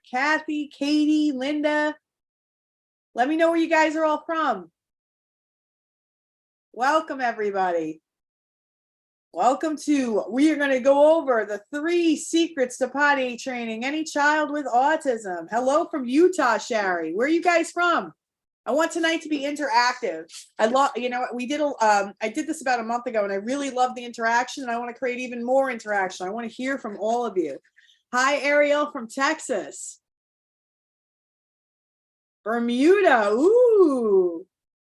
Kathy, Katie, Linda. Let me know where you guys are all from. Welcome, everybody. Welcome to, we are going to go over the 3 secrets to potty training any child with autism. Hello from Utah, Shari. Where are you guys from? I want tonight to be interactive. I love, you know, I did this about a month ago and I really love the interaction and I want to create even more interaction. I want to hear from all of you. Hi, Ariel from Texas. Bermuda, ooh.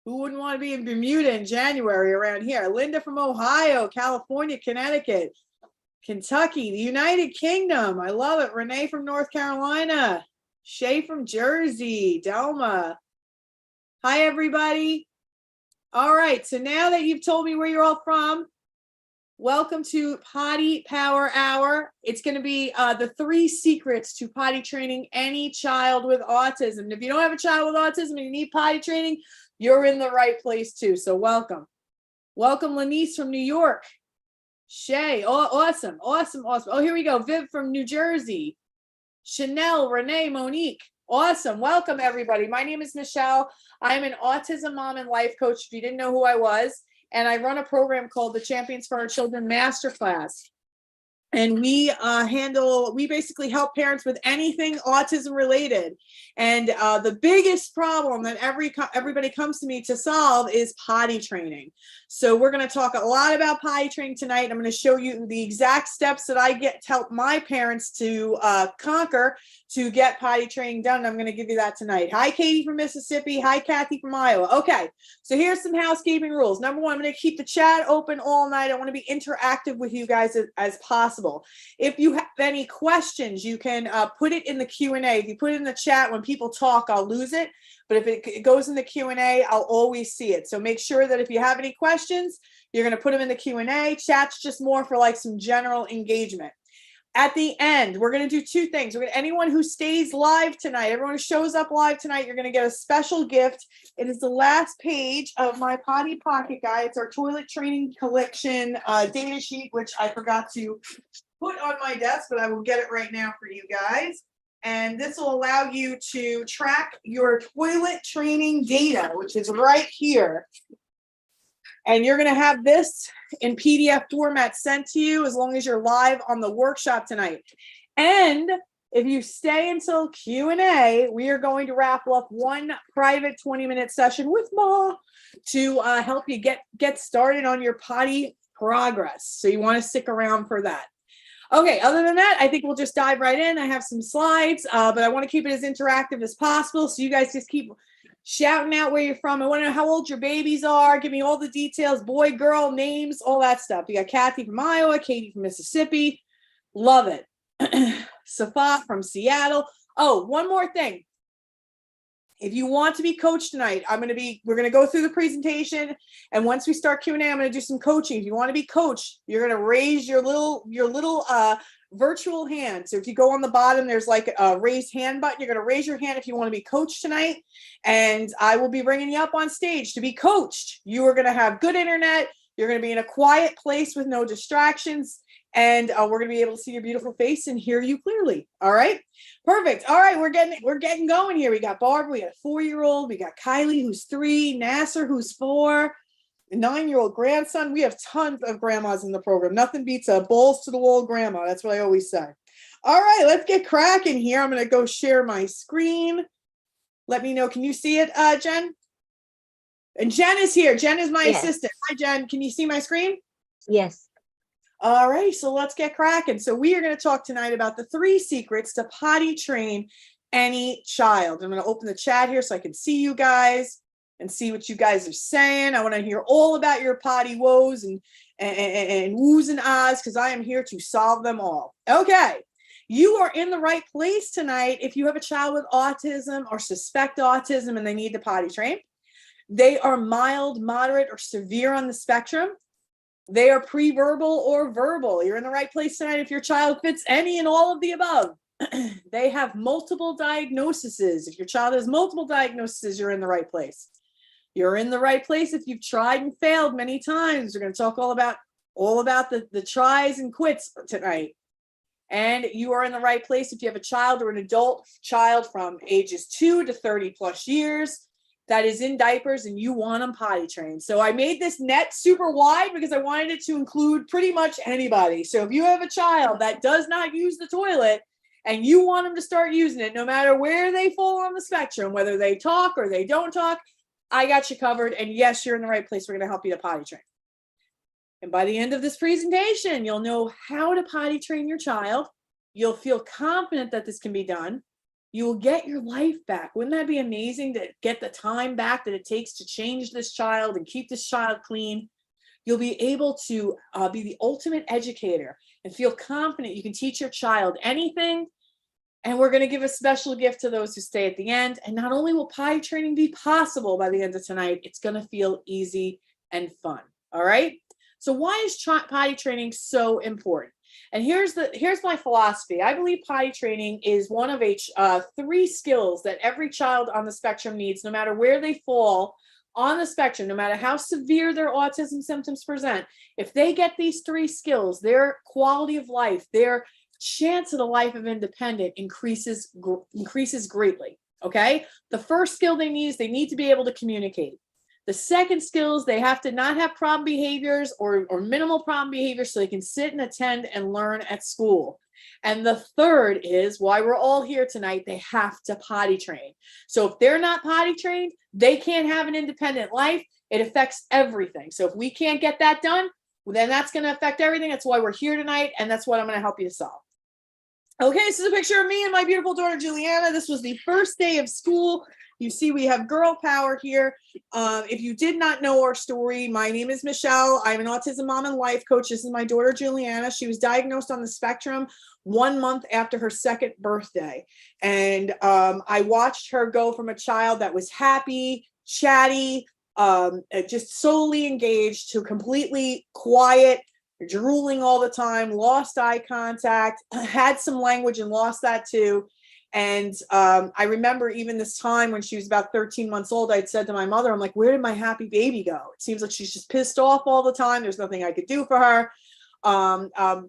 Who wouldn't want to be in Bermuda in January around here? Linda from Ohio, California, Connecticut, Kentucky, the United Kingdom. I love it. Renee from North Carolina. Shay from Jersey, Delma. Hi, everybody. All right, so now that you've told me where you're all from, welcome to Potty Power Hour. It's going to be the 3 secrets to potty training any child with autism. And if you don't have a child with autism and you need potty training, you're in the right place too. So welcome. Welcome, Lanice from New York. Shay, oh, awesome. Oh, here we go. Viv from New Jersey. Chanel, Renee, Monique. Awesome. Welcome, everybody. My name is Michelle. I'm an autism mom and life coach, if you didn't know who I was. And I run a program called the Champions for Our Children Masterclass. And we basically help parents with anything autism related. And the biggest problem that everybody comes to me to solve is potty training. So we're going to talk a lot about potty training tonight. I'm going to show you the exact steps that I get to help my parents to conquer to get potty training done. I'm going to give you that tonight. Hi, Katie from Mississippi. Hi, Kathy from Iowa. Okay, so here's some housekeeping rules. Number 1, I'm going to keep the chat open all night. I want to be interactive with you guys as possible. If you have any questions, you can put it in the Q&A. If you put it in the chat, when people talk, I'll lose it. But if it goes in the Q&A, I'll always see it. So make sure that if you have any questions, you're going to put them in the Q&A. Chat's just more for like some general engagement. At the end, we're going to do 2 things. Anyone who stays live tonight, everyone who shows up live tonight, you're going to get a special gift. It is the last page of my Potty Pocket Guide. It's our toilet training collection data sheet, which I forgot to put on my desk, but I will get it right now for you guys. And this will allow you to track your toilet training data, which is right here. And you're going to have this in PDF format sent to you as long as you're live on the workshop tonight. And if you stay until Q&A, we are going to wrap up one private 20-minute session with Ma to help you get started on your potty progress. So you want to stick around for that. Okay, other than that, I think we'll just dive right in. I have some slides, but I want to keep it as interactive as possible. So you guys just keep shouting out where you're from. I want to know how old your babies are. Give me all the details, boy, girl, names, all that stuff. You got Kathy from Iowa, Katie from Mississippi. Love it. Safa from Seattle. Oh, one more thing. If you want to be coached tonight, we're going to go through the presentation. And once we start Q&A, I'm going to do some coaching. If you want to be coached, you're going to raise your little virtual hand. So if you go on the bottom, there's like a raise hand button. You're going to raise your hand if you want to be coached tonight. And I will be bringing you up on stage to be coached. You are going to have good internet. You're going to be in a quiet place with no distractions. And we're going to be able to see your beautiful face and hear you clearly. All right. Perfect. All right. We're getting going here. We got Barbara. We got a 4-year-old. We got Kylie, who's 3. Nasser, who's 4. A 9-year-old grandson. We have tons of grandmas in the program. Nothing beats a balls to the wall grandma. That's what I always say. All right. Let's get cracking here. I'm going to go share my screen. Let me know. Can you see it, Jen? And Jen is here. Jen is my assistant. Hi, Jen. Can you see my screen? Yes. All right, so let's get cracking. So we are going to talk tonight about the 3 secrets to potty train any child. I'm going to open the chat here so I can see you guys and see what you guys are saying. I want to hear all about your potty woes and woos and ahs, because I am here to solve them all. Okay, you are in the right place tonight if you have a child with autism or suspect autism and they need to potty train. They are mild, moderate, or severe on the spectrum. They are pre-verbal or verbal. You're in the right place tonight if your child fits any and all of the above. They have multiple diagnoses. If your child has multiple diagnoses, you're in the right place. You're in the right place if you've tried and failed many times. We're going to talk all about the tries and quits tonight. And you are in the right place if you have a child or an adult child from ages 2 to 30 plus years that is in diapers and you want them potty trained. So I made this net super wide because I wanted it to include pretty much anybody. So if you have a child that does not use the toilet and you want them to start using it, no matter where they fall on the spectrum, whether they talk or they don't talk, I got you covered. And yes, you're in the right place. We're going to help you to potty train. And by the end of this presentation, you'll know how to potty train your child. You'll feel confident that this can be done. You will get your life back. Wouldn't that be amazing to get the time back that it takes to change this child and keep this child clean? You'll be able to be the ultimate educator and feel confident you can teach your child anything. And we're going to give a special gift to those who stay at the end. And not only will potty training be possible by the end of tonight, it's going to feel easy and fun. All right. So why is potty training so important? And here's my philosophy. I believe potty training is one of 3 skills that every child on the spectrum needs, no matter where they fall on the spectrum, no matter how severe their autism symptoms present. If they get these 3 skills, their quality of life, their chance of a life of independence increases greatly. Okay. The first skill they need is they need to be able to communicate. The second skill is they have to not have problem behaviors or minimal problem behaviors so they can sit and attend and learn at school. And the third is why we're all here tonight. They have to potty train. So if they're not potty trained, they can't have an independent life. It affects everything. So if we can't get that done, well, then that's going to affect everything. That's why we're here tonight. And that's what I'm going to help you to solve. Okay, this is a picture of me and my beautiful daughter, Juliana. This was the first day of school. You see, we have girl power here. If you did not know our story, my name is Michelle. I'm an autism mom and life coach. This is my daughter, Juliana. She was diagnosed on the spectrum 1 month after her 2nd birthday. And I watched her go from a child that was happy, chatty, just solely engaged to completely quiet, drooling all the time, lost eye contact, had some language and lost that too. And I remember even this time when she was about 13 months old, I'd said to my mother, I'm like, where did my happy baby go? It seems like she's just pissed off all the time. There's nothing I could do for her.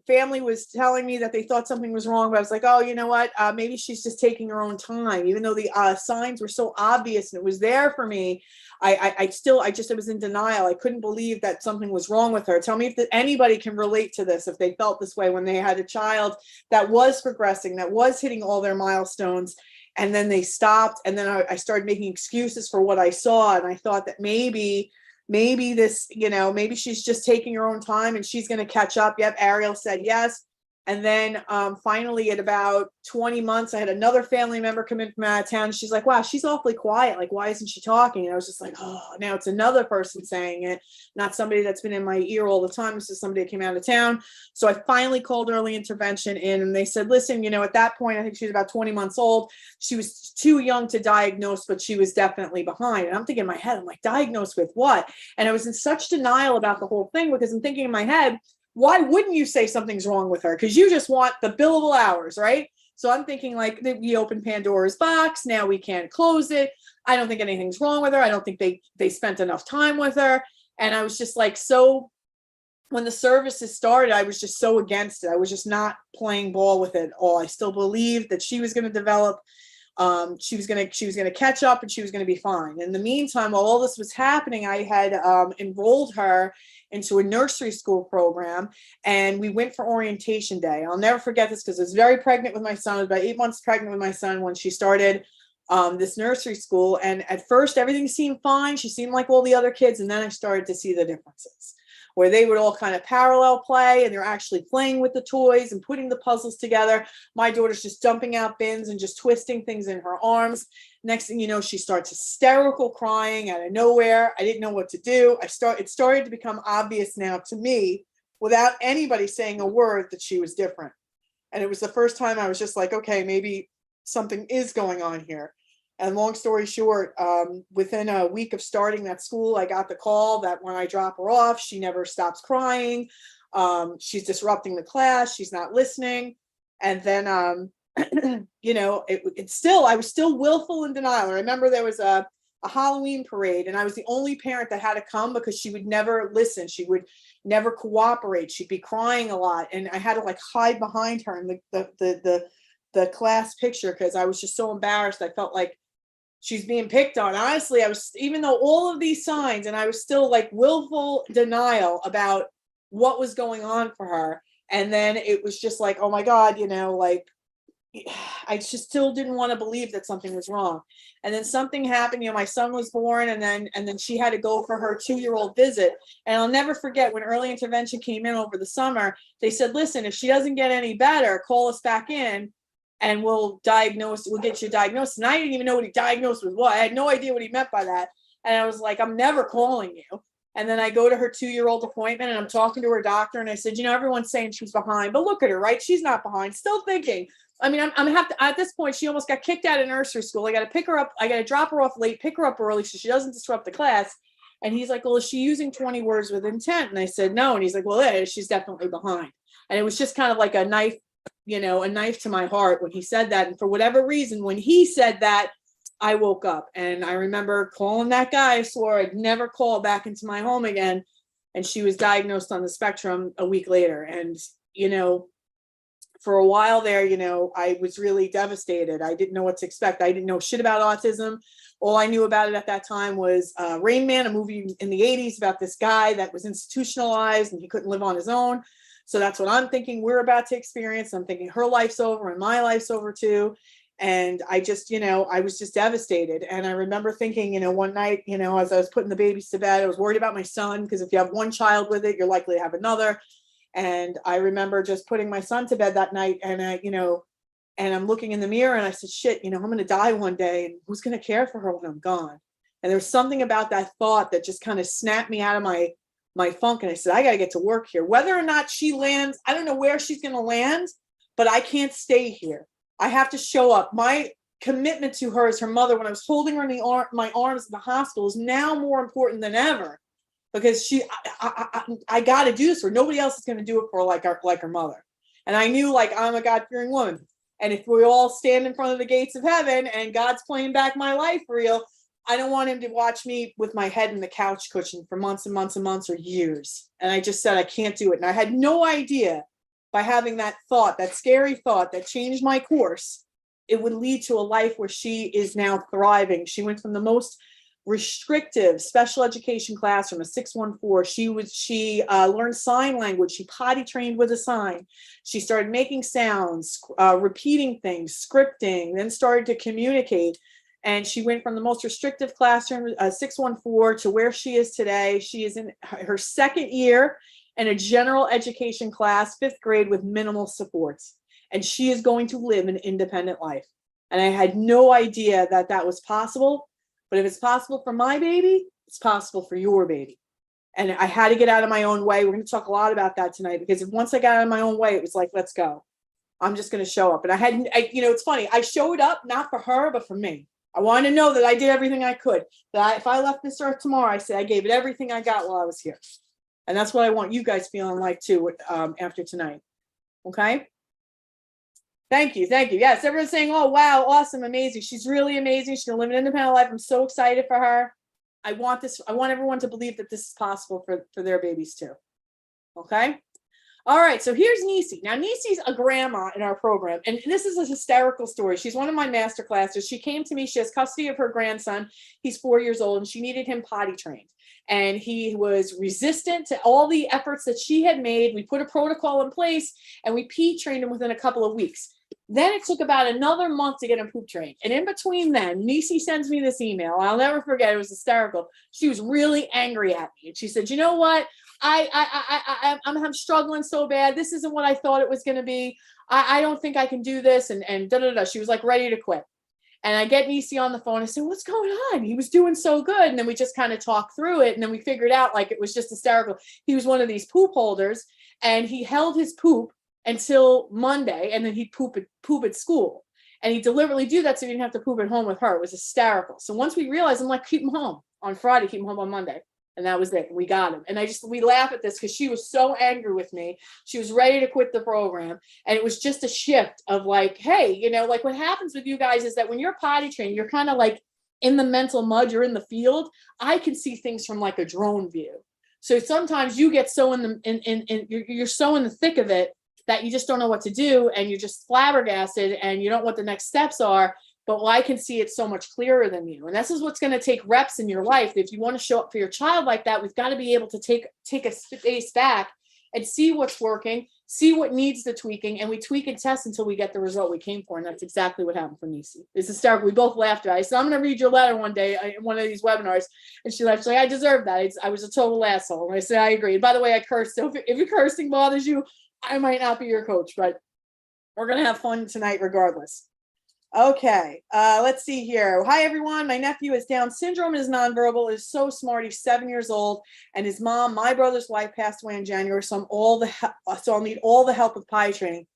Family was telling me that they thought something was wrong, but I was like, oh, you know what? Maybe she's just taking her own time, even though the signs were so obvious and it was there for me. I was in denial. I couldn't believe that something was wrong with her. Tell me if anybody can relate to this, if they felt this way when they had a child that was progressing, that was hitting all their milestones, and then they stopped. And then I started making excuses for what I saw. And I thought that maybe this, maybe she's just taking her own time and she's going to catch up. Yep. Ariel said yes. And then finally at about 20 months, I had another family member come in from out of town. She's like, wow, she's awfully quiet. Like, why isn't she talking? And I was just like, oh, now it's another person saying it, not somebody that's been in my ear all the time. This is somebody that came out of town. So I finally called early intervention in and they said, listen, at that point, I think she was about 20 months old. She was too young to diagnose, but she was definitely behind. And I'm thinking in my head, I'm like, diagnosed with what? And I was in such denial about the whole thing because I'm thinking in my head, why wouldn't you say something's wrong with her? Because you just want the billable hours, right? So I'm thinking like we opened Pandora's box. Now we can't close it. I don't think anything's wrong with her. I don't think they spent enough time with her. And I was just like, so when the services started, I was just so against it. I was just not playing ball with it at all. I still believed that she was going to develop. She was going to catch up and she was going to be fine. In the meantime, while all this was happening, I had enrolled her into a nursery school program and we went for orientation day. I'll never forget this because I was very pregnant with my son. I was about 8 months pregnant with my son when she started this nursery school. And at first everything seemed fine. She seemed like all the other kids. And then I started to see the differences where they would all kind of parallel play and they're actually playing with the toys and putting the puzzles together. My daughter's just dumping out bins and just twisting things in her arms. Next thing you know, she starts hysterical crying out of nowhere. I didn't know what to do. It started to become obvious now to me without anybody saying a word that she was different. And it was the first time I was just like, okay, maybe something is going on here. And long story short, within a week of starting that school, I got the call that when I drop her off, she never stops crying. She's disrupting the class. She's not listening. And then, I was still willful in denial. I remember there was a a Halloween parade, and I was the only parent that had to come because she would never listen. She would never cooperate. She'd be crying a lot, and I had to like hide behind her in the class picture because I was just so embarrassed. I felt like she's being picked on. Honestly, I was, even though all of these signs, and I was still like willful denial about what was going on for her. And then it was just like, oh my God, you know, like I just still didn't want to believe that something was wrong. And then something happened, you know, my son was born, and then she had to go for her 2-year-old visit. And I'll never forget when early intervention came in over the summer, they said, listen, if she doesn't get any better, call us back in and we'll get you diagnosed. And I didn't even know what he diagnosed with what. I had no idea what he meant by that. And I was like, I'm never calling you. And then I go to her 2-year-old appointment and I'm talking to her doctor. And I said, you know, everyone's saying she's behind, but look at her, right? She's not behind. Still thinking. I mean, I'm have to, at this point, she almost got kicked out of nursery school. I got to pick her up. I got to drop her off late, pick her up early so she doesn't disrupt the class. And he's like, well, is she using 20 words with intent? And I said, no. And he's like, well, yeah, she's definitely behind. And it was just kind of like a knife, you know, a knife to my heart when he said that. And for whatever reason, when he said that, I woke up. And I remember calling that guy. I swore I'd never call back into my home again. And she was diagnosed on the spectrum a week later. And, you know, for a while there, you know, I was really devastated. I didn't know what to expect. I didn't know shit about autism. All I knew about it at that time was Rain Man, a movie in the 80s about this guy that was institutionalized and he couldn't live on his own. So that's what I'm thinking we're about to experience. I'm thinking her life's over and my life's over too. And I just, you know, I was just devastated. And I remember thinking, you know, one night, you know, as I was putting the babies to bed, I was worried about my son because if you have one child with it, you're likely to have another. And I remember just putting my son to bed that night and I, you know, and I'm looking in the mirror and I said, shit, you know, I'm going to die one day and who's going to care for her when I'm gone? And there's something about that thought that just kind of snapped me out of my funk. And I said, I got to get to work here. Whether or not she lands, I don't know where she's going to land, but I can't stay here. I have to show up. My commitment to her as her mother, when I was holding her in my arms in the hospital, is now more important than ever because I got to do this for nobody else is going to do it for like her mother. And I knew like I'm a God-fearing woman. And if we all stand in front of the gates of heaven and God's playing back my life for real, I don't want him to watch me with my head in the couch cushion for months and months and months or years. And I just said, I can't do it. And I had no idea by having that thought, that scary thought that changed my course, it would lead to a life where she is now thriving. She went from the most restrictive special education classroom, a 614. She learned sign language. She potty trained with a sign. She started making sounds, repeating things, scripting, then started to communicate. And she went from the most restrictive classroom, 614, to where she is today. She is in her second year in a general education class, 5th grade, with minimal supports. And she is going to live an independent life. And I had no idea that that was possible. But if it's possible for my baby, it's possible for your baby. And I had to get out of my own way. We're going to talk a lot about that tonight, because once I got out of my own way, it was like, let's go. I'm just going to show up. And you know, it's funny. I showed up not for her, but for me. I wanted to know that I did everything I could. That if I left this earth tomorrow, I said I gave it everything I got while I was here. And that's what I want you guys feeling like too after tonight. Okay? Thank you. Thank you. Yes, everyone's saying, oh, wow, awesome, amazing. She's really amazing. She's going to live an independent life. I'm so excited for her. I want everyone to believe that this is possible for their babies too. Okay? All right, so here's Nisi. Now, Nisi's a grandma in our program, and this is a hysterical story. She's one of my master classes. She came to me. She has custody of her grandson. He's 4 years old, and she needed him potty trained. And he was resistant to all the efforts that she had made. We put a protocol in place, and we pee trained him within a couple of weeks. Then it took about another month to get him poop trained. And in between then, Nisi sends me this email. I'll never forget. It was hysterical. She was really angry at me. And she said, you know what? I'm struggling so bad. This isn't what I thought it was going to be. I don't think I can do this. And da, da, da. She was like ready to quit. And I get Nisi on the phone. I said, what's going on? He was doing so good. And then we just kind of talked through it. And then we figured out like it was just hysterical. He was one of these poop holders, and he held his poop until Monday, and then he'd poop at school. And he deliberately do that so he didn't have to poop at home with her. It was hysterical. So once we realized, I'm like, keep him home on Friday, keep him home on Monday. And that was it. We got him. And we laugh at this because she was so angry with me. She was ready to quit the program. And it was just a shift of like, hey, you know, like what happens with you guys is that when you're potty trained, you're kind of like in the mental mud, you're in the field, I can see things from like a drone view. So sometimes you get so you're so in the thick of it that you just don't know what to do, and you're just flabbergasted and you don't know what the next steps are. But I can see it so much clearer than you. And this is what's going to take reps in your life. If you want to show up for your child like that, we've got to be able to take a space back and see what's working, see what needs the tweaking, and we tweak and test until we get the result we came for. And that's exactly what happened for Nisi. It's hysterical. We both laughed at it. I said, I'm going to read your letter one day in one of these webinars. And she laughed. She's like, I deserve that. I was a total asshole. And I said, I agree. And by the way, I cursed. So if your cursing bothers you, I might not be your coach, but we're going to have fun tonight regardless. Okay, let's see here. Hi, everyone. My nephew has Down syndrome and is nonverbal, is so smart. He's 7 years old, and his mom, my brother's wife, passed away in January, so I'll need all the help with potty training.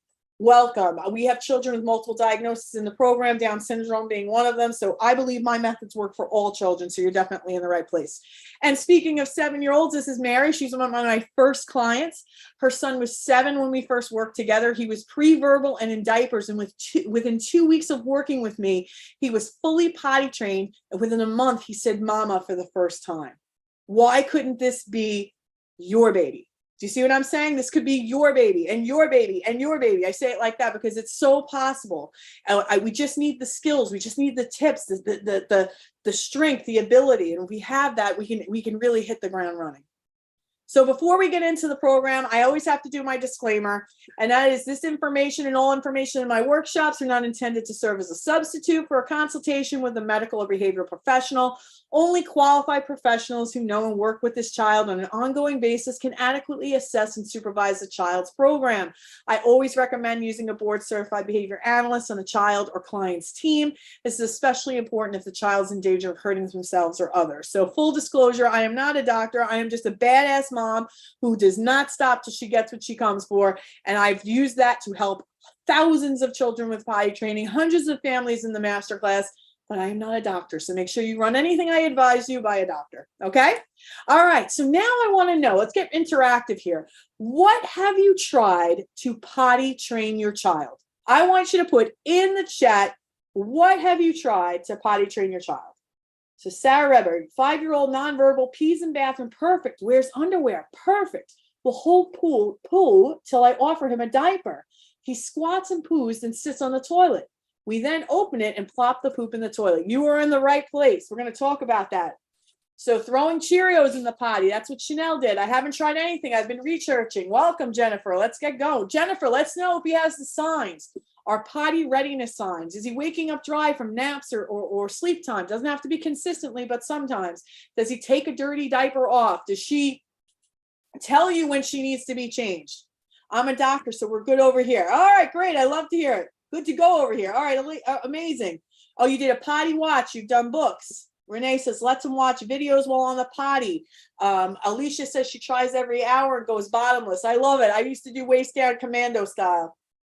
Welcome. We have children with multiple diagnoses in the program, Down syndrome being one of them. So I believe my methods work for all children. So you're definitely in the right place. And speaking of 7-year-olds, this is Mary. She's one of my first clients. Her son was 7 when we first worked together. He was pre-verbal and in diapers. And within 2 weeks of working with me, he was fully potty trained. And within a month, he said mama for the first time. Why couldn't this be your baby? Do you see what I'm saying? This could be your baby and your baby and your baby. I say it like that because it's so possible. We just need the skills. We just need the tips, the strength, the ability. And if we have that, we can really hit the ground running. So before we get into the program, I always have to do my disclaimer, and that is this information and all information in my workshops are not intended to serve as a substitute for a consultation with a medical or behavioral professional. Only qualified professionals who know and work with this child on an ongoing basis can adequately assess and supervise the child's program. I always recommend using a board-certified behavior analyst on a child or client's team. This is especially important if the child's in danger of hurting themselves or others. So full disclosure, I am not a doctor. I am just a badass mom who does not stop till she gets what she comes for. And I've used that to help thousands of children with potty training, hundreds of families in the masterclass. But I am not a doctor. So make sure you run anything I advise you by a doctor. Okay. All right. So now I want to know, let's get interactive here. What have you tried to potty train your child? I want you to put in the chat, what have you tried to potty train your child? So Sarah Reber, 5-year-old nonverbal, pees in bathroom, perfect, wears underwear, perfect. Will hold poo till I offer him a diaper. He squats and poos and sits on the toilet. We then open it and plop the poop in the toilet. You are in the right place. We're going to talk about that. So throwing Cheerios in the potty, that's what Chanel did. I haven't tried anything. I've been researching. Welcome, Jennifer. Let's get going. Jennifer, let's know if he has the signs. Our potty readiness signs. Is he waking up dry from naps or sleep time? Doesn't have to be consistently, but sometimes. Does he take a dirty diaper off? Does she tell you when she needs to be changed? I'm a doctor, so we're good over here. All right, great. I love to hear it. Good to go over here. All right, amazing. Oh, you did a potty watch. You've done books. Renee says, let them watch videos while on the potty. Alicia says she tries every hour and goes bottomless. I love it. I used to do waist down commando style.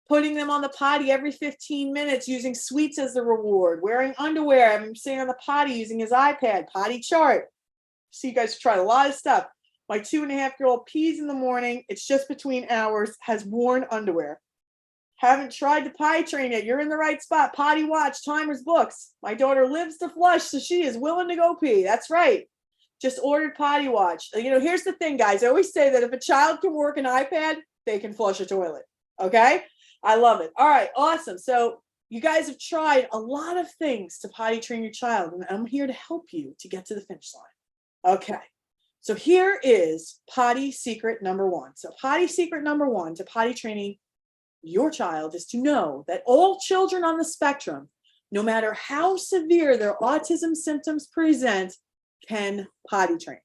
Putting them on the potty every 15 minutes, using sweets as the reward. Wearing underwear. I'm sitting on the potty using his iPad. Potty chart. So you guys tried a lot of stuff. My 2.5-year-old pees in the morning. It's just between hours. Has worn underwear. Haven't tried to potty train yet. You're in the right spot. Potty watch, timers, books. My daughter lives to flush, so she is willing to go pee. That's right. Just ordered potty watch. You know, here's the thing, guys. I always say that if a child can work an iPad, they can flush a toilet. Okay? I love it. All right, awesome. So you guys have tried a lot of things to potty train your child, and I'm here to help you to get to the finish line. Okay. So here is potty secret number 1. So potty secret number 1 to potty training your child is to know that all children on the spectrum, no matter how severe their autism symptoms present, can potty train.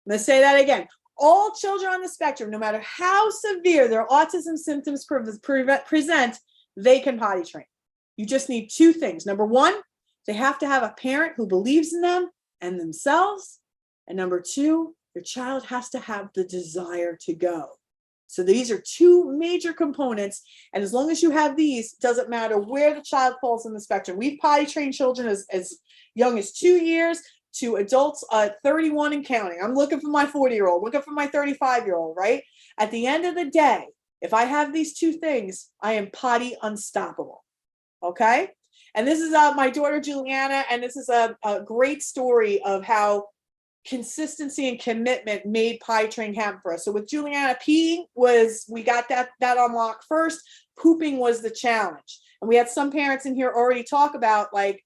I'm going to say that again. All children on the spectrum, no matter how severe their autism symptoms present, they can potty train. You just need 2 things. Number 1, they have to have a parent who believes in them and themselves. And number 2, your child has to have the desire to go. So these are 2 major components. And as long as you have these, it doesn't matter where the child falls in the spectrum. We've potty trained children as young as 2 years to adults 31 and counting. I'm looking for my 40-year-old, looking for my 35-year-old, right? At the end of the day, if I have these 2 things, I am potty unstoppable. Okay? And this is my daughter, Juliana, and this is a great story of how consistency and commitment made Potty Train happen for us. So with Juliana, peeing was, we got that unlocked first. Pooping was the challenge. And we had some parents in here already talk about, like,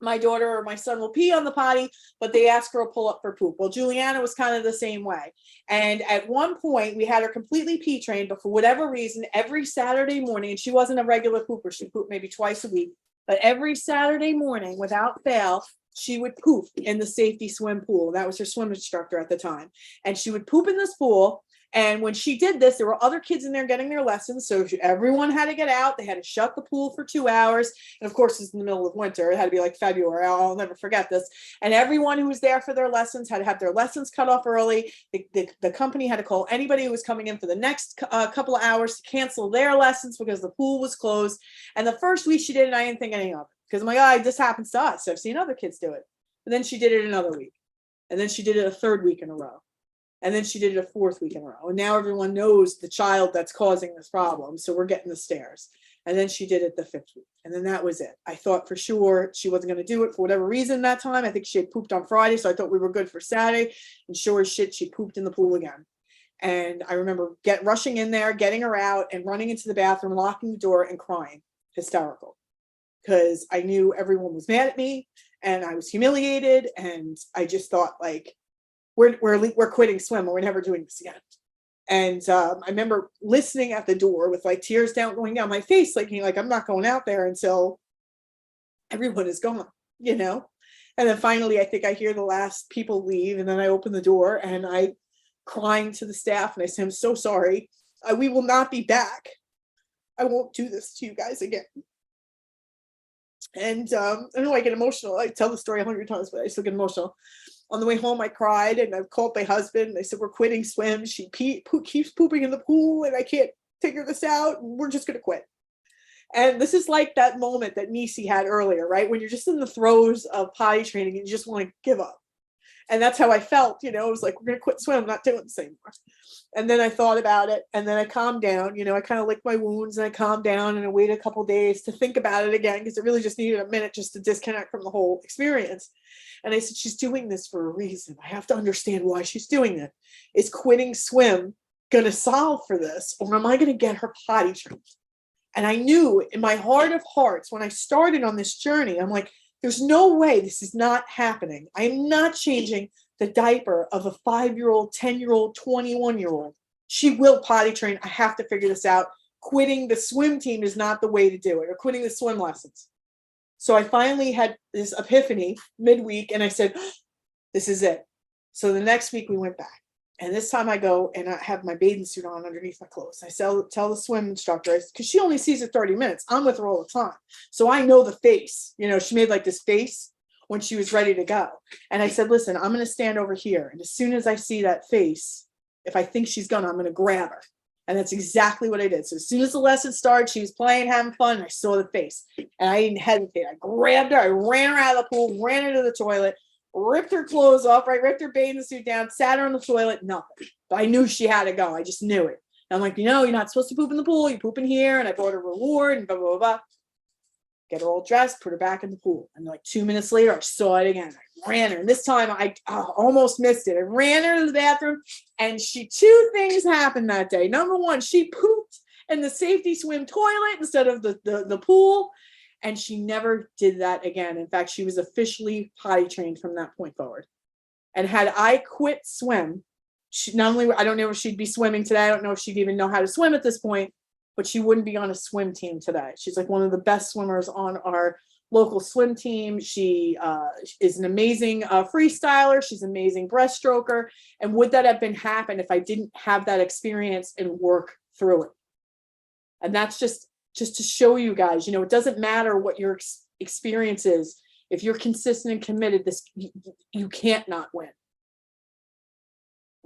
my daughter or my son will pee on the potty, but they ask her to pull up for poop. Well, Juliana was kind of the same way. And at one point we had her completely pee trained, but for whatever reason, every Saturday morning, and she wasn't a regular pooper, she pooped maybe twice a week, but every Saturday morning without fail, she would poop in the safety swim pool. That was her swim instructor at the time. And she would poop in this pool. And when she did this, there were other kids in there getting their lessons. So everyone had to get out. They had to shut the pool for 2 hours. And of course, it's in the middle of winter. It had to be like February. I'll never forget this. And everyone who was there for their lessons had to have their lessons cut off early. The company had to call anybody who was coming in for the next couple of hours to cancel their lessons because the pool was closed. And the first week she did it, I didn't think anything of it because I'm like, oh, this happens to us. So I've seen other kids do it. And then she did it another week. And then she did it a third week in a row. And then she did it a fourth week in a row. And now everyone knows the child that's causing this problem. So we're getting the stares. And then she did it the fifth week. And then that was it. I thought for sure she wasn't going to do it for whatever reason that time. I think she had pooped on Friday. So I thought we were good for Saturday. And sure as shit, she pooped in the pool again. And I remember rushing in there, getting her out and running into the bathroom, locking the door and crying, hysterical. Because I knew everyone was mad at me and I was humiliated. And I just thought, like, we're quitting swim. We're never doing this again. And I remember listening at the door with like tears going down my face, like I'm not going out there until everyone is gone, you know? And then finally, I think I hear the last people leave. And then I open the door and I crying to the staff and I say, I'm so sorry. We will not be back. I won't do this to you guys again. And I know I get emotional. I tell the story 100 times, but I still get emotional. On the way home, I cried and I called my husband. And I said, we're quitting swim. She keeps pooping in the pool and I can't figure this out. And we're just going to quit. And this is like that moment that Nisi had earlier, right? When you're just in the throes of potty training and you just want to give up. And that's how I felt, you know, it was like, we're going to quit swim. I'm not doing this anymore. And then I thought about it and then I calmed down, you know, I kind of licked my wounds and I calmed down and I waited a couple of days to think about it again because it really just needed a minute just to disconnect from the whole experience. And I said, she's doing this for a reason. I have to understand why she's doing it. Is quitting swim going to solve for this? Or am I going to get her potty trained? And I knew in my heart of hearts, when I started on this journey, I'm like, there's no way this is not happening. I'm not changing the diaper of a 5-year-old, 10-year-old, 21-year-old. She will potty train. I have to figure this out. Quitting the swim team is not the way to do it, or quitting the swim lessons. So I finally had this epiphany midweek and I said, this is it. So the next week we went back. And this time I go and I have my bathing suit on underneath my clothes. I tell the swim instructor, because she only sees it 30 minutes. I'm with her all the time. So I know the face. You know, she made like this face when she was ready to go. And I said, listen, I'm going to stand over here. And as soon as I see that face, if I think she's gonna, I'm going to grab her. And that's exactly what I did. So as soon as the lesson started, she was playing, having fun, and I saw the face. And I didn't hesitate. I grabbed her. I ran her out of the pool, ran her to the toilet, ripped her clothes off, right? Ripped her bathing suit down, sat her on the toilet, nothing. But I knew she had to go. I just knew it. And I'm like, you know, you're not supposed to poop in the pool. You poop in here. And I brought her a reward and blah, blah, blah, blah. Get her all dressed, put her back in the pool. And like 2 minutes later, I saw it again. I ran her. And this time I almost missed it. I ran her to the bathroom and two things happened that day. Number one, she pooped in the safety swim toilet instead of the pool. And she never did that again. In fact, she was officially potty trained from that point forward. And had I quit swim, not only, I don't know if she'd be swimming today. I don't know if she'd even know how to swim at this point, but she wouldn't be on a swim team today. She's like one of the best swimmers on our local swim team. She is an amazing freestyler. She's an amazing breaststroker. And would that have been happened if I didn't have that experience and work through it? And that's just to show you guys, you know, it doesn't matter what your experience is. If you're consistent and committed, you can't not win.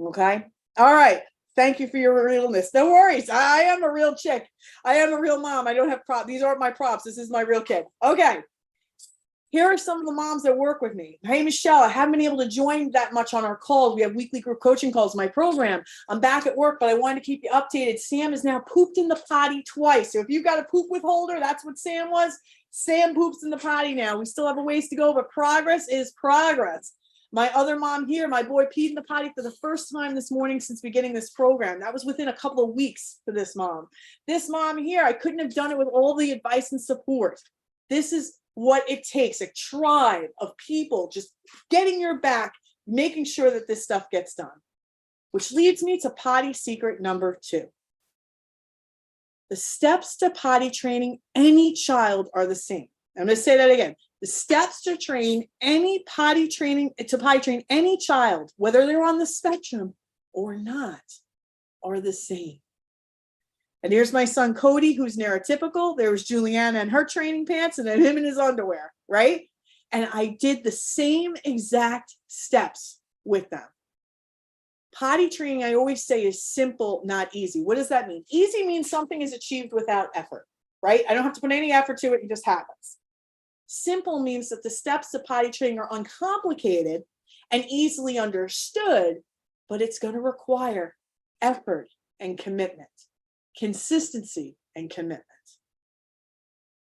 Okay. All right. Thank you for your realness. No worries. I am a real chick. I am a real mom. I don't have props. These aren't my props. This is my real kid. Okay. Here are some of the moms that work with me. Hey, Michelle, I haven't been able to join that much on our calls. We have weekly group coaching calls in my program. I'm back at work, but I wanted to keep you updated. Sam has now pooped in the potty twice. So if you've got a poop withholder, that's what Sam was. Sam poops in the potty now. We still have a ways to go, but progress is progress. My other mom here, my boy peed in the potty for the first time this morning since beginning this program. That was within a couple of weeks for this mom. This mom here, I couldn't have done it with all the advice and support. This is what it takes, a tribe of people just getting your back, making sure that this stuff gets done. Which leads me to potty secret number 2. The steps to potty training any child are the same. I'm going to say that again. The steps to train any potty train any child, whether they're on the spectrum or not, are the same. And here's my son Cody, who's neurotypical. There's Juliana in her training pants, and then him in his underwear, right? And I did the same exact steps with them. Potty training, I always say, is simple, not easy. What does that mean? Easy means something is achieved without effort, right? I don't have to put any effort to it. It just happens. Simple means that the steps to potty training are uncomplicated and easily understood, but it's going to require effort and commitment, consistency and commitment.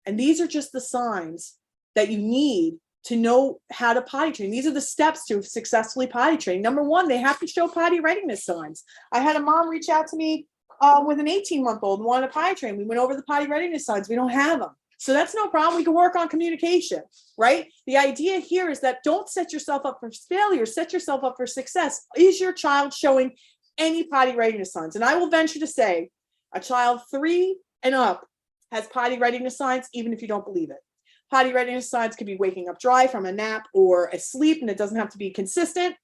And these are just the signs that you need to know how to potty train. These are the steps to successfully potty train. Number 1, they have to show potty readiness signs. I had a mom reach out to me with an 18-month-old and wanted to potty train. We went over the potty readiness signs. We don't have them. So that's no problem. We can work on communication, right? The idea here is that don't set yourself up for failure. Set yourself up for success. Is your child showing any potty readiness signs? And I will venture to say a child 3 and up has potty readiness signs, even if you don't believe it. Potty readiness signs could be waking up dry from a nap or a sleep, and it doesn't have to be consistent.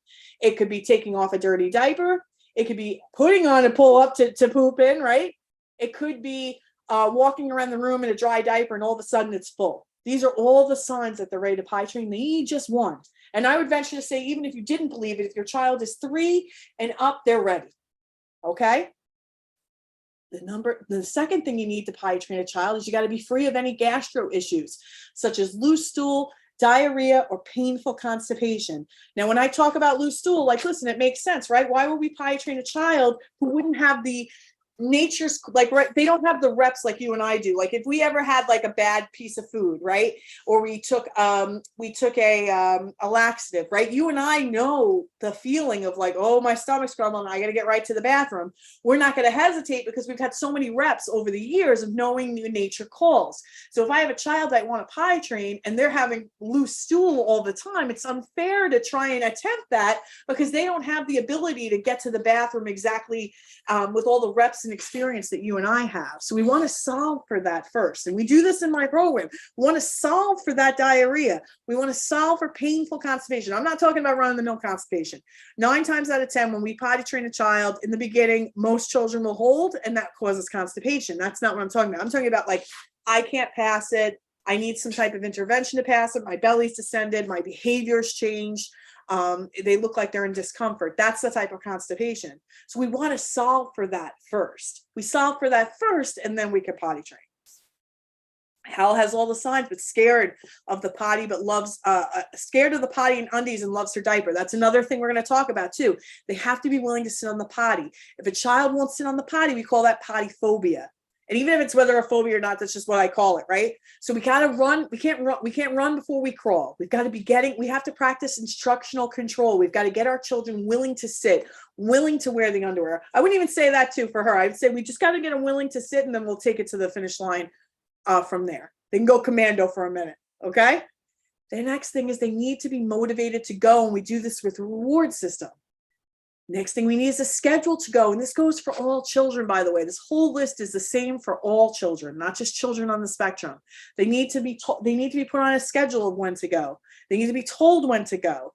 It could be taking off a dirty diaper. It could be putting on a pull-up to poop in, right? It could be walking around the room in a dry diaper and all of a sudden it's full. These are all the signs that they're ready to potty train. They need just one. And I would venture to say, even if you didn't believe it, if your child is 3 and up, they're ready. Okay? The second thing you need to potty train a child is you got to be free of any gastro issues, such as loose stool, diarrhea, or painful constipation. Now, when I talk about loose stool, like, listen, it makes sense, right? Why would we potty train a child who wouldn't have the nature's, like, right, they don't have the reps like you and I do. Like if we ever had like a bad piece of food, right? Or we took a laxative, right? You and I know the feeling of like, oh, my stomach's grumbling, I got to get right to the bathroom. We're not going to hesitate because we've had so many reps over the years of knowing the nature calls. So if I have a child that I want to potty train and they're having loose stool all the time, it's unfair to try and attempt that because they don't have the ability to get to the bathroom exactly with all the reps and experience that you and I have. So we want to solve for that first. And we do this in my program. We want to solve for that diarrhea. We want to solve for painful constipation. I'm not talking about run-of-the-mill constipation. 9 times out of 10, when we potty train a child in the beginning, most children will hold and that causes constipation. That's not what I'm talking about. I'm talking about like, I can't pass it. I need some type of intervention to pass it. My belly's distended. My behavior's changed. They look like they're in discomfort. That's the type of constipation. So we want to solve for that first. We solve for that first, and then we can potty train. Hal has all the signs, but scared of the potty, but loves, scared of the potty and undies and loves her diaper. That's another thing we're going to talk about too. They have to be willing to sit on the potty. If a child won't sit on the potty, we call that potty phobia. And even if it's whether a phobia or not, that's just what I call it, right? So we gotta run. We can't run before we crawl. We have to practice instructional control. We've got to get our children willing to sit, willing to wear the underwear. I wouldn't even say that too for her. I'd say we just got to get them willing to sit, and then we'll take it to the finish line from there. They can go commando for a minute, okay? The next thing is they need to be motivated to go, and we do this with a reward system. Next thing we need is a schedule to go. And this goes for all children, by the way. This whole list is the same for all children, not just children on the spectrum. They need to be put on a schedule of when to go. They need to be told when to go.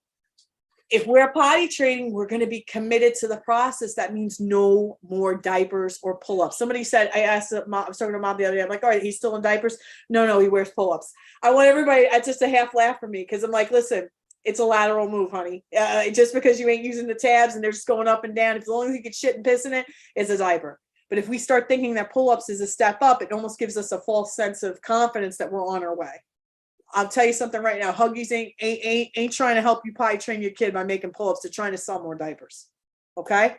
If we're potty training, we're going to be committed to the process. That means no more diapers or pull-ups. Somebody said, I asked mom, I was talking to mom the other day, I'm like, all right, he's still in diapers? No, he wears pull-ups. I want everybody, it's just a half laugh for me because I'm like, listen, it's a lateral move, honey. Just because you ain't using the tabs and they're just going up and down, if as long as you get shit and piss in it, it's a diaper. But if we start thinking that pull-ups is a step up, it almost gives us a false sense of confidence that we're on our way. I'll tell you something right now. Huggies ain't trying to help you potty train your kid by making pull-ups. They're trying to sell more diapers. Okay?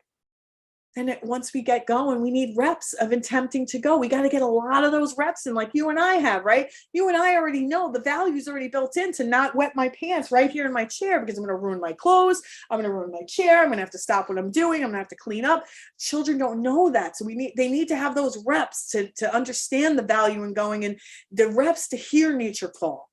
And once we get going, we need reps of attempting to go. We got to get a lot of those reps in, like you and I have, right? You and I already know the value's already built in to not wet my pants right here in my chair because I'm going to ruin my clothes. I'm going to ruin my chair. I'm going to have to stop what I'm doing. I'm going to have to clean up. Children don't know that. So they need to have those reps to understand the value in going, and the reps to hear nature call.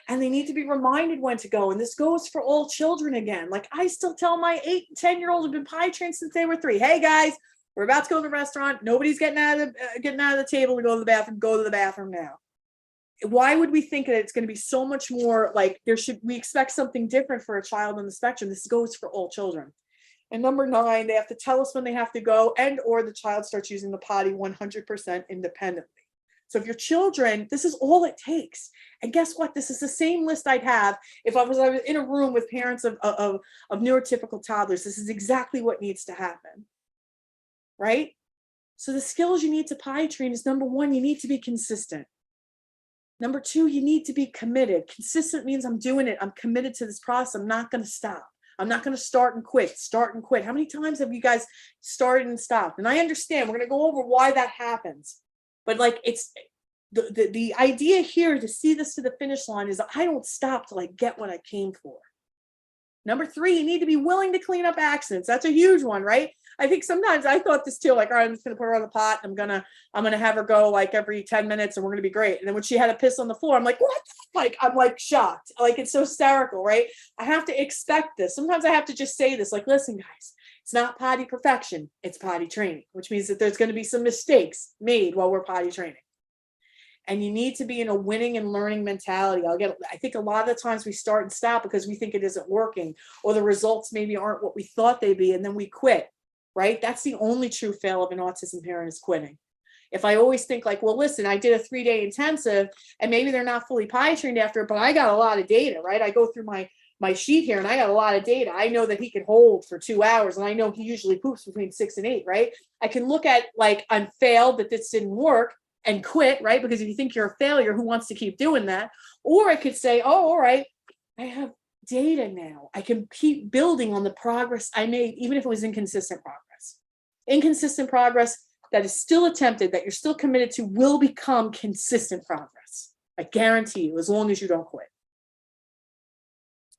And they need to be reminded when to go. And this goes for all children again. Like I still tell my 8 and 10-year-olds who've been potty trained since they were 3, hey guys, we're about to go to the restaurant. Nobody's getting out of the table to go to the bathroom. Go to the bathroom now. Why would we think that it's going to be so much more like we expect something different for a child on the spectrum? This goes for all children. And number 9, they have to tell us when they have to go, and or the child starts using the potty 100% independently. So if your children, this is all it takes. And guess what? This is the same list I'd have if I was in a room with parents of neurotypical toddlers. This is exactly what needs to happen, right? So the skills you need to potty train is, number 1, you need to be consistent. Number 2, you need to be committed. Consistent means I'm doing it. I'm committed to this process. I'm not going to stop. I'm not going to start and quit. How many times have you guys started and stopped? And I understand we're going to go over why that happens. But like, it's the idea here to see this to the finish line is I don't stop till I get what I came for. Number 3, you need to be willing to clean up accidents. That's a huge one, right? I think sometimes I thought this too, like, all right, I'm just going to put her on the pot. I'm going to have her go like every 10 minutes and we're going to be great. And then when she had a piss on the floor, I'm like, what? Like, I'm like shocked. Like, it's so hysterical, right? I have to expect this. Sometimes I have to just say this, like, listen, guys, it's not potty perfection. It's potty training, which means that there's going to be some mistakes made while we're potty training. And you need to be in a winning and learning mentality. I think a lot of the times we start and stop because we think it isn't working, or the results maybe aren't what we thought they'd be, and then we quit, right? That's the only true fail of an autism parent, is quitting. If I always think like, well, listen, I did a 3-day intensive and maybe they're not fully potty trained after it, but I got a lot of data, right? I go through my sheet here and I got a lot of data. I know that he can hold for 2 hours and I know he usually poops between 6 and 8, right? I can look at like, I'm failed that this didn't work, and quit, right? Because if you think you're a failure, who wants to keep doing that? Or I could say, oh, all right, I have data now. I can keep building on the progress I made, even if it was inconsistent progress. Inconsistent progress that is still attempted, that you're still committed to, will become consistent progress. I guarantee you, as long as you don't quit.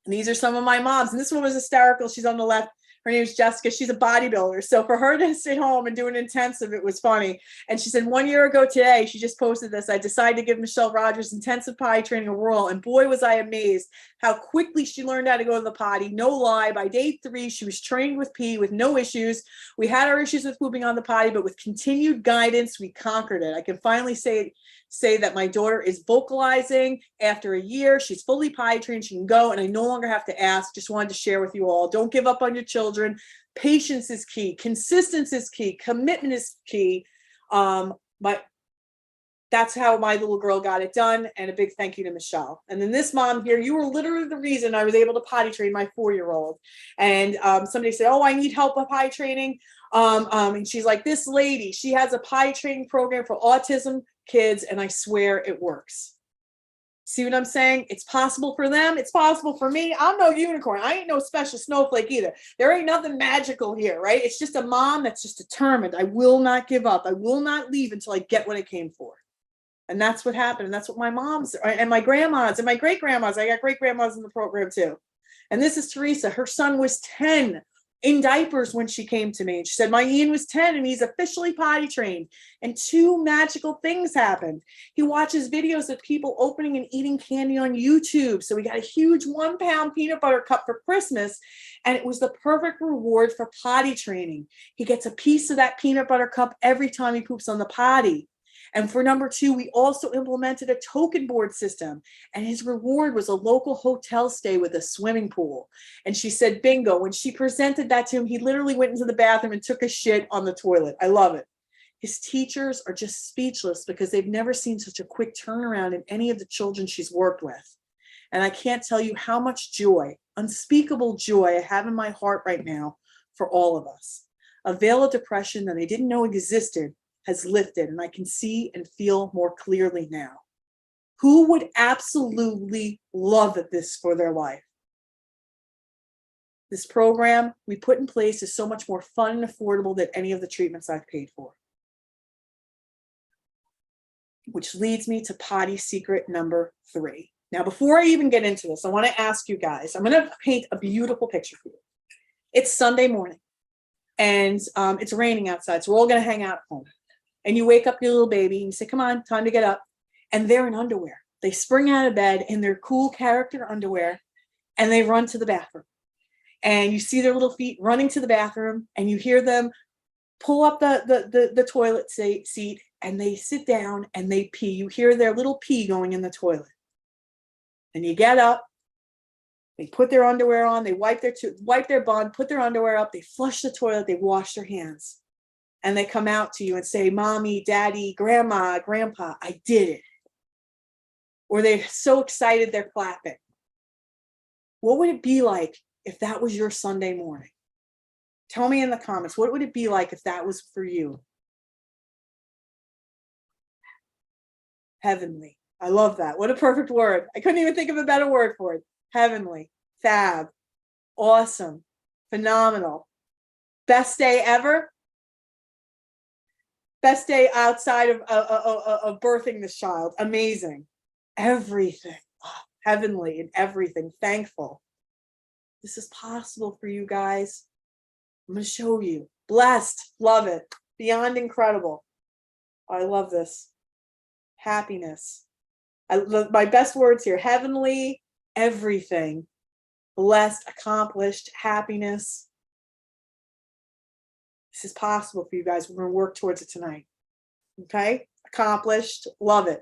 And these are some of my moms. And this one was hysterical. She's on the left. Her name is Jessica. She's a bodybuilder. So for her to sit home and do an intensive, it was funny. And she said 1 year ago today, she just posted this, I decided to give Michelle Rogers intensive potty training a whirl. And boy, was I amazed how quickly she learned how to go to the potty. No lie, by day 3, she was trained with pee with no issues. We had our issues with pooping on the potty, but with continued guidance, we conquered it. I can finally say that my daughter is vocalizing after a year. She's fully potty trained. She can go, and I no longer have to ask. Just wanted to share with you all. Don't give up on your children. Patience is key. Consistency is key. Commitment is key. But that's how my little girl got it done. And a big thank you to Michelle. And then this mom here, you were literally the reason I was able to potty train my 4-year-old. And somebody said, oh, I need help with potty training. And she's like, this lady, she has a potty training program for autism kids, and I swear it works. See what I'm saying? It's possible for them. It's possible for me. I'm no unicorn. I ain't no special snowflake either. There ain't nothing magical here, right? It's just a mom that's just determined. I will not give up. I will not leave until I get what I came for. And that's what happened. And that's what my moms and my grandmas and my great grandmas, I got great grandmas in the program too. And this is Teresa. Her son was 10 in diapers when she came to me. And she said, my Ian was 10 and he's officially potty trained. And 2 magical things happened. He watches videos of people opening and eating candy on YouTube. So we got a huge 1-pound peanut butter cup for Christmas. And it was the perfect reward for potty training. He gets a piece of that peanut butter cup every time he poops on the potty. And for number 2, we also implemented a token board system, and his reward was a local hotel stay with a swimming pool. And she said, bingo. When she presented that to him, he literally went into the bathroom and took a shit on the toilet. I love it. His teachers are just speechless because they've never seen such a quick turnaround in any of the children she's worked with. And I can't tell you how much joy, unspeakable joy I have in my heart right now for all of us. A veil of depression that I didn't know existed has lifted, and I can see and feel more clearly now. Who would absolutely love this for their life? This program we put in place is so much more fun and affordable than any of the treatments I've paid for. Which leads me to potty secret number 3. Now, before I even get into this, I want to ask you guys, I'm going to paint a beautiful picture for you. It's Sunday morning and it's raining outside. So we're all going to hang out at home. And you wake up your little baby and you say, come on, time to get up. And they're in underwear. They spring out of bed in their cool character underwear and they run to the bathroom. And you see their little feet running to the bathroom and you hear them pull up the toilet seat and they sit down and they pee. You hear their little pee going in the toilet. And you get up, they put their underwear on, they wipe their bum, put their underwear up, they flush the toilet, they wash their hands. And they come out to you and say, Mommy, Daddy, Grandma, Grandpa, I did it. Or they're so excited they're clapping. What would it be like if that was your Sunday morning? Tell me in the comments, what would it be like if that was for you? Heavenly. I love that. What a perfect word. I couldn't even think of a better word for it. Heavenly. Fab. Awesome. Phenomenal. Best day ever? Best day outside of birthing this child. Amazing. Everything. Oh, heavenly and everything. Thankful. This is possible for you guys. I'm going to show you. Blessed. Love it. Beyond incredible. I love this. Happiness. I love my best words here. Heavenly, everything. Blessed, accomplished, happiness. This is possible for you guys. We're going to work towards it tonight. Okay? Accomplished. Love it.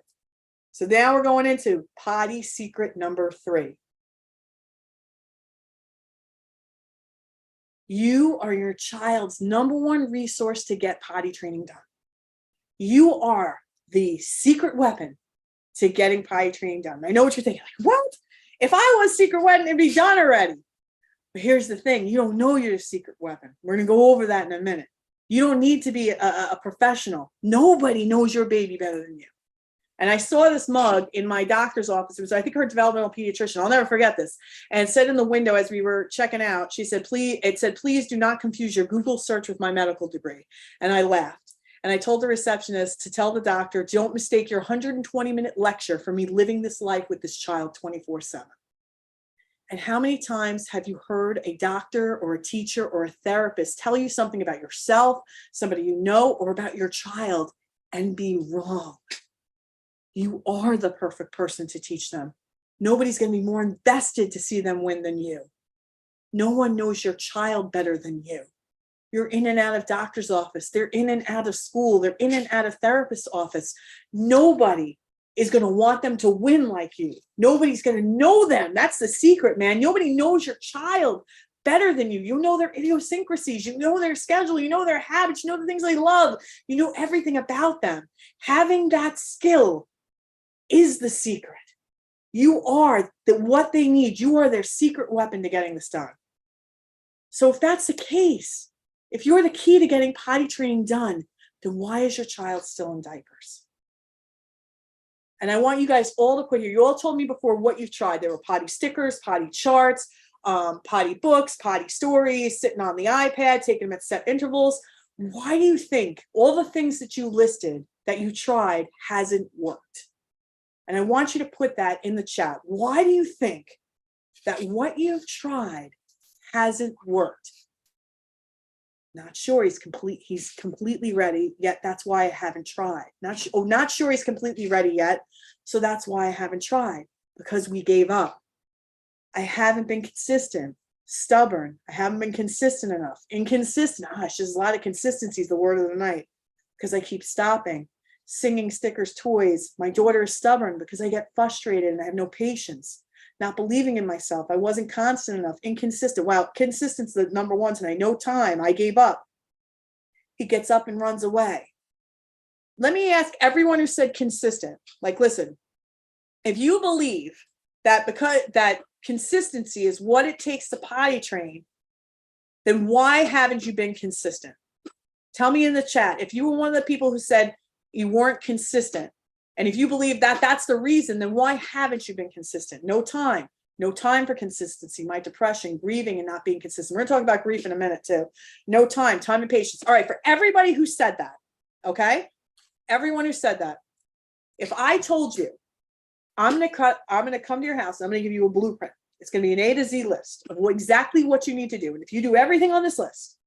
So now we're going into potty secret number 3. You are your child's #1 resource to get potty training done. You are the secret weapon to getting potty training done. I know what you're thinking. Like, what? If I was secret weapon, it'd be done already. But here's the thing. You don't know you're a secret weapon. We're going to go over that in a minute. You don't need to be a professional. Nobody knows your baby better than you. And I saw this mug in my doctor's office. It was, I think, her developmental pediatrician. I'll never forget this. And it said in the window as we were checking out, she said, please do not confuse your Google search with my medical degree. And I laughed. And I told the receptionist to tell the doctor, don't mistake your 120-minute lecture for me living this life with this child 24/7. And how many times have you heard a doctor or a teacher or a therapist tell you something about yourself, somebody you know, or about your child and be wrong? You are the perfect person to teach them. Nobody's going to be more invested to see them win than you. No one knows your child better than you. You're in and out of doctor's office. They're in and out of school. They're in and out of therapist's office. Nobody is going to want them to win like you. Nobody's going to know them. That's the secret, man. Nobody knows your child better than you. You know their idiosyncrasies. You know their schedule. You know their habits. You know the things they love. You know everything about them. Having that skill is the secret. You are what they need. You are their secret weapon to getting this done. So if that's the case, if you're the key to getting potty training done, then why is your child still in diapers? And I want you guys all to put here, you all told me before what you've tried. There were potty stickers, potty charts, potty books, potty stories, sitting on the iPad, taking them at set intervals. Why do you think all the things that you listed that you tried hasn't worked? And I want you to put that in the chat. Why do you think that what you've tried hasn't worked? Not sure he's completely ready yet. That's why I haven't tried. Not sure he's completely ready yet. So that's why I haven't tried, because we gave up. I haven't been consistent, stubborn. I haven't been consistent enough. Inconsistent. There's a lot of consistency is the word of the night, because I keep stopping. Singing, stickers, toys. My daughter is stubborn because I get frustrated and I have no patience. Not believing in myself. I wasn't constant enough. Inconsistent. Wow, consistence is the #1 tonight. No time. I gave up. He gets up and runs away. Let me ask everyone who said consistent. Like, listen, if you believe that because that consistency is what it takes to potty train, then why haven't you been consistent? Tell me in the chat. If you were one of the people who said you weren't consistent, and if you believe that that's the reason, then why haven't you been consistent? No time, No time for consistency. My depression, grieving, and not being consistent. We're going to talk about grief in a minute too. No time and patience. All right, for everybody who said that, okay? Everyone who said that, if I told you, I'm going to come to your house and I'm going to give you a blueprint. It's going to be an A to Z list of exactly what you need to do. And if you do everything on this list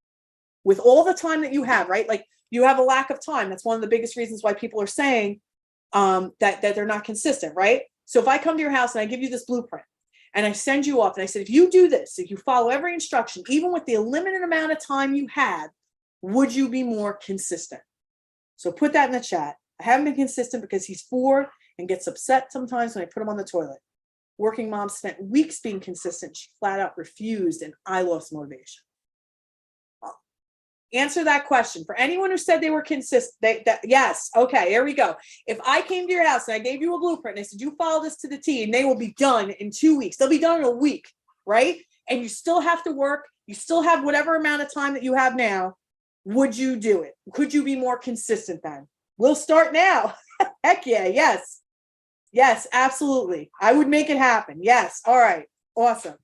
with all the time that you have, right? Like you have a lack of time. That's one of the biggest reasons why people are saying that they're not consistent, right? So if I come to your house and I give you this blueprint and I send you off and I said, if you do this, if you follow every instruction, even with the limited amount of time you had, would you be more consistent? So put that in the chat. I haven't been consistent because he's 4 and gets upset sometimes when I put him on the toilet. Working mom spent weeks being consistent. She flat out refused and I lost motivation. Answer that question. For anyone who said they were consistent, yes, okay, here we go. If I came to your house and I gave you a blueprint and I said, you follow this to the T and they will be done in 2 weeks. They'll be done in a week, right? And you still have to work. You still have whatever amount of time that you have now. Would you do it? Could you be more consistent then? We'll start now. Heck yeah, yes. Yes, absolutely. I would make it happen. Yes. All right. Awesome.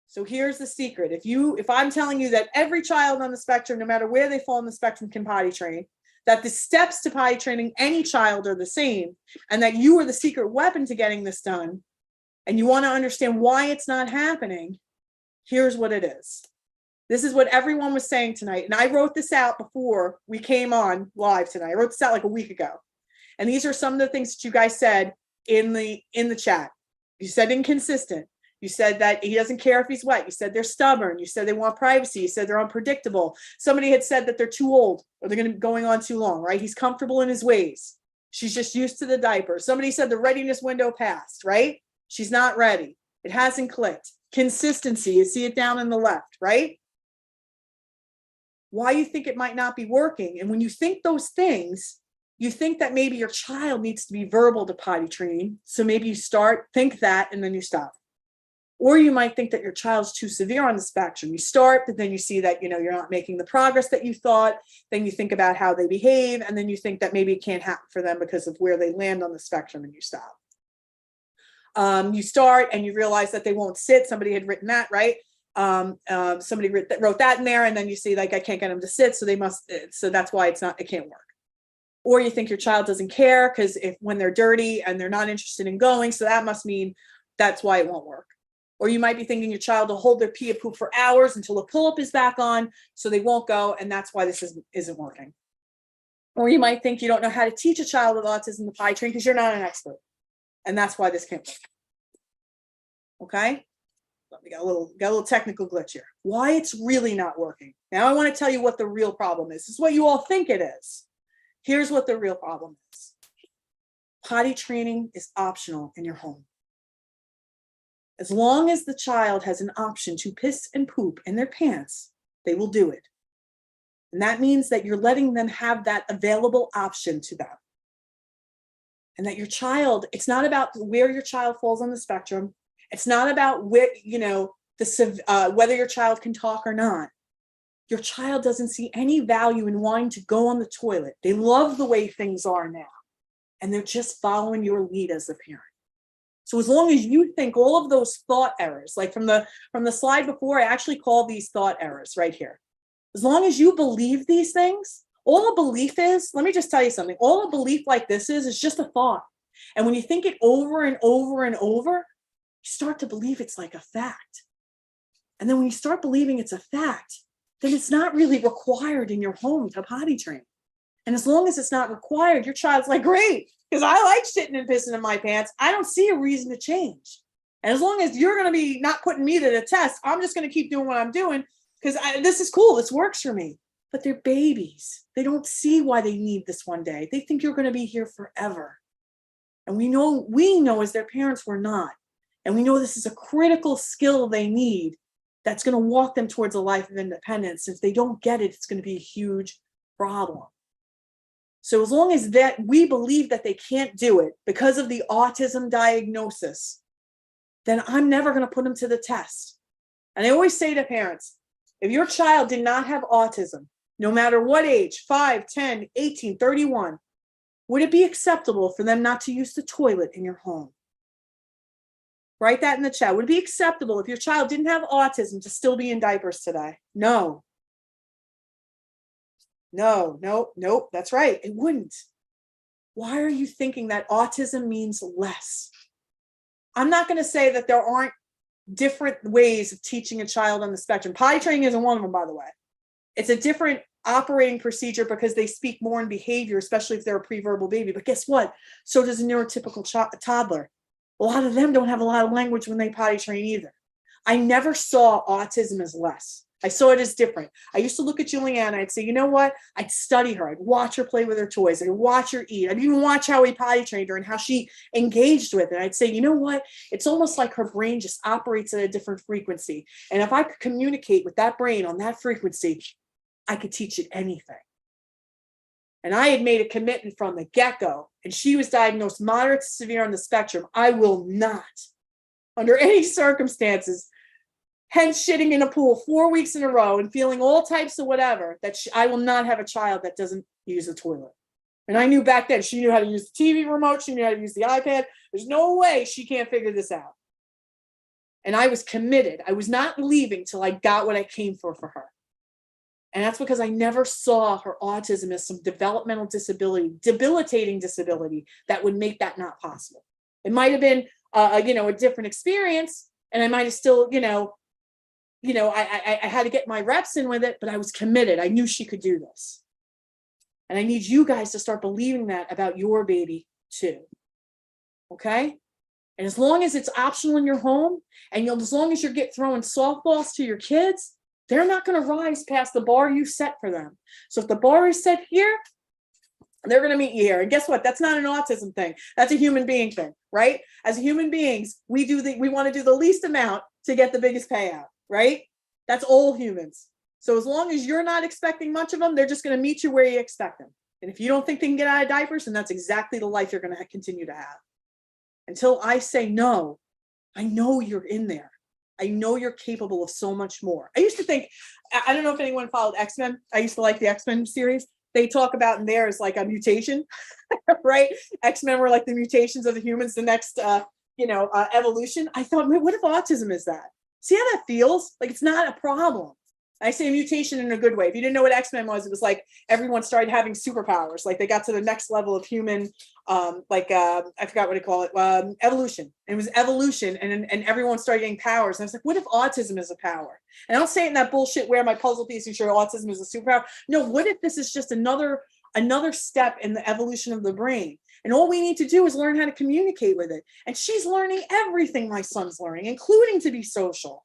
So here's the secret. If I'm telling you that every child on the spectrum, no matter where they fall on the spectrum, can potty train, that the steps to potty training any child are the same, and that you are the secret weapon to getting this done, and you want to understand why it's not happening, here's what it is. This is what everyone was saying tonight. And I wrote this out before we came on live tonight. I wrote this out like a week ago. And these are some of the things that you guys said in the chat. You said inconsistent. You said that he doesn't care if he's wet. You said they're stubborn. You said they want privacy. You said they're unpredictable. Somebody had said that they're too old or they're going to be going on too long, right? He's comfortable in his ways. She's just used to the diaper. Somebody said the readiness window passed, right? She's not ready. It hasn't clicked. Consistency. You see it down in the left, right? Why you think it might not be working. And when you think those things, you think that maybe your child needs to be verbal to potty train. So maybe you think that, and then you stop. Or you might think that your child's too severe on the spectrum. You start, but then you see that, you're not making the progress that you thought. Then you think about how they behave. And then you think that maybe it can't happen for them because of where they land on the spectrum, and you stop. You start and you realize that they won't sit. Somebody had written that, right? Somebody wrote that in there, and then you see like, I can't get them to sit. So that's why it can't work. Or you think your child doesn't care because when they're dirty and they're not interested in going, so that must mean that's why it won't work. Or you might be thinking your child will hold their pee or poop for hours until the pull-up is back on, so they won't go, and that's why this isn't working. Or you might think you don't know how to teach a child with autism to potty train because you're not an expert, and that's why this can't work. Okay? We got a little technical glitch here. Why it's really not working. Now I want to tell you what the real problem is. This is what you all think it is. Here's what the real problem is. Potty training is optional in your home. As long as the child has an option to piss and poop in their pants, they will do it. And that means that you're letting them have that available option to them. And that your child, it's not about where your child falls on the spectrum. It's not about where, whether your child can talk or not. Your child doesn't see any value in wanting to go on the toilet. They love the way things are now. And they're just following your lead as a parent. So as long as you think all of those thought errors, like from the slide before, I actually call these thought errors right here. As long as you believe these things, all a belief is, let me just tell you something, all a belief like this is just a thought. And when you think it over and over and over, you start to believe it's like a fact. And then when you start believing it's a fact, then it's not really required in your home to potty train. And as long as it's not required, your child's like, great, because I like shitting and pissing in my pants. I don't see a reason to change. And as long as you're going to be not putting me to the test, I'm just going to keep doing what I'm doing because this is cool. This works for me. But they're babies. They don't see why they need this one day. They think you're going to be here forever. And we know as their parents, we're not. And we know this is a critical skill they need that's going to walk them towards a life of independence. If they don't get it, it's going to be a huge problem. So as long as that we believe that they can't do it because of the autism diagnosis, then I'm never going to put them to the test. And I always say to parents, if your child did not have autism, no matter what age, 5, 10, 18, 31, would it be acceptable for them not to use the toilet in your home? Write that in the chat. Would it be acceptable if your child didn't have autism to still be in diapers today? No. No, no, nope. That's right. It wouldn't. Why are you thinking that autism means less? I'm not going to say that there aren't different ways of teaching a child on the spectrum. Potty training isn't one of them, by the way. It's a different operating procedure because they speak more in behavior, especially if they're a pre-verbal baby. But guess what? So does a neurotypical toddler. A lot of them don't have a lot of language when they potty train either. I never saw autism as less. I saw it as different. I used to look at Juliana. I'd say, you know what? I'd study her. I'd watch her play with her toys. I'd watch her eat. I'd even watch how we potty trained her and how she engaged with it. I'd say, you know what? It's almost like her brain just operates at a different frequency. And if I could communicate with that brain on that frequency, I could teach it anything. And I had made a commitment from the get-go, and she was diagnosed moderate to severe on the spectrum. I will not, under any circumstances, hence shitting in a pool 4 weeks in a row and feeling all types of whatever, that I will not have a child that doesn't use the toilet. And I knew back then she knew how to use the TV remote. She knew how to use the iPad. There's no way she can't figure this out. And I was committed. I was not leaving till I got what I came for her. And that's because I never saw her autism as some developmental disability, debilitating disability that would make that not possible. It might have been, a different experience, and I might have still, I had to get my reps in with it, but I was committed. I knew she could do this. And I need you guys to start believing that about your baby too. Okay? And as long as it's optional in your home, and as long as you're throwing softballs to your kids, they're not going to rise past the bar you set for them. So if the bar is set here, they're going to meet you here. And guess what? That's not an autism thing. That's a human being thing, right? As human beings, we want to do the least amount to get the biggest payout, right? That's all humans. So as long as you're not expecting much of them, they're just going to meet you where you expect them. And if you don't think they can get out of diapers, then that's exactly the life you're going to continue to have. Until I say no, I know you're in there. I know you're capable of so much more. I used to think, I don't know if anyone followed X-Men. I used to like the X-Men series. They talk about in there is like a mutation, right? X-Men were like the mutations of the humans, the next, evolution. I thought, what if autism is that? See how that feels? Like it's not a problem. I say mutation in a good way. If you didn't know what X-Men was, it was like everyone started having superpowers. Like they got to the next level of human, I forgot what to call it, evolution. And it was evolution, and everyone started getting powers. And I was like, what if autism is a power? And I don't say it in that bullshit where my puzzle piece is sure autism is a superpower. No, what if this is just another step in the evolution of the brain? And all we need to do is learn how to communicate with it. And she's learning everything my son's learning, including to be social.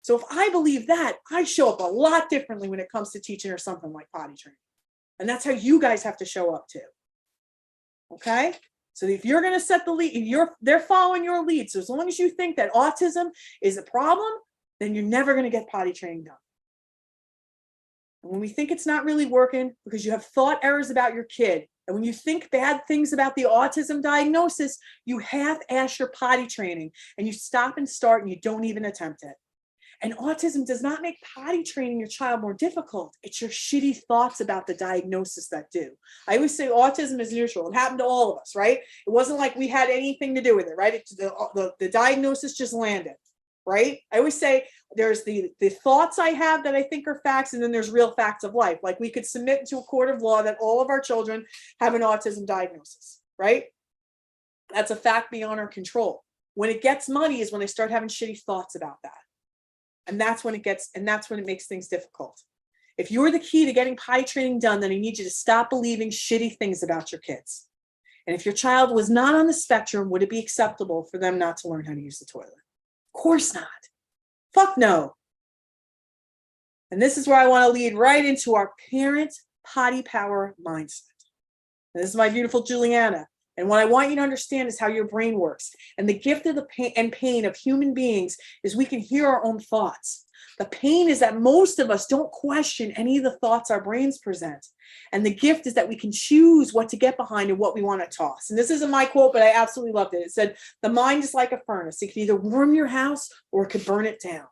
So if I believe that, I show up a lot differently when it comes to teaching her something like potty training. And that's how you guys have to show up too. Okay? So if you're going to set the lead, they're following your lead. So as long as you think that autism is a problem, then you're never going to get potty training done. And when we think it's not really working because you have thought errors about your kid, and when you think bad things about the autism diagnosis, you half-ass your potty training and you stop and start and you don't even attempt it. And autism does not make potty training your child more difficult. It's your shitty thoughts about the diagnosis that do. I always say autism is neutral. It happened to all of us, right? It wasn't like we had anything to do with it, right? The diagnosis just landed, right? I always say there's the thoughts I have that I think are facts, and then there's real facts of life. Like we could submit into a court of law that all of our children have an autism diagnosis, right? That's a fact beyond our control. When it gets muddy is when they start having shitty thoughts about that. And that's when it makes things difficult. If you're the key to getting potty training done, then I need you to stop believing shitty things about your kids. And if your child was not on the spectrum, would it be acceptable for them not to learn how to use the toilet? Of course not. Fuck no. And this is where I want to lead right into our parent potty power mindset. And this is my beautiful Juliana. And what I want you to understand is how your brain works. And the gift of the pain of human beings is we can hear our own thoughts. The pain is that most of us don't question any of the thoughts our brains present. And the gift is that we can choose what to get behind and what we want to toss. And this isn't my quote, but I absolutely loved it. It said, the mind is like a furnace. It can either warm your house or it could burn it down.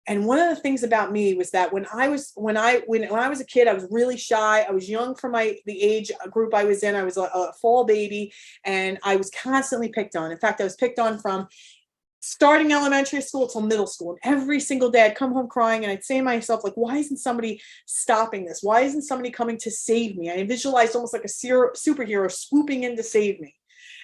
And one of the things about me was that when I was a kid, I was really shy. I was young for the age group I was in. I was a fall baby, and I was constantly picked on. In fact, I was picked on from starting elementary school till middle school. And every single day I'd come home crying, and I'd say to myself, like, why isn't somebody stopping this? Why isn't somebody coming to save me? I visualized almost like a superhero swooping in to save me.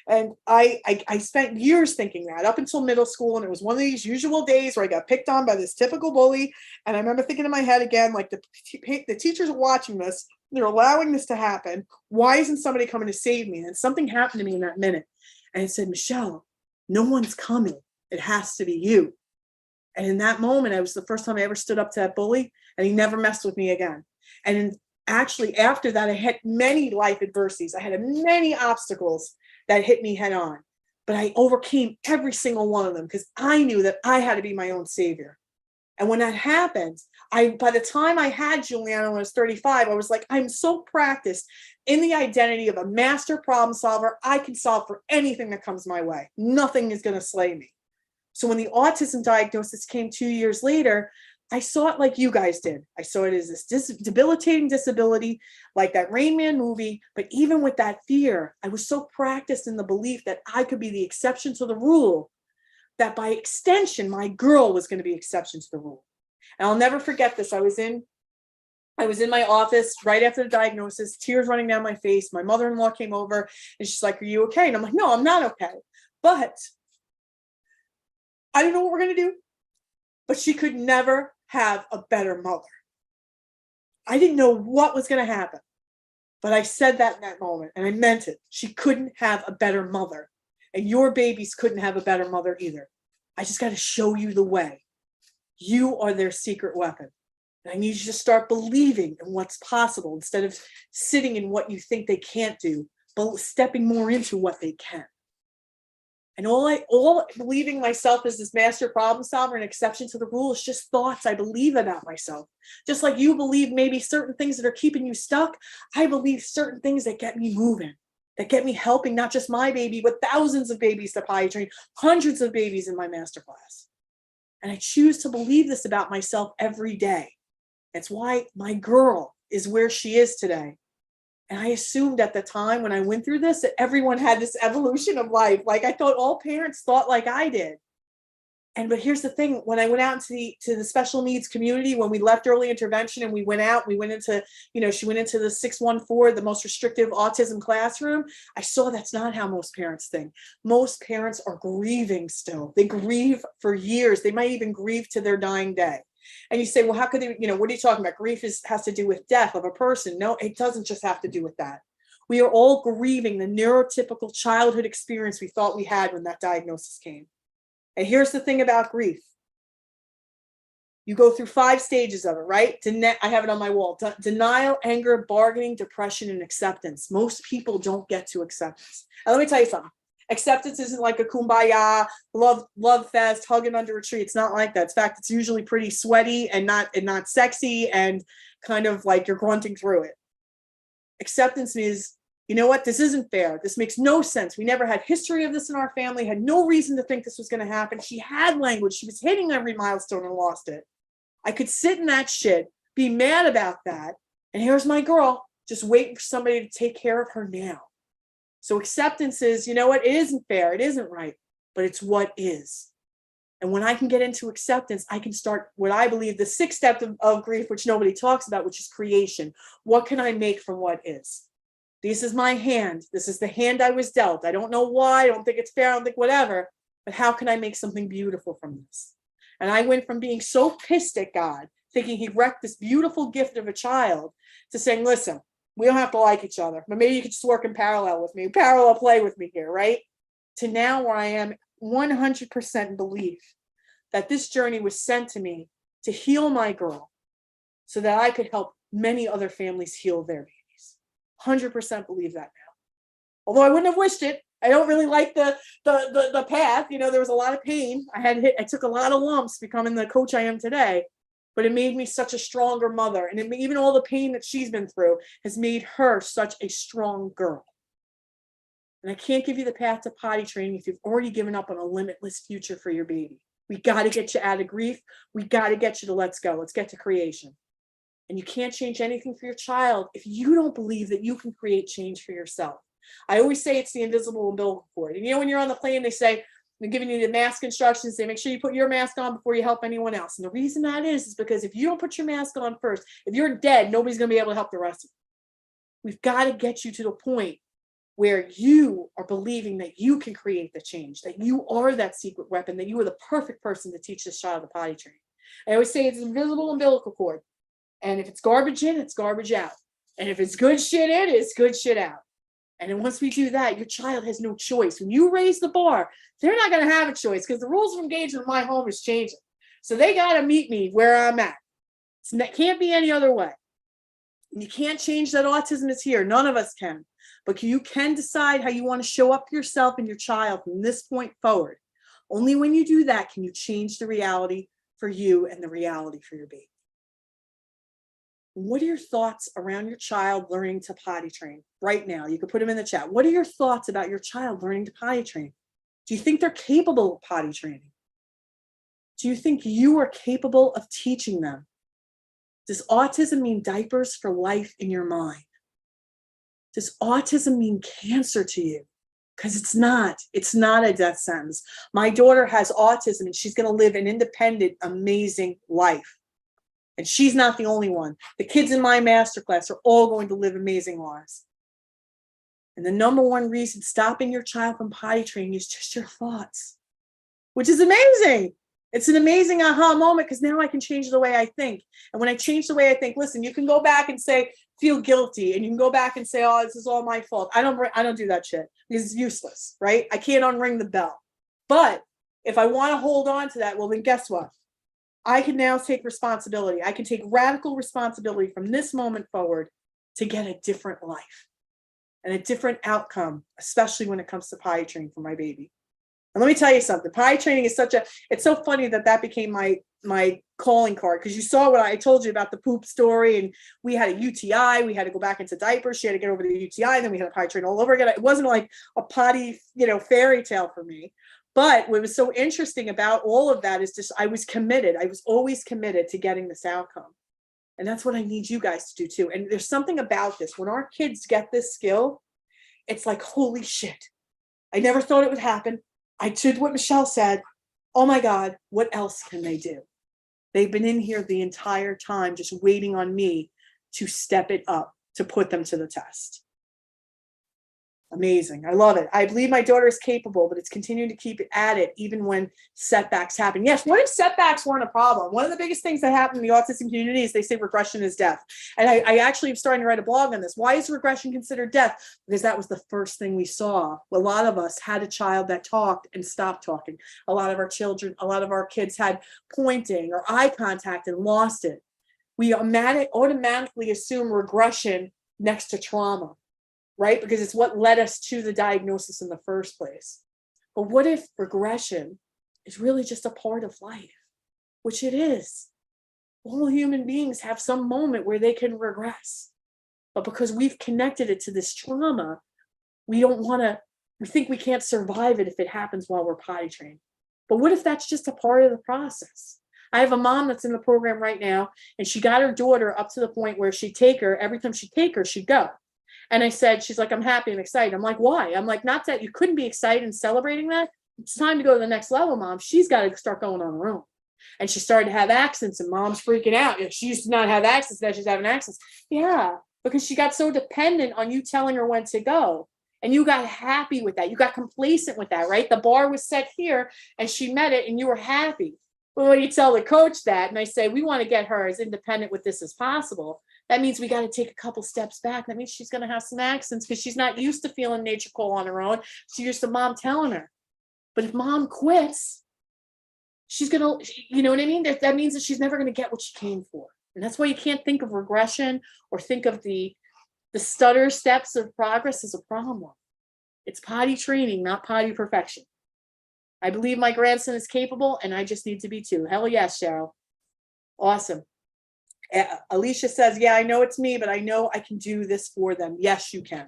And I spent years thinking that up until middle school. And it was one of these usual days where I got picked on by this typical bully. And I remember thinking in my head again, like, the teachers are watching this. They're allowing this to happen. Why isn't somebody coming to save me? And something happened to me in that minute. And it said, Michelle, no one's coming. It has to be you. And in that moment, it was the first time I ever stood up to that bully, and he never messed with me again. And actually, after that, I had many life adversities. I had many obstacles that hit me head on, but I overcame every single one of them because I knew that I had to be my own savior. And when that happened, by the time I had Juliana when I was 35, I was like, I'm so practiced in the identity of a master problem solver. I can solve for anything that comes my way. Nothing is going to slay me. So when the autism diagnosis came 2 years later, I saw it like you guys did. I saw it as this debilitating disability, like that Rain Man movie. But even with that fear, I was so practiced in the belief that I could be the exception to the rule, that by extension, my girl was going to be exception to the rule. And I'll never forget this. I was in my office right after the diagnosis, tears running down my face. My mother-in-law came over and she's like, are you okay? And I'm like, no, I'm not okay. But I don't know what we're going to do. But she could never have a better mother. I didn't know what was going to happen, but I said that in that moment, and I meant it. She couldn't have a better mother, and your babies couldn't have a better mother either. I just got to show you the way. You are their secret weapon. And I need you to start believing in what's possible instead of sitting in what you think they can't do, but stepping more into what they can. And all believing myself as this master problem solver and exception to the rule is just thoughts I believe about myself. Just like you believe maybe certain things that are keeping you stuck, I believe certain things that get me moving, that get me helping not just my baby, but thousands of babies to potty train, hundreds of babies in my masterclass. And I choose to believe this about myself every day. That's why my girl is where she is today. And I assumed at the time when I went through this that everyone had this evolution of life. Like I thought all parents thought like I did. But here's the thing, when I went out into the special needs community, when we left early intervention and we went into, she went into the 614, the most restrictive autism classroom. I saw that's not how most parents think. Most parents are grieving still. They grieve for years. They might even grieve to their dying day. And you say, well, how could they, what are you talking about? Grief has to do with death of a person. No, it doesn't just have to do with that. We are all grieving the neurotypical childhood experience we thought we had when that diagnosis came. And here's the thing about grief. You go through 5 stages of it, right? I have it on my wall. Denial, anger, bargaining, depression, and acceptance. Most people don't get to acceptance. And let me tell you something. Acceptance isn't like a kumbaya, love fest, hugging under a tree. It's not like that. In fact, it's usually pretty sweaty and not sexy and kind of like you're grunting through it. Acceptance means, you know what? This isn't fair. This makes no sense. We never had history of this in our family, had no reason to think this was going to happen. She had language. She was hitting every milestone and lost it. I could sit in that shit, be mad about that. And here's my girl just waiting for somebody to take care of her now. So acceptance is, you know what? It isn't fair. It isn't right, but it's what is. And when I can get into acceptance, I can start what I believe the 6th step of grief, which nobody talks about, which is creation. What can I make from what is? This is my hand. This is the hand I was dealt. I don't know why. I don't think it's fair. I don't think whatever. But how can I make something beautiful from this? And I went from being so pissed at God, thinking he wrecked this beautiful gift of a child, to saying, listen, we don't have to like each other, but maybe you could just work in parallel with me, parallel play with me here, right? To now where I am 100% in belief that this journey was sent to me to heal my girl so that I could help many other families heal their babies. 100% believe that now. Although I wouldn't have wished it. I don't really like the path. There was a lot of pain. I took a lot of lumps becoming the coach I am today. But it made me such a stronger mother. And even all the pain that she's been through has made her such a strong girl. And I can't give you the path to potty training if you've already given up on a limitless future for your baby. We got to get you out of grief. We got to get you to let's go. Let's get to creation. And you can't change anything for your child if you don't believe that you can create change for yourself. I always say it's the invisible umbilical cord. And you know, when you're on the plane, they say, they're giving you the mask instructions. They make sure you put your mask on before you help anyone else. And the reason that is because if you don't put your mask on first, if you're dead, nobody's going to be able to help the rest of you. We've got to get you to the point where you are believing that you can create the change, that you are that secret weapon, that you are the perfect person to teach this child to potty train. I always say it's an invisible umbilical cord. And if it's garbage in, it's garbage out. And if it's good shit in, it's good shit out. And then once we do that, your child has no choice. When you raise the bar, they're not going to have a choice because the rules of engagement in my home is changing. So they got to meet me where I'm at. It can't be any other way. And you can't change that autism is here. None of us can. But you can decide how you want to show up for yourself and your child from this point forward. Only when you do that can you change the reality for you and the reality for your baby. What are your thoughts around your child learning to potty train right now? You can put them in the chat. What are your thoughts about your child learning to potty train? Do you think they're capable of potty training? Do you think you are capable of teaching them? Does autism mean diapers for life in your mind? Does autism mean cancer to you? Because it's not. It's not a death sentence. My daughter has autism and she's going to live an independent, amazing life. And she's not the only one. The kids in my masterclass are all going to live amazing lives. And the number one reason stopping your child from potty training is just your thoughts, which is amazing. It's an amazing aha moment because now I can change the way I think. And when I change the way I think, listen, you can go back and say, feel guilty. And you can go back and say, oh, this is all my fault. I don't do that shit because it's useless, right? I can't unring the bell. But if I want to hold on to that, well, then guess what? I can now take responsibility. I can take radical responsibility from this moment forward to get a different life and a different outcome, especially when it comes to potty training for my baby. And let me tell you something. Potty training is it's so funny that became my calling card because you saw what I told you about the poop story and we had a UTI. We had to go back into diapers. She had to get over the UTI. And then we had to potty train all over again. It wasn't like a potty, fairy tale for me. But what was so interesting about all of that is just I was committed. I was always committed to getting this outcome. And that's what I need you guys to do too. And there's something about this. When our kids get this skill, it's like, holy shit. I never thought it would happen. I did what Michelle said. Oh my God, what else can they do? They've been in here the entire time just waiting on me to step it up, to put them to the test. Amazing. I love it. I believe my daughter is capable, but it's continuing to keep it at it even when setbacks happen. Yes, what if setbacks weren't a problem? One of the biggest things that happen in the autism community is they say regression is death. And I actually am starting to write a blog on this. Why is regression considered death? Because that was the first thing we saw. A lot of us had a child that talked and stopped talking. A lot of our kids had pointing or eye contact and lost it. We automatically assume regression next to trauma. Right? Because it's what led us to the diagnosis in the first place. But what if regression is really just a part of life, which it is? All human beings have some moment where they can regress. But because we've connected it to this trauma, we think we can't survive it if it happens while we're potty trained. But what if that's just a part of the process? I have a mom that's in the program right now, and she got her daughter up to the point where she'd take her, every time she'd take her, she'd go. And I said, she's like, I'm happy and excited. I'm like, why? I'm like, not that you couldn't be excited and celebrating that. It's time to go to the next level, Mom. She's got to start going on her own. And she started to have accents and Mom's freaking out. She used to not have accents, now she's having accents. Yeah, because she got so dependent on you telling her when to go. And you got happy with that. You got complacent with that, right? The bar was set here and she met it and you were happy. But when you tell the coach that, and I say, we want to get her as independent with this as possible, that means we got to take a couple steps back. That means she's going to have some accents because she's not used to feeling nature call on her own. She's used to Mom telling her. But if Mom quits, she's going to, you know what I mean? That means that she's never going to get what she came for. And that's why you can't think of regression or think of the stutter steps of progress as a problem. It's potty training, not potty perfection. I believe my grandson is capable and I just need to be too. Hell yes, Cheryl. Awesome. Alicia says, yeah, I know it's me, but I know I can do this for them. Yes, you can.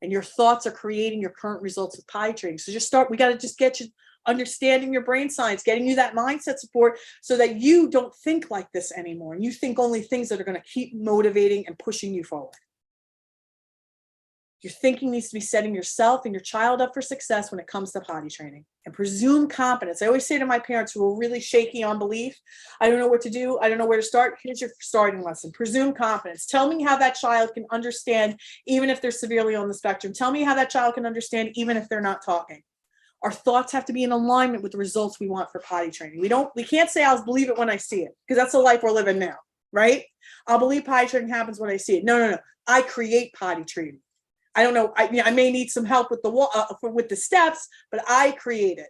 And your thoughts are creating your current results with potty training. So we got to just get you understanding your brain science, getting you that mindset support so that you don't think like this anymore. And you think only things that are going to keep motivating and pushing you forward. Your thinking needs to be setting yourself and your child up for success when it comes to potty training. And presume competence. I always say to my parents who are really shaky on belief, I don't know what to do, I don't know where to start. Here's your starting lesson. Presume competence. Tell me how that child can understand even if they're severely on the spectrum. Tell me how that child can understand even if they're not talking. Our thoughts have to be in alignment with the results we want for potty training. We can't say I'll believe it when I see it, because that's the life we're living now, right? I'll believe potty training happens when I see it. No. I create potty training. I don't know. I may need some help with the steps, but I create it.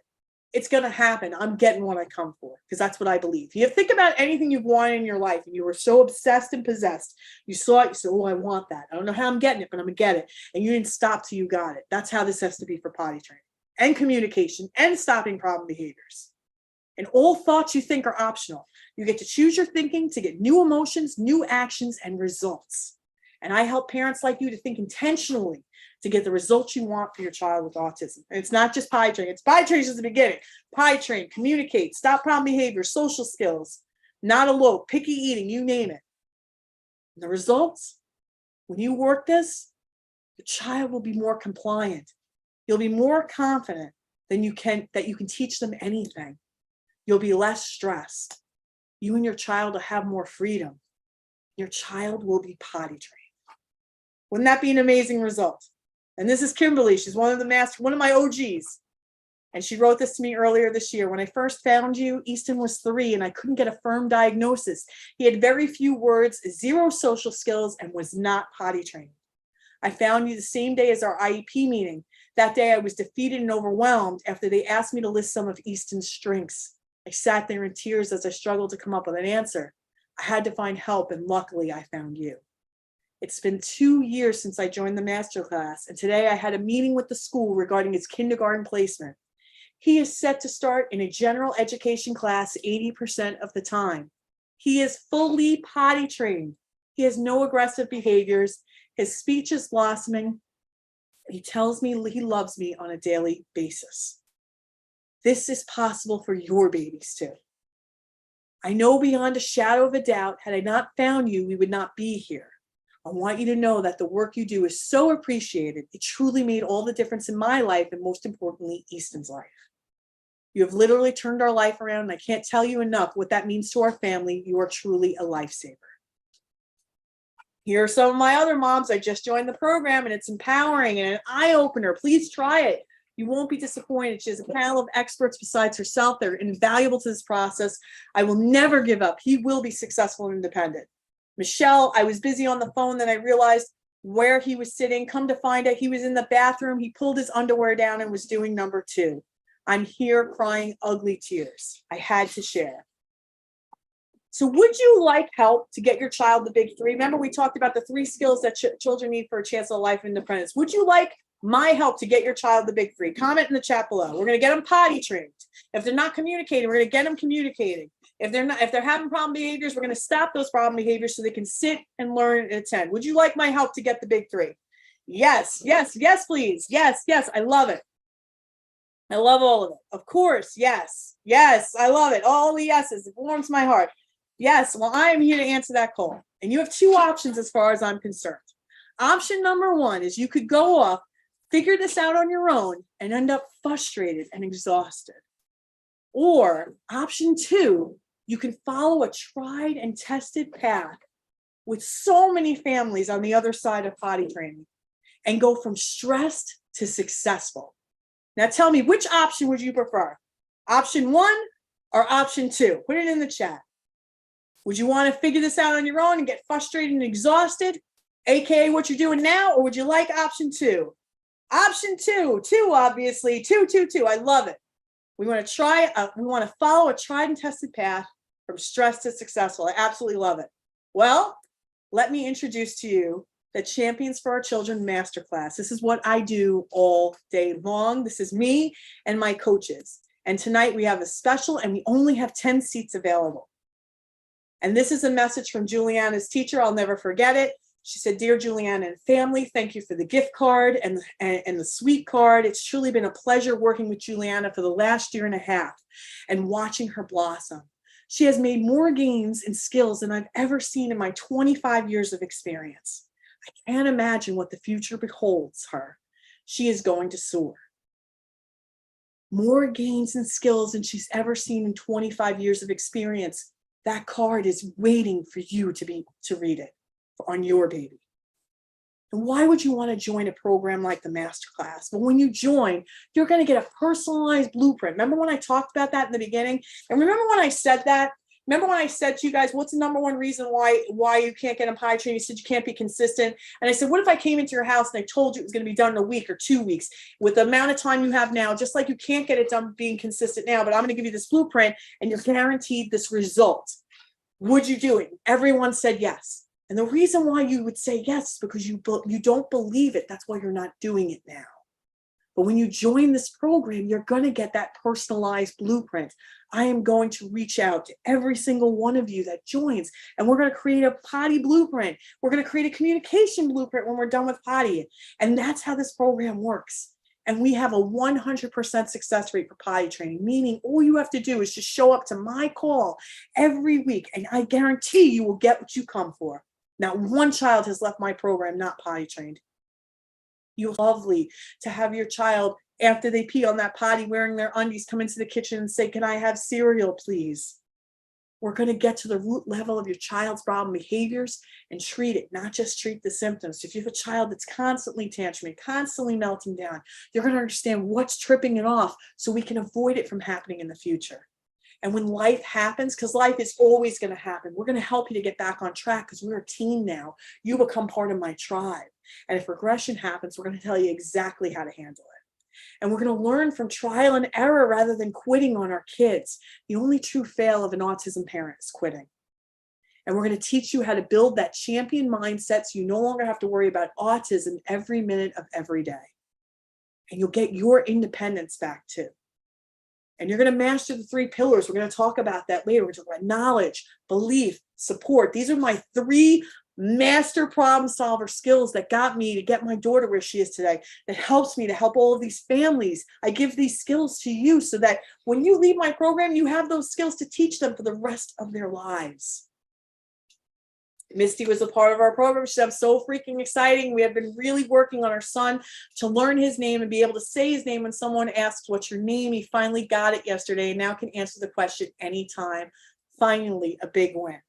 It's going to happen. I'm getting what I come for, because that's what I believe. You think about anything you've wanted in your life and you were so obsessed and possessed. You saw it. You said, oh, I want that. I don't know how I'm getting it, but I'm going to get it. And you didn't stop till you got it. That's how this has to be for potty training and communication and stopping problem behaviors. And all thoughts you think are optional. You get to choose your thinking to get new emotions, new actions, and results. And I help parents like you to think intentionally to get the results you want for your child with autism. And it's not just potty training. It's potty training since the beginning. Potty train, communicate, stop problem behavior, social skills, not elope, picky eating, you name it. And the results, when you work this, the child will be more compliant. You'll be more confident that you can teach them anything. You'll be less stressed. You and your child will have more freedom. Your child will be potty trained. Wouldn't that be an amazing result? And this is Kimberly. She's one of my OGs. And she wrote this to me earlier this year. When I first found you, Easton was 3 and I couldn't get a firm diagnosis. He had very few words, 0 social skills, and was not potty trained. I found you the same day as our IEP meeting. That day I was defeated and overwhelmed after they asked me to list some of Easton's strengths. I sat there in tears as I struggled to come up with an answer. I had to find help, and luckily I found you. It's been 2 years since I joined the masterclass, and today I had a meeting with the school regarding his kindergarten placement. He is set to start in a general education class 80% of the time. He is fully potty trained. He has no aggressive behaviors. His speech is blossoming. He tells me he loves me on a daily basis. This is possible for your babies too. I know beyond a shadow of a doubt, had I not found you, we would not be here. I want you to know that the work you do is so appreciated. It truly made all the difference in my life, and most importantly, Easton's life. You have literally turned our life around, and I can't tell you enough what that means to our family. You are truly a lifesaver. Here are some of my other moms. I just joined the program, and it's empowering and an eye-opener. Please try it. You won't be disappointed. She has a panel of experts besides herself. They're invaluable to this process. I will never give up. He will be successful and independent. Michelle, I was busy on the phone, then I realized where he was sitting. Come to find out, he was in the bathroom. He pulled his underwear down and was doing number 2. I'm here crying ugly tears. I had to share. So would you like help to get your child the big 3? Remember, we talked about the 3 skills that children need for a chance of life independence. Would you like my help to get your child the big 3? Comment in the chat below. We're going to get them potty trained. If they're not communicating, we're going to get them communicating. If they're having problem behaviors, we're going to stop those problem behaviors so they can sit and learn and attend. Would you like my help to get the big 3? Yes, please. Yes, I love it. I love all of it. Of course, yes, I love it. All the yeses. It warms my heart. Yes, well, I am here to answer that call. And you have 2 options as far as I'm concerned. Option number 1 is you could go off, figure this out on your own, and end up frustrated and exhausted. Or option 2, you can follow a tried and tested path with so many families on the other side of potty training and go from stressed to successful. Now tell me, which option would you prefer? Option 1 or option 2? Put it in the chat. Would you want to figure this out on your own and get frustrated and exhausted, aka what you're doing now, or would you like option 2? Option 2, obviously, 2. I love it. We want to follow a tried and tested path from stress to successful. I absolutely love it. Well, let me introduce to you the Champions for Our Children Masterclass. This is what I do all day long. This is me and my coaches. And tonight we have a special, and we only have 10 seats available. And this is a message from Juliana's teacher. I'll never forget it. She said, "Dear Juliana and family, thank you for the gift card and the sweet card. It's truly been a pleasure working with Juliana for the last year and a half and watching her blossom. She has made more gains in skills than I've ever seen in my 25 years of experience. I can't imagine what the future beholds her. She is going to soar. More gains and skills than she's ever seen in 25 years of experience. That card is waiting for you to read it on your baby. And why would you want to join a program like the Masterclass? Well, when you join, you're going to get a personalized blueprint. Remember when I talked about that in the beginning? And remember when I said that? Remember when I said to you guys, what's the number one reason why you can't get in potty training? You said you can't be consistent. And I said, what if I came into your house and I told you it was going to be done in a week or 2 weeks with the amount of time you have now, just like you can't get it done being consistent now, but I'm going to give you this blueprint and you're guaranteed this result. Would you do it? Everyone said yes. And the reason why you would say yes is because you don't believe it. That's why you're not doing it now. But when you join this program, you're going to get that personalized blueprint. I am going to reach out to every single one of you that joins, and we're going to create a potty blueprint. We're going to create a communication blueprint when we're done with potty. And that's how this program works. And we have a 100% success rate for potty training, meaning all you have to do is just show up to my call every week, and I guarantee you will get what you come for. Now, one child has left my program not potty trained. You're lovely to have your child, after they pee on that potty wearing their undies, come into the kitchen and say, "Can I have cereal, please?" We're going to get to the root level of your child's problem behaviors and treat it, not just treat the symptoms. If you have a child that's constantly tantruming, constantly melting down, you're going to understand what's tripping it off so we can avoid it from happening in the future. And when life happens, because life is always going to happen, we're going to help you to get back on track because we're a team now. You become part of my tribe. And if regression happens, we're going to tell you exactly how to handle it. And we're going to learn from trial and error rather than quitting on our kids. The only true fail of an autism parent is quitting. And we're going to teach you how to build that champion mindset so you no longer have to worry about autism every minute of every day. And you'll get your independence back too. And you're going to master the 3 pillars. We're going to talk about that later. We're talking about knowledge, belief, support. These are my 3 master problem solver skills that got me to get my daughter where she is today, that helps me to help all of these families. I give these skills to you so that when you leave my program, you have those skills to teach them for the rest of their lives. Misty was a part of our program. She said, "I'm so freaking exciting. We have been really working on our son to learn his name and be able to say his name when someone asks, 'What's your name?' He finally got it yesterday and now can answer the question anytime. Finally, a big win."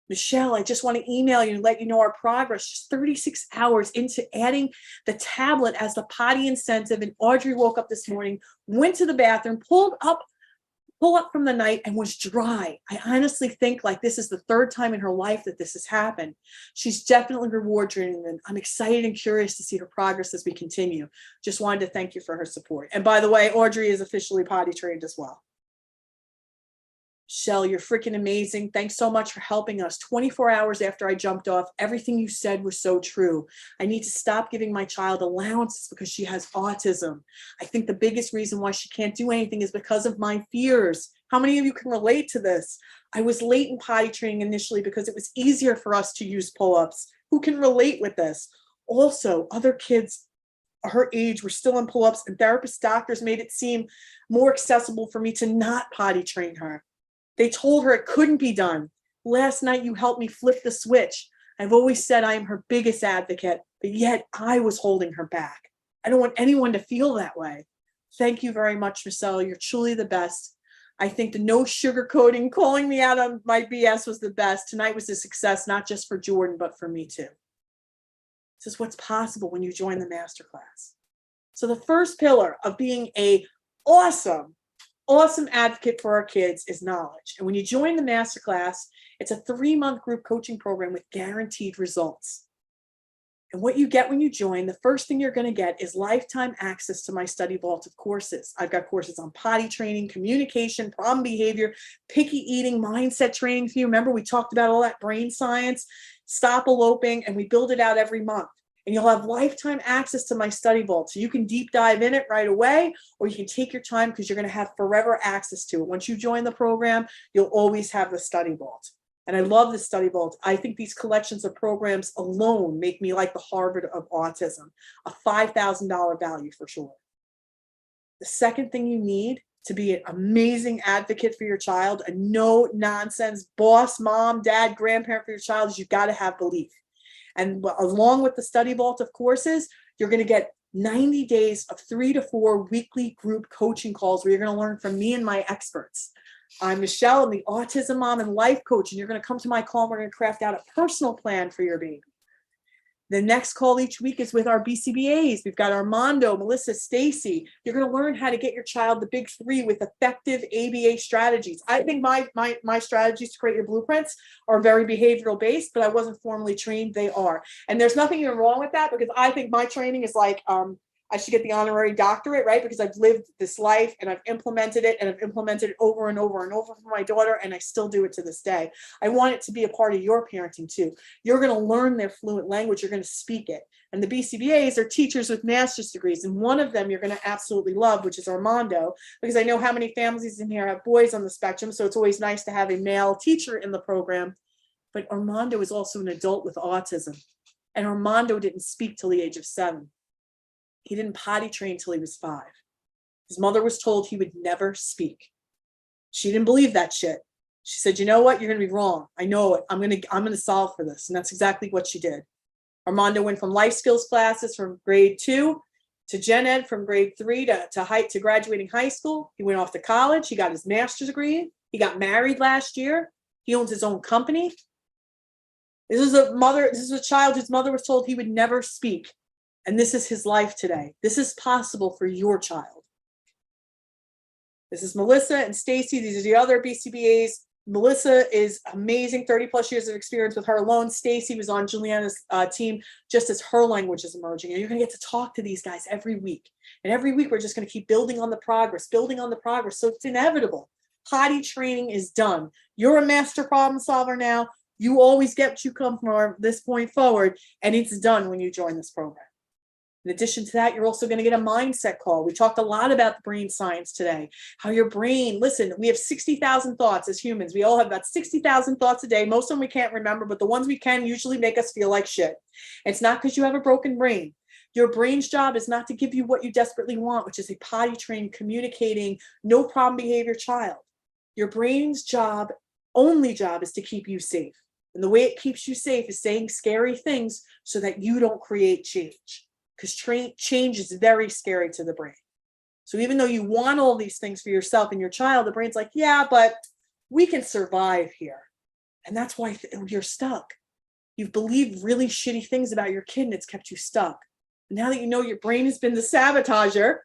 Michelle, I just want to email you and let you know our progress. Just 36 hours into adding the tablet as the potty incentive. And Audrey woke up this morning, went to the bathroom, pulled up from the night and was dry. I honestly think like this is the 3rd time in her life that this has happened. She's definitely reward driven, and I'm excited and curious to see her progress as we continue. Just wanted to thank you for her support. And by the way, Audrey is officially potty trained as well. Shell, you're freaking amazing. Thanks so much for helping us. 24 hours after I jumped off, everything you said was so true. I need to stop giving my child allowances because she has autism. I think the biggest reason why she can't do anything is because of my fears. How many of you can relate to this? I was late in potty training initially because it was easier for us to use pull-ups. Who can relate with this? Also, other kids her age were still in pull-ups, and therapists, doctors made it seem more accessible for me to not potty train her. They told her it couldn't be done. Last night, you helped me flip the switch. I've always said I am her biggest advocate, but yet I was holding her back. I don't want anyone to feel that way. Thank you very much, Marcella. You're truly the best. I think the no sugarcoating, calling me out on my BS was the best. Tonight was a success, not just for Jordan, but for me too. This is what's possible when you join the masterclass. So the first pillar of being a awesome advocate for our kids is knowledge. And when you join the masterclass, it's a 3-month group coaching program with guaranteed results. And what you get when you join, the first thing you're going to get is lifetime access to my study vault of courses. I've got courses on potty training, communication, problem behavior, picky eating, mindset training for you. Remember, we talked about all that brain science, stop eloping, and we build it out every month. And you'll have lifetime access to my study vault. So you can deep dive in it right away, or you can take your time because you're going to have forever access to it. Once you join the program, you'll always have the study vault. And I love the study vault. I think these collections of programs alone make me like the Harvard of autism, a $5,000 value for sure. The second thing you need to be an amazing advocate for your child, a no nonsense boss, mom, dad, grandparent for your child, is you've got to have belief. And along with the study vault of courses, you're going to get 90 days of 3 to 4 weekly group coaching calls where you're going to learn from me and my experts. I'm Michelle, I'm the Autism Mom and Life Coach, and you're going to come to my call and we're going to craft out a personal plan for your baby. The next call each week is with our BCBAs. We've got Armando, Melissa, Stacy. You're going to learn how to get your child the big 3 with effective ABA strategies. I think my strategies to create your blueprints are very behavioral based, but I wasn't formally trained. They are. And there's nothing even wrong with that, because I think my training is like, I should get the honorary doctorate, right? Because I've lived this life and I've implemented it, and I've implemented it over and over and over for my daughter, and I still do it to this day. I want it to be a part of your parenting too. You're going to learn their fluent language. You're going to speak it. And the BCBAs are teachers with master's degrees. And one of them you're going to absolutely love, which is Armando, because I know how many families in here have boys on the spectrum. So it's always nice to have a male teacher in the program. But Armando is also an adult with autism. And Armando didn't speak till the age of 7. He didn't potty train till he was 5. His mother was told he would never speak. She didn't believe that shit. She said, you know what? You're going to be wrong. I know it. I'm going to solve for this. And that's exactly what she did. Armando went from life skills classes from grade 2 to gen ed from grade 3 to graduating high school. He went off to college. He got his master's degree. He got married last year. He owns his own company. This is a child whose mother was told he would never speak. And this is his life today. This is possible for your child. This is Melissa and Stacy. These are the other BCBAs. Melissa is amazing, 30 plus years of experience with her alone. Stacy was on Juliana's team just as her language is emerging. And you're going to get to talk to these guys every week. And every week we're just going to keep building on the progress. So it's inevitable. Potty training is done. You're a master problem solver now. You always get what you come from this point forward. And it's done when you join this program. In addition to that, you're also going to get a mindset call. We talked a lot about the brain science today, how your brain, listen, we have 60,000 thoughts as humans. We all have about 60,000 thoughts a day. Most of them we can't remember, but the ones we can usually make us feel like shit. It's not because you have a broken brain. Your brain's job is not to give you what you desperately want, which is a potty trained, communicating, no problem behavior child. Your brain's only job is to keep you safe. And the way it keeps you safe is saying scary things so that you don't create change. Because change is very scary to the brain. So even though you want all these things for yourself and your child, the brain's like, yeah, but we can survive here. And that's why you're stuck. You've believed really shitty things about your kid and it's kept you stuck. Now that you know your brain has been the sabotager,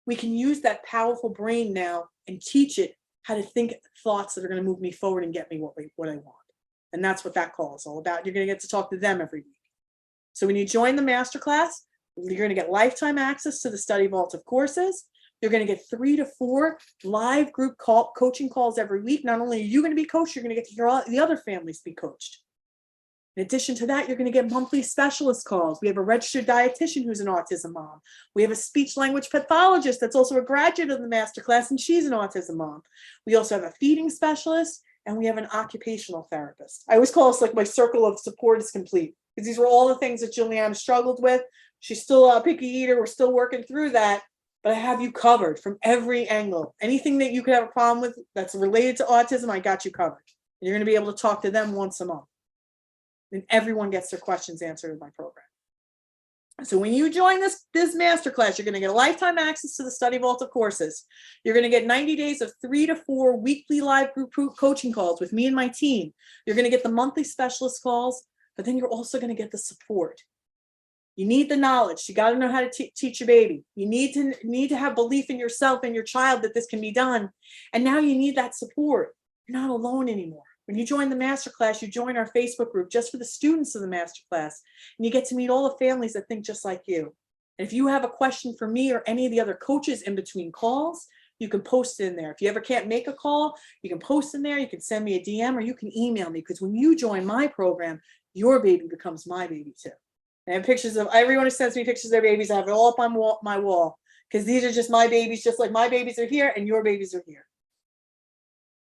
we can use that powerful brain now and teach it how to think thoughts that are going to move me forward and get me what I want. And that's what that call is all about. You're going to get to talk to them every week. So when you join the masterclass, you're going to get lifetime access to the study vault of courses. You're going to get 3 to 4 live group coaching calls every week. Not only are you going to be coached, you're going to get to hear all the other families be coached. In addition to that, you're going to get monthly specialist calls. We have a registered dietitian who's an autism mom. We have a speech language pathologist that's also a graduate of the masterclass, and she's an autism mom. We also have a feeding specialist, and we have an occupational therapist. I always call this like my circle of support is complete, because these were all the things that Juliana struggled with. She's still a picky eater. We're still working through that, but I have you covered from every angle. Anything that you could have a problem with that's related to autism, I got you covered. And you're going to be able to talk to them once a month. And everyone gets their questions answered in my program. So when you join this masterclass, you're going to get lifetime access to the study vault of courses. You're going to get 90 days of 3 to 4 weekly live group coaching calls with me and my team. You're going to get the monthly specialist calls, but then you're also going to get the support. You need the knowledge. You got to know how to teach your baby. You need to have belief in yourself and your child that this can be done. And now you need that support. You're not alone anymore. When you join the masterclass, you join our Facebook group just for the students of the masterclass, and you get to meet all the families that think just like you. And if you have a question for me or any of the other coaches in between calls, you can post in there. If you ever can't make a call, you can post in there. You can send me a DM or you can email me, because when you join my program, your baby becomes my baby too. I have pictures of everyone who sends me pictures of their babies. I have it all up on my wall, because these are just my babies, just like my babies are here and your babies are here.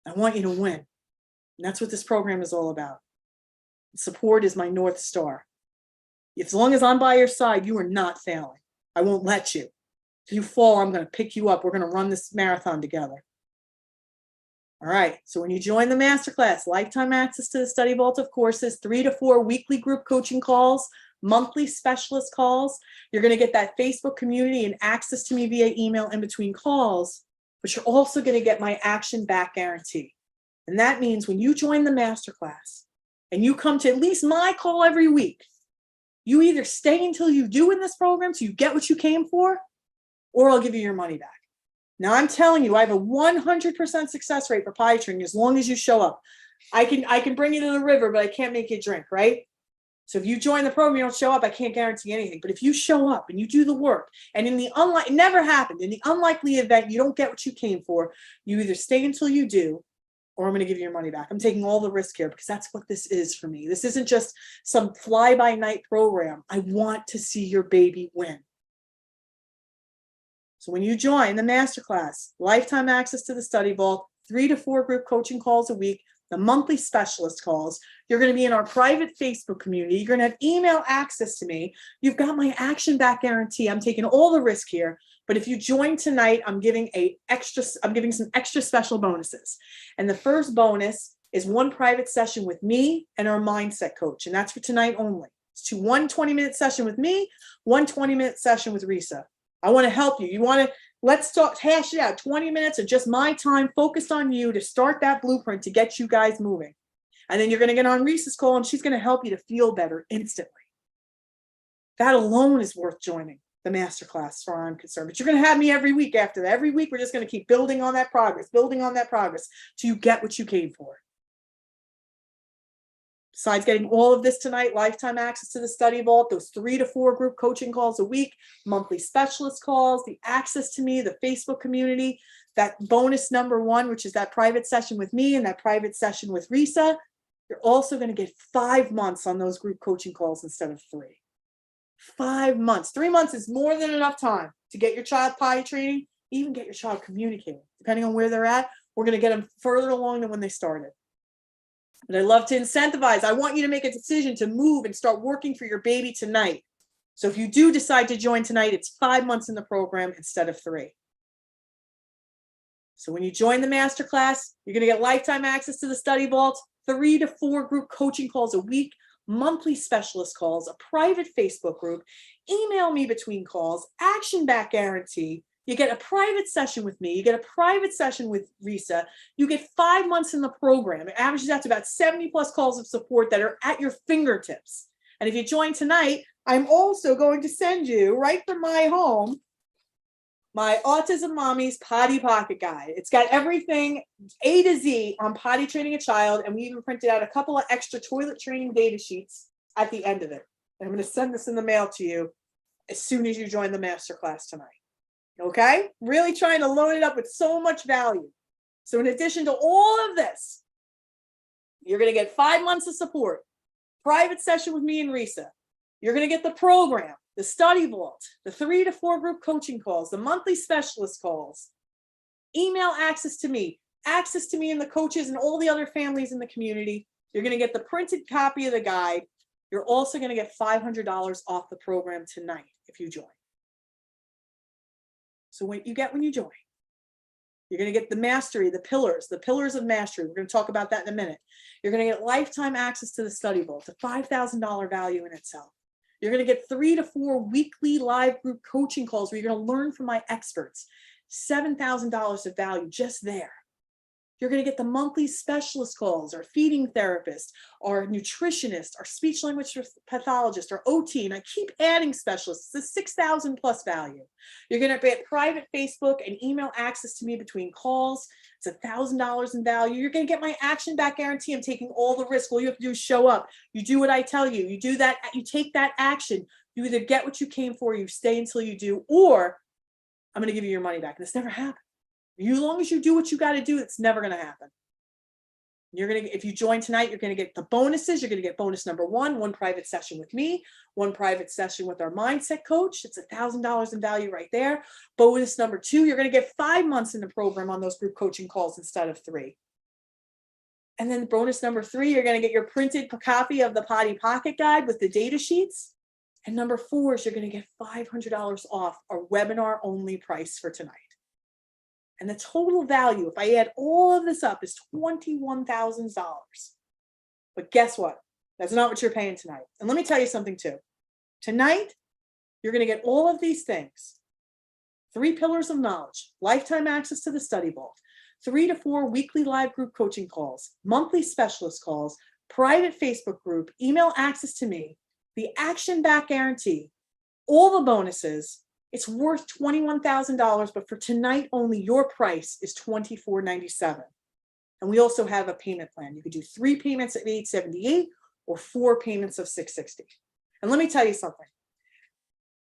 I want you to win. And that's what this program is all about. Support is my North Star. As long as I'm by your side, you are not failing. I won't let you. If you fall, I'm going to pick you up. We're going to run this marathon together. All right. So when you join the masterclass, lifetime access to the study vault of courses, 3 to 4 weekly group coaching calls, monthly specialist calls. You're going to get that Facebook community and access to me via email in between calls, but you're also going to get my action back guarantee. And that means when you join the masterclass and you come to at least my call every week, you either stay until you do in this program so you get what you came for, or I'll give you your money back. Now I'm telling you, I have a 100% success rate for potty training as long as you show up. I can bring you to the river, but I can't make you drink, right? So if you join the program, you don't show up, I can't guarantee anything. But if you show up and you do the work, and in the it never happened, in the unlikely event you don't get what you came for, you either stay until you do, or I'm going to give you your money back. I'm taking all the risk here because that's what this is for me. This isn't just some fly-by-night program. I want to see your baby win. So when you join the masterclass, lifetime access to the study vault, 3 to 4 group coaching calls a week, the monthly specialist calls, you're going to be in our private Facebook community. You're going to have email access to me. You've got my action back guarantee. I'm taking all the risk here. But if you join tonight, I'm giving some extra special bonuses. And the first bonus is 1 private session with me and our mindset coach. And that's for tonight only. It's 1 20-minute session with me, 1 20-minute session with Risa. I want to help you. Let's hash it out. 20 minutes of just my time focused on you to start that blueprint to get you guys moving. And then you're going to get on Risa's call and she's going to help you to feel better instantly. That alone is worth joining the masterclass as far as I'm concerned. But you're going to have me every week after that. Every week, we're just going to keep building on that progress till you get what you came for. Besides getting all of this tonight, lifetime access to the study vault, those 3 to 4 group coaching calls a week, monthly specialist calls, the access to me, the Facebook community, that bonus number 1, which is that private session with me and that private session with Risa, you're also going to get 5 months on those group coaching calls instead of 3. 5 months. 3 months is more than enough time to get your child potty training, even get your child communicating. Depending on where they're at, we're going to get them further along than when they started. But I love to incentivize. I want you to make a decision to move and start working for your baby tonight. So if you do decide to join tonight, it's 5 months in the program instead of 3. So when you join the masterclass, you're going to get lifetime access to the study vault, 3 to 4 group coaching calls a week, monthly specialist calls, a private Facebook group, email me between calls, action back guarantee. You get a private session with me. You get a private session with Risa. You get 5 months in the program. It averages out to about 70 plus calls of support that are at your fingertips. And if you join tonight, I'm also going to send you right from my home my Autism Mommy's Potty Pocket Guide. It's got everything A to Z on potty training a child, and we even printed out a couple of extra toilet training data sheets at the end of it. And I'm going to send this in the mail to you as soon as you join the masterclass tonight. Okay? Really trying to load it up with so much value. So in addition to all of this, you're going to get 5 months of support, private session with me and Risa. You're going to get the program, the study vault, the 3 to 4 group coaching calls, the monthly specialist calls, email access to me and the coaches and all the other families in the community. You're going to get the printed copy of the guide. You're also going to get $500 off the program tonight if you join. So when you join, you're going to get the mastery, the pillars of mastery. We're going to talk about that in a minute. You're going to get lifetime access to the study vault, a $5,000 value in itself. You're going to get 3 to 4 weekly live group coaching calls where you're going to learn from my experts, $7,000 of value just there. You're going to get the monthly specialist calls, our feeding therapist, our nutritionist, our speech language pathologist, our OT, and I keep adding specialists. It's a $6,000 plus value. You're going to get private Facebook and email access to me between calls. It's $1,000 in value. You're going to get my action back guarantee. I'm taking all the risk. All you have to do is show up. You do what I tell you. You do that. You take that action. You either get what you came for, you stay until you do, or I'm going to give you your money back. And this never happened. As long as you do what you got to do, it's never going to happen. If you join tonight, you're going to get the bonuses. You're going to get bonus number 1 private session with me, 1 private session with our mindset coach. It's $1,000 in value right there. Bonus number 2, you're going to get 5 months in the program on those group coaching calls instead of 3. And then bonus number 3, you're going to get your printed copy of the Potty Pocket Guide with the data sheets. And number 4 is you're going to get $500 off a webinar only price for tonight. And the total value, if I add all of this up, is $21,000. But guess what? That's not what you're paying tonight. And let me tell you something too. Tonight, you're going to get all of these things. 3 pillars of knowledge, lifetime access to the study vault, 3 to 4 weekly live group coaching calls, monthly specialist calls, private Facebook group, email access to me, the action back guarantee, all the bonuses. It's worth $21,000, but for tonight only, your price is $24.97. And we also have a payment plan. You could do 3 payments at $878 or 4 payments of $660. And let me tell you something.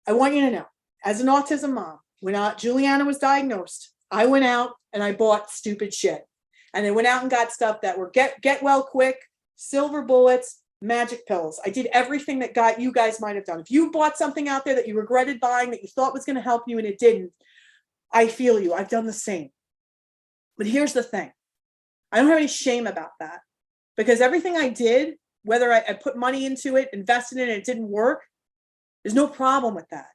I want you to know, as an autism mom, when Juliana was diagnosed, I went out and I bought stupid shit. And I went out and got stuff that were get well quick, silver bullets, magic pills. I did everything that you guys might have done. If you bought something out there that you regretted buying, that you thought was going to help you and it didn't, I feel you. I've done the same. But here's the thing. I don't have any shame about that, because everything I did, whether I put money into it, invested in it, it didn't work, there's no problem with that.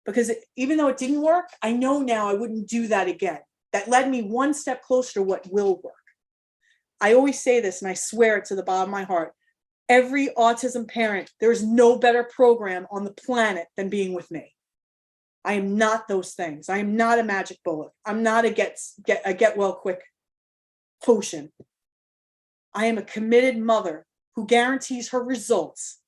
Because even though it didn't work, I know now I wouldn't do that again. That led me one step closer to what will work. I always say this, and I swear it to the bottom of my heart. Every autism parent, there's no better program on the planet than being with me. I am not those things. I am not a magic bullet. I'm not a get well quick potion. I am a committed mother who guarantees her results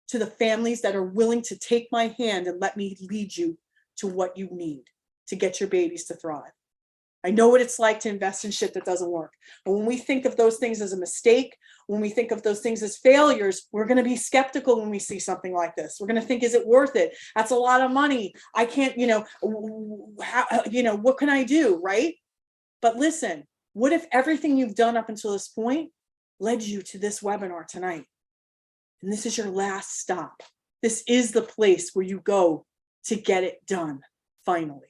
to the families that are willing to take my hand and let me lead you to what you need to get your babies to thrive. I know what it's like to invest in shit that doesn't work. But when we think of those things as a mistake, when we think of those things as failures, we're going to be skeptical when we see something like this. We're going to think, is it worth it? That's a lot of money. I can't, what can I do, right? But listen, what if everything you've done up until this point led you to this webinar tonight? And this is your last stop. This is the place where you go to get it done, finally.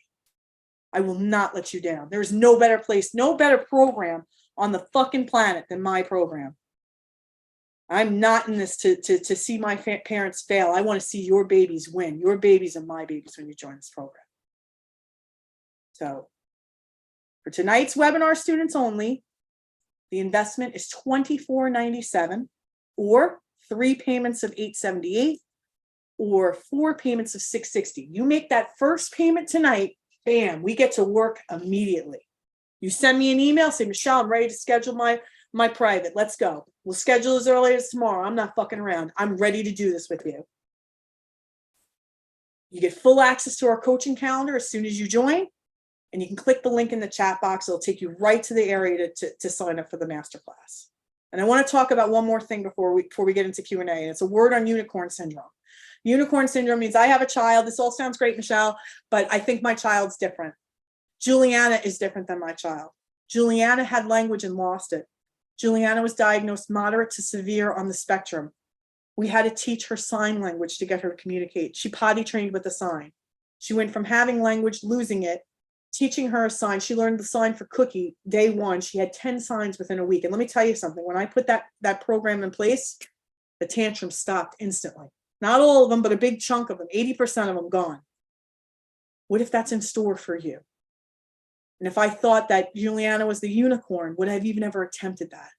I will not let you down. There's no better place, no better program on the fucking planet than my program. I'm not in this to see my parents fail. I want to see your babies win. Your babies are my babies when you join this program. So for tonight's webinar, students only, the investment is $24.97 or 3 payments of $878 or 4 payments of $660. You make that first payment tonight, bam, we get to work immediately. You send me an email, say, Michelle, I'm ready to schedule my private. Let's go. We'll schedule as early as tomorrow. I'm not fucking around. I'm ready to do this with you. You get full access to our coaching calendar as soon as you join, and you can click the link in the chat box. It'll take you right to the area to sign up for the masterclass. And I want to talk about one more thing before we get into Q&A, and it's a word on unicorn syndrome. Unicorn syndrome means I have a child. This all sounds great, Michelle, but I think my child's different. Juliana is different than my child. Juliana had language and lost it. Juliana was diagnosed moderate to severe on the spectrum. We had to teach her sign language to get her to communicate. She potty trained with a sign. She went from having language, losing it, teaching her a sign. She learned the sign for cookie day 1. She had 10 signs within a week. And let me tell you something. When I put that program in place, the tantrum stopped instantly. Not all of them, but a big chunk of them, 80% of them gone. What if that's in store for you? And if I thought that Juliana was the unicorn, would I have even ever attempted that?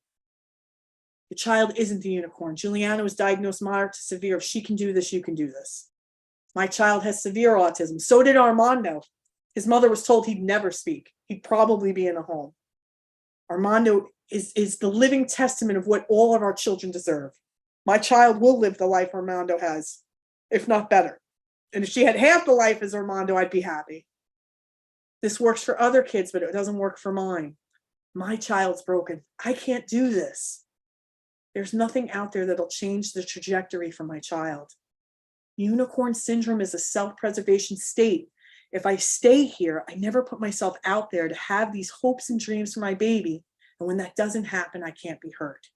The child isn't the unicorn. Juliana was diagnosed moderate to severe. If she can do this, you can do this. My child has severe autism. So did Armando. His mother was told he'd never speak. He'd probably be in a home. Armando is the living testament of what all of our children deserve. My child will live the life Armando has, if not better. And if she had half the life as Armando, I'd be happy. This works for other kids, but it doesn't work for mine. My child's broken. I can't do this. There's nothing out there that'll change the trajectory for my child. Unicorn syndrome is a self-preservation state. If I stay here, I never put myself out there to have these hopes and dreams for my baby. And when that doesn't happen, I can't be hurt.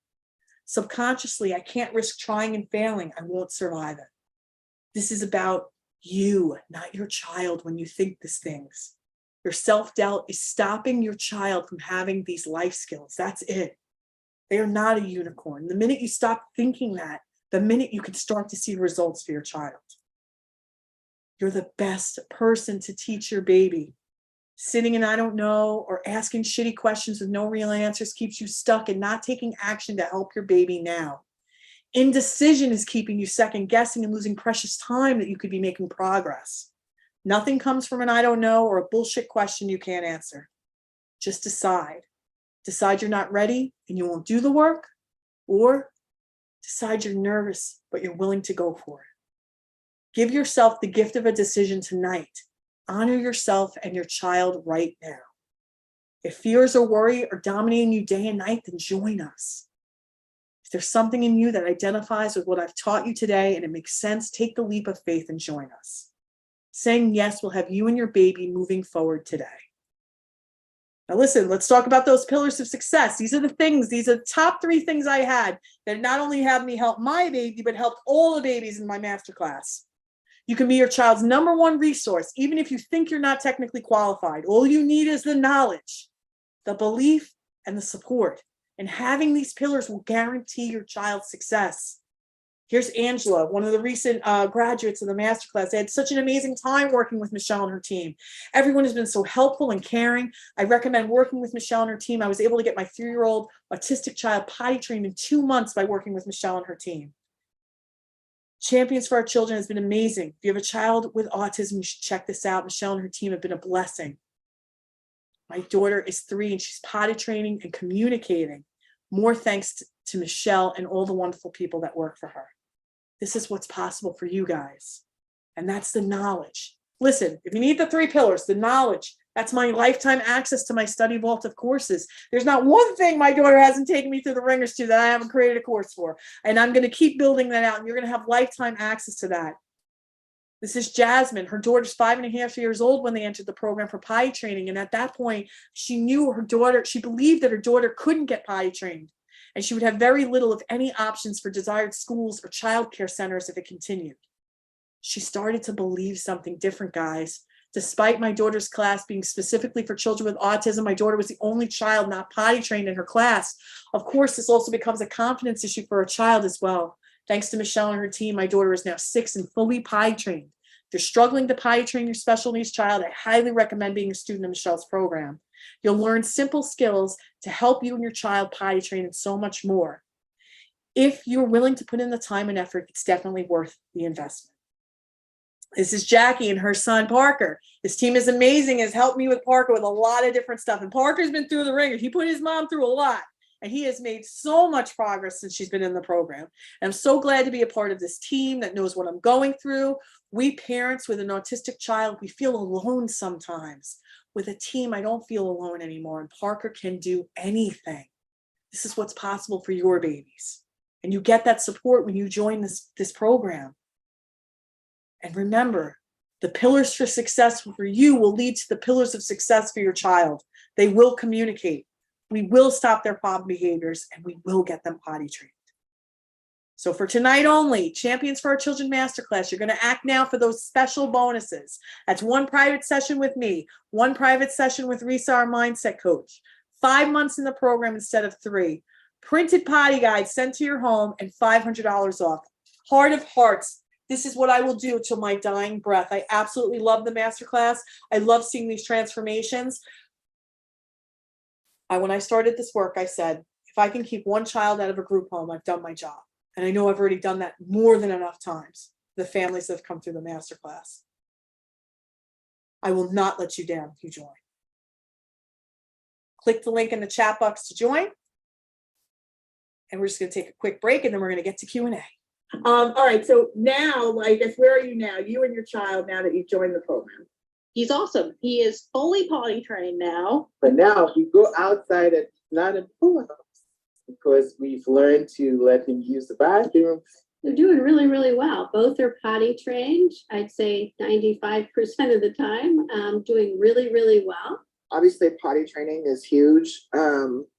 Subconsciously, I can't risk trying and failing. I won't survive it. This is about you, not your child when you think these things. Your self-doubt is stopping your child from having these life skills. That's it. They are not a unicorn. The minute you stop thinking that, the minute you can start to see results for your child. You're the best person to teach your baby. Sitting in I don't know or asking shitty questions with no real answers keeps you stuck and not taking action to help your baby now. Indecision is keeping you second guessing and losing precious time that you could be making progress. Nothing comes from an I don't know or a bullshit question you can't answer. Just decide. Decide you're not ready and you won't do the work, or decide you're nervous but you're willing to go for it. Give yourself the gift of a decision tonight. Honor yourself and your child right now. If fears or worry are dominating you day and night, then join us. If there's something in you that identifies with what I've taught you today and it makes sense, take the leap of faith and join us. Saying yes will have you and your baby moving forward today. Now listen, let's talk about those pillars of success. These are the top 3 things I had that not only have me help my baby, but helped all the babies in my masterclass. You can be your child's #1 resource, even if you think you're not technically qualified. All you need is the knowledge, the belief, and the support. And having these pillars will guarantee your child's success. Here's Angela, one of the recent graduates of the masterclass. I had such an amazing time working with Michelle and her team. Everyone has been so helpful and caring. I recommend working with Michelle and her team. I was able to get my 3-year-old autistic child potty trained in 2 months by working with Michelle and her team. Champions for Our Children has been amazing. If you have a child with autism, you should check this out. Michelle and her team have been a blessing. My daughter is 3 and she's potty training and communicating. More thanks to Michelle and all the wonderful people that work for her. This is what's possible for you guys. And that's the knowledge. Listen, if you need the 3 pillars, the knowledge, that's my lifetime access to my study vault of courses. There's not one thing my daughter hasn't taken me through the ringers to that I haven't created a course for. And I'm going to keep building that out. And you're going to have lifetime access to that. This is Jasmine. Her daughter's 5.5 years old when they entered the program for potty training. And at that point, she believed that her daughter couldn't get potty trained. And she would have very little, if any, options for desired schools or childcare centers if it continued. She started to believe something different, guys. Despite my daughter's class being specifically for children with autism, my daughter was the only child not potty trained in her class. Of course, this also becomes a confidence issue for a child as well. Thanks to Michelle and her team, my daughter is now 6 and fully potty trained. If you're struggling to potty train your special needs child, I highly recommend being a student of Michelle's program. You'll learn simple skills to help you and your child potty train and so much more. If you're willing to put in the time and effort, it's definitely worth the investment. This is Jackie and her son, Parker. This team is amazing, has helped me with Parker with a lot of different stuff. And Parker's been through the ringer. He put his mom through a lot. And he has made so much progress since she's been in the program. And I'm so glad to be a part of this team that knows what I'm going through. We parents with an autistic child, we feel alone sometimes. With a team, I don't feel alone anymore. And Parker can do anything. This is what's possible for your babies. And you get that support when you join this program. And remember, the pillars for success for you will lead to the pillars of success for your child. They will communicate. We will stop their problem behaviors and we will get them potty trained. So for tonight only, Champions for Our Children Masterclass, you're going to act now for those special bonuses. That's 1 private session with me, 1 private session with Risa, our mindset coach, 5 months in the program instead of 3, printed potty guides sent to your home, and $500 off. Heart of hearts. This is what I will do till my dying breath. I absolutely love the masterclass. I love seeing these transformations. When I started this work, I said, if I can keep 1 child out of a group home, I've done my job. And I know I've already done that more than enough times, the families that have come through the masterclass. I will not let you down if you join. Click the link in the chat box to join. And we're just going to take a quick break and then we're going to get to Q&A. All right, so now, I guess, where are you now? You and your child, now that you've joined the program. He's awesome. He is fully potty trained now. But now if you go outside, it's not in full house because we've learned to let him use the bathroom. They're doing really, really well. Both are potty trained. I'd say 95% of the time, doing really, really well. Obviously, potty training is huge.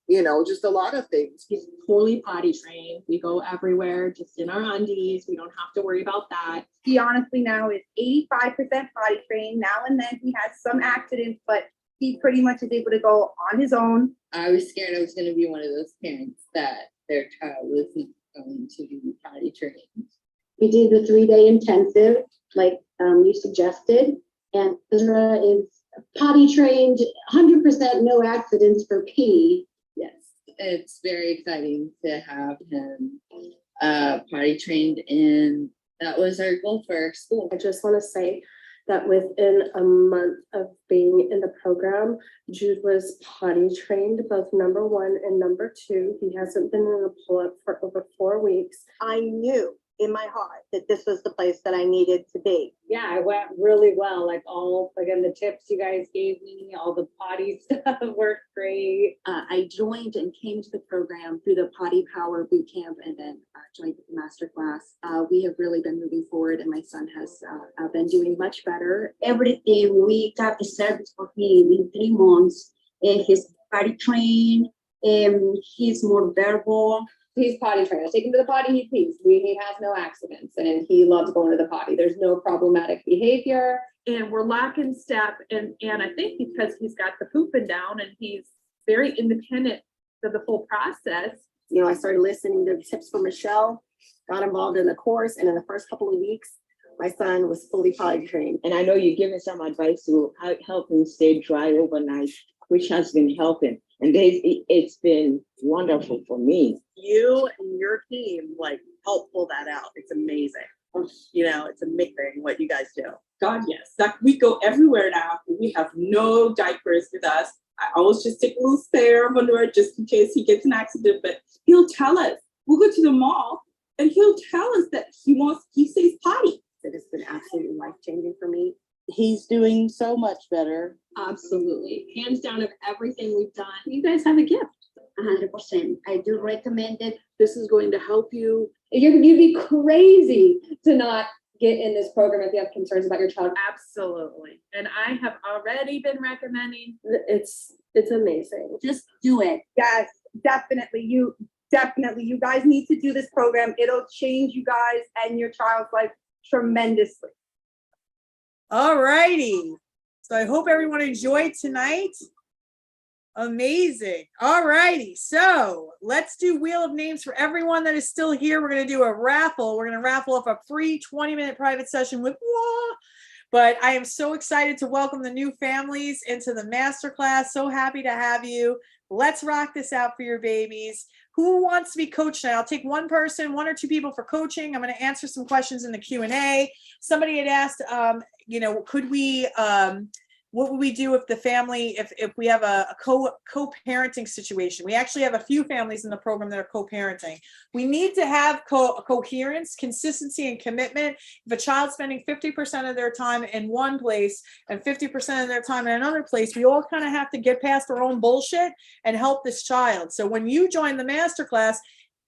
You know, just a lot of things. He's fully potty trained. We go everywhere, just in our undies. We don't have to worry about that. He honestly now is 85% potty trained. Now and then he has some accidents, but he pretty much is able to go on his own. I was scared I was going to be one of those parents that their child wasn't going to be potty trained. We did the 3-day intensive, like you suggested, and Ezra is potty trained, 100% no accidents for pee. Yes, it's very exciting to have him potty trained, and that was our goal for our school. I just want to say that within a month of being in the program, Jude was potty trained, both number 1 and number 2. He hasn't been in a pull-up for over 4 weeks. I knew in my heart that this was the place that I needed to be. Yeah, it went really well. Like again, the tips you guys gave me, all the potty stuff worked great. I joined and came to the program through the Potty Power Boot Camp and then joined the master class. We have really been moving forward, and my son has been doing much better. Everything we got the service for him in 3 months. He's potty trained, he's more verbal. He's potty trained. I take him to the potty, he pees. He has no accidents, and he loves going to the potty. There's no problematic behavior. And we're locking step, and I think because he's got the pooping down and he's very independent of the whole process. You know, I started listening to tips from Michelle, got involved in the course, and in the first couple of weeks, my son was fully potty trained. And I know you're giving some advice to help him stay dry overnight, which has been helping. And it's been wonderful for me. You and your team help pull that out. It's amazing. You know, it's amazing what you guys do. God, yes. Like, we go everywhere now. We have no diapers with us. I always just take a little spare of underwear just in case he gets an accident. But he'll tell us. We'll go to the mall and he'll tell us that he says potty. It's been absolutely life-changing for me. He's doing so much better. Absolutely. Hands down of everything we've done. You guys have a gift. 100%. I do recommend it. This is going to help you. You'd be crazy to not get in this program if you have concerns about your child. Absolutely. And I have already been recommending. It's amazing. Just do it. Yes, definitely. You guys need to do this program. It'll change you guys and your child's life tremendously. All righty. So I hope everyone enjoyed tonight. Amazing. All righty. So let's do Wheel of Names for everyone that is still here. We're going to do a raffle. We're going to raffle off a free 20-minute private session with Wah. But I am so excited to welcome the new families into the masterclass. So happy to have you. Let's rock this out for your babies. Who wants to be coached now? I'll take one person, 1 or 2 people for coaching. I'm going to answer some questions in the Q&A. Somebody had asked, could we, what would we do if the family, if we have a co-parenting situation? We actually have a few families in the program that are co-parenting. We need to have coherence, consistency, and commitment. If a child's spending 50% of their time in one place and 50% of their time in another place, we all kind of have to get past our own bullshit and help this child. So when you join the masterclass,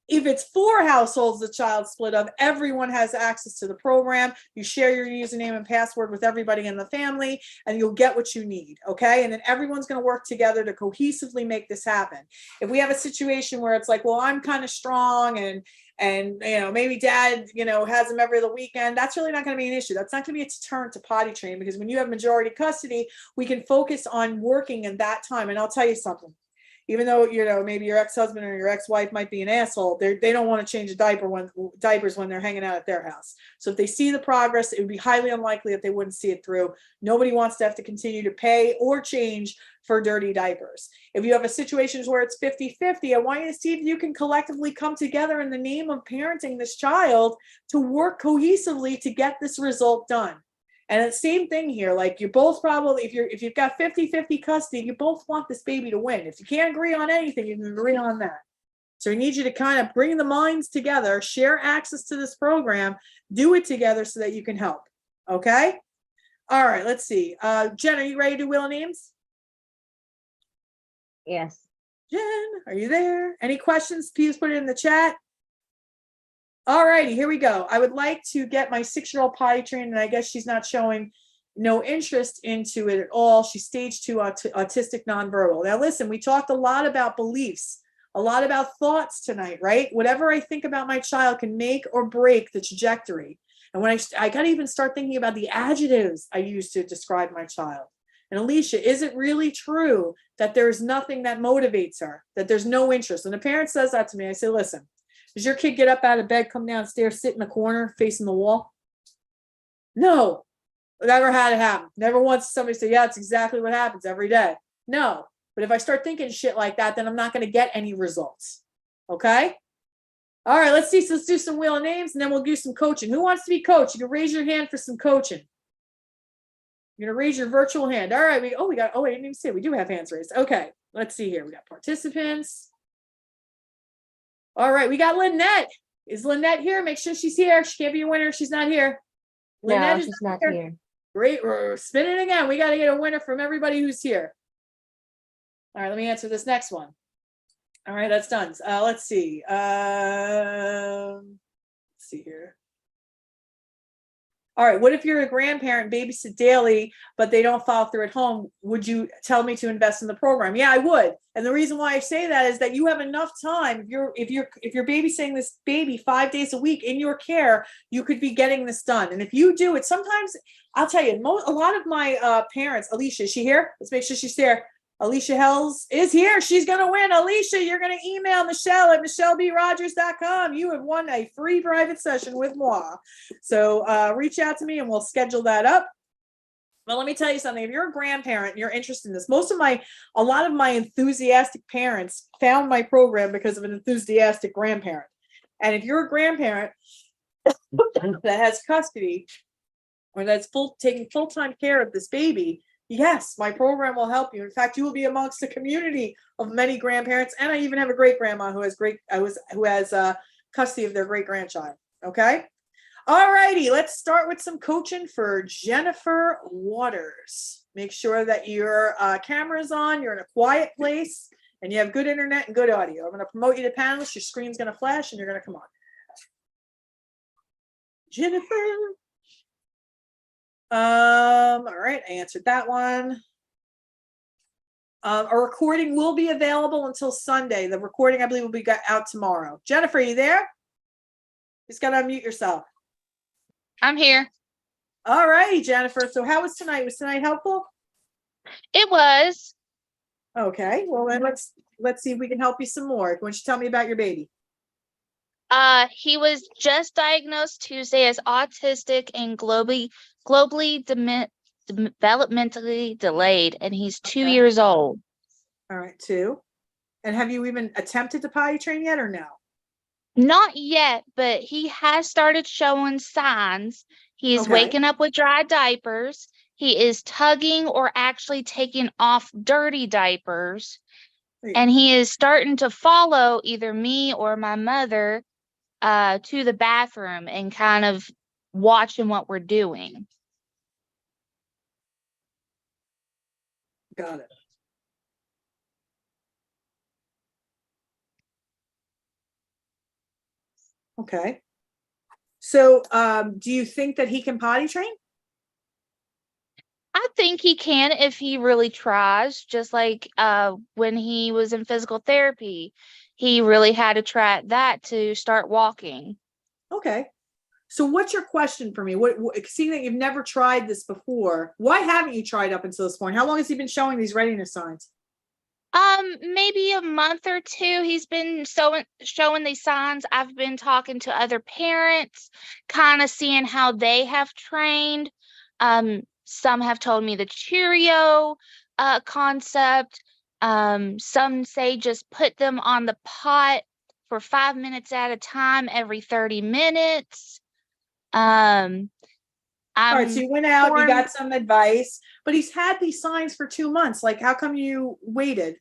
if it's 4 households the child split up, everyone has access to the program. You share your username and password with everybody in the family, and you'll get what you need, okay? And then everyone's going to work together to cohesively make this happen. If we have a situation where it's like, well, I'm kind of strong and maybe dad, has them every other weekend, that's really not going to be an issue. That's not going to be a deterrent to potty train, because when you have majority custody, we can focus on working in that time. And I'll tell you something. Even though, maybe your ex-husband or your ex-wife might be an asshole, they don't want to change diapers when they're hanging out at their house. So if they see the progress, it would be highly unlikely that they wouldn't see it through. Nobody wants to have to continue to pay or change for dirty diapers. If you have a situation where it's 50-50, I want you to see if you can collectively come together in the name of parenting this child to work cohesively to get this result done. And the same thing here, like you're both probably, if you've got 50-50 custody, you both want this baby to win. If you can't agree on anything, you can agree on that. So I need you to kind of bring the minds together, share access to this program, do it together so that you can help. Okay? All right, let's see. Jen, are you ready to do Wheel of Names? Yes. Jen, are you there? Any questions? Please put it in the chat. All righty, here we go. I would like to get my 6-year-old potty trained, and I guess she's not showing no interest into it at all. She's stage 2 autistic nonverbal. Now, listen, we talked a lot about beliefs, a lot about thoughts tonight, right? Whatever I think about my child can make or break the trajectory. And when I got to even start thinking about the adjectives I use to describe my child. And Alicia, is it really true that there's nothing that motivates her, that there's no interest? When a parent says that to me, I say, listen, does your kid get up out of bed, come downstairs, sit in the corner facing the wall? No, never had it happen. Never once somebody say, yeah, it's exactly what happens every day. No, but if I start thinking shit like that, then I'm not going to get any results. Okay? All right, let's see. So let's do some wheel of names and then we'll do some coaching. Who wants to be coached? You can raise your hand for some coaching. You're gonna raise your virtual hand. All right, I didn't even see it. We do have hands raised. Okay, let's see here. We got participants. All right, we got Lynette. Is Lynette here? Make sure she's here. She can't be a winner if she's not here. Lynette is not here. Great, we're spinning again. We got to get a winner from everybody who's here. All right, let me answer this next one. All right, that's done. Let's see. Let's see here. All right, what if you're a grandparent, babysit daily, but they don't follow through at home? Would you tell me to invest in the program? Yeah, I would. And the reason why I say that is that you have enough time. If you're babysitting this baby 5 days a week in your care, you could be getting this done. And if you do it, sometimes I'll tell you, a lot of my parents, Alicia, is she here? Let's make sure she's there. Alicia Hells is here. She's going to win. Alicia, you're going to email Michelle at michellebrodgers.com. You have won a free private session with moi. So reach out to me and we'll schedule that up. Well, let me tell you something. If you're a grandparent and you're interested in this, a lot of my enthusiastic parents found my program because of an enthusiastic grandparent. And if you're a grandparent that has custody or that's taking full-time care of this baby, yes, my program will help you. In fact, you will be amongst a community of many grandparents, and I even have a great grandma who has custody of their great grandchild. Okay, all righty. Let's start with some coaching for Jennifer Waters. Make sure that your camera is on. You're in a quiet place, and you have good internet and good audio. I'm going to promote you to panelists. Your screen's going to flash, and you're going to come on. Jennifer. All right, I answered that one. A recording will be available until Sunday. The recording, I believe, will be out tomorrow. Jennifer, are you there? Just got to unmute yourself. I'm here. All righty, Jennifer. So how was tonight? Was tonight helpful? It was. Okay, well then let's see if we can help you some more. Why don't you tell me about your baby? He was just diagnosed Tuesday as autistic and globally developmentally delayed, and he's 2 years old. All right, 2. And have you even attempted to potty train yet or no? Not yet, but he has started showing signs. He is waking up with dry diapers. He is tugging or actually taking off dirty diapers. And he is starting to follow either me or my mother to the bathroom and kind of watching what we're doing. Got it. Okay. So do you think that he can potty train? I think he can if he really tries, just like when he was in physical therapy. He really had to try that to start walking. Okay. So what's your question for me? Seeing that you've never tried this before, why haven't you tried up until this point? How long has he been showing these readiness signs? Maybe a month or two. He's been showing these signs. I've been talking to other parents, kind of seeing how they have trained. Some have told me the Cheerio concept. Some say just put them on the pot for 5 minutes at a time every 30 minutes. All right, so you went out, you got some advice, but he's had these signs for 2 months. Like, how come you waited?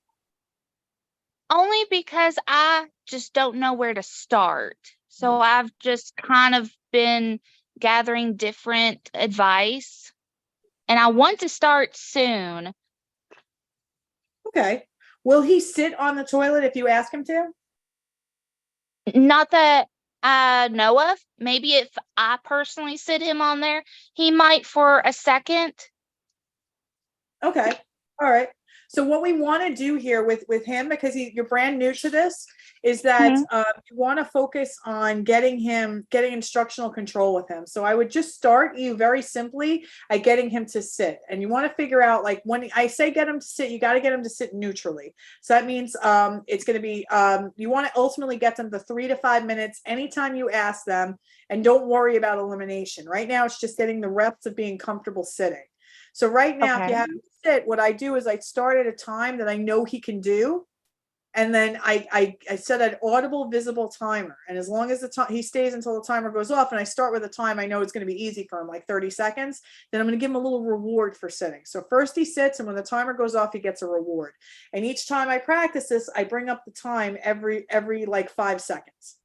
Only because I just don't know where to start. So I've just kind of been gathering different advice, and I want to start soon. Okay. Will he sit on the toilet if you ask him to? Not that I know of. Maybe if I personally sit him on there, he might for a second. Okay. All right. So what we want to do here with him, because you're brand new to this, is that you want to focus on getting instructional control with him. So I would just start you very simply at getting him to sit. And you want to figure out, like, when I say get him to sit, you got to get him to sit neutrally. So that means it's going to be, you want to ultimately get them to 3 to 5 minutes anytime you ask them, and don't worry about elimination. Right now, it's just getting the reps of being comfortable sitting. So right now, if you have him sit, what I do is I start at a time that I know he can do. And then I set an audible, visible timer. And as long as he stays until the timer goes off, and I start with a time I know it's going to be easy for him, like 30 seconds, then I'm going to give him a little reward for sitting. So first he sits, and when the timer goes off, he gets a reward. And each time I practice this, I bring up the time every like 5 seconds.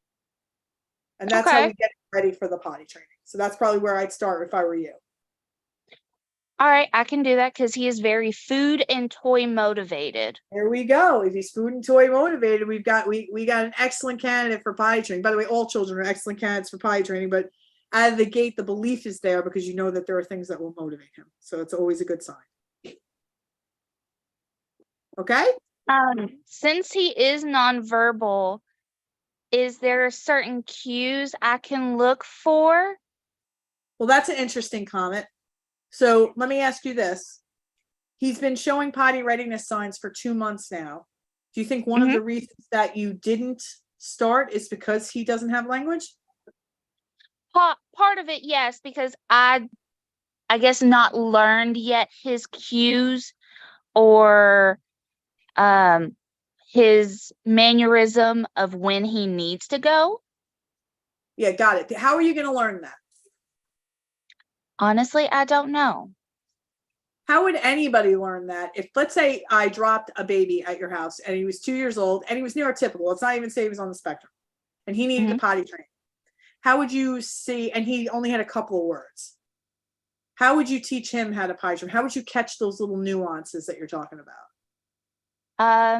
And that's how we get ready for the potty training. So that's probably where I'd start if I were you. All right, I can do that because he is very food and toy motivated. There we go. If he's food and toy motivated, we got an excellent candidate for potty training. By the way, all children are excellent candidates for potty training, but out of the gate, the belief is there because you know that there are things that will motivate him. So it's always a good sign. Okay? Since he is nonverbal, is there certain cues I can look for? Well, that's an interesting comment. So let me ask you this. He's been showing potty readiness signs for 2 months now. Do you think one of the reasons that you didn't start is because he doesn't have language? Part of it, yes, because I guess not learned yet his cues or his mannerism of when he needs to go. Yeah, got it. How are you going to learn that? Honestly, I don't know. How would anybody learn that? If, let's say, I dropped a baby at your house and he was 2 years old and he was neurotypical, let's not even say he was on the spectrum, and he needed to potty train. How would you see, and he only had a couple of words, how would you teach him how to potty train? How would you catch those little nuances that you're talking about?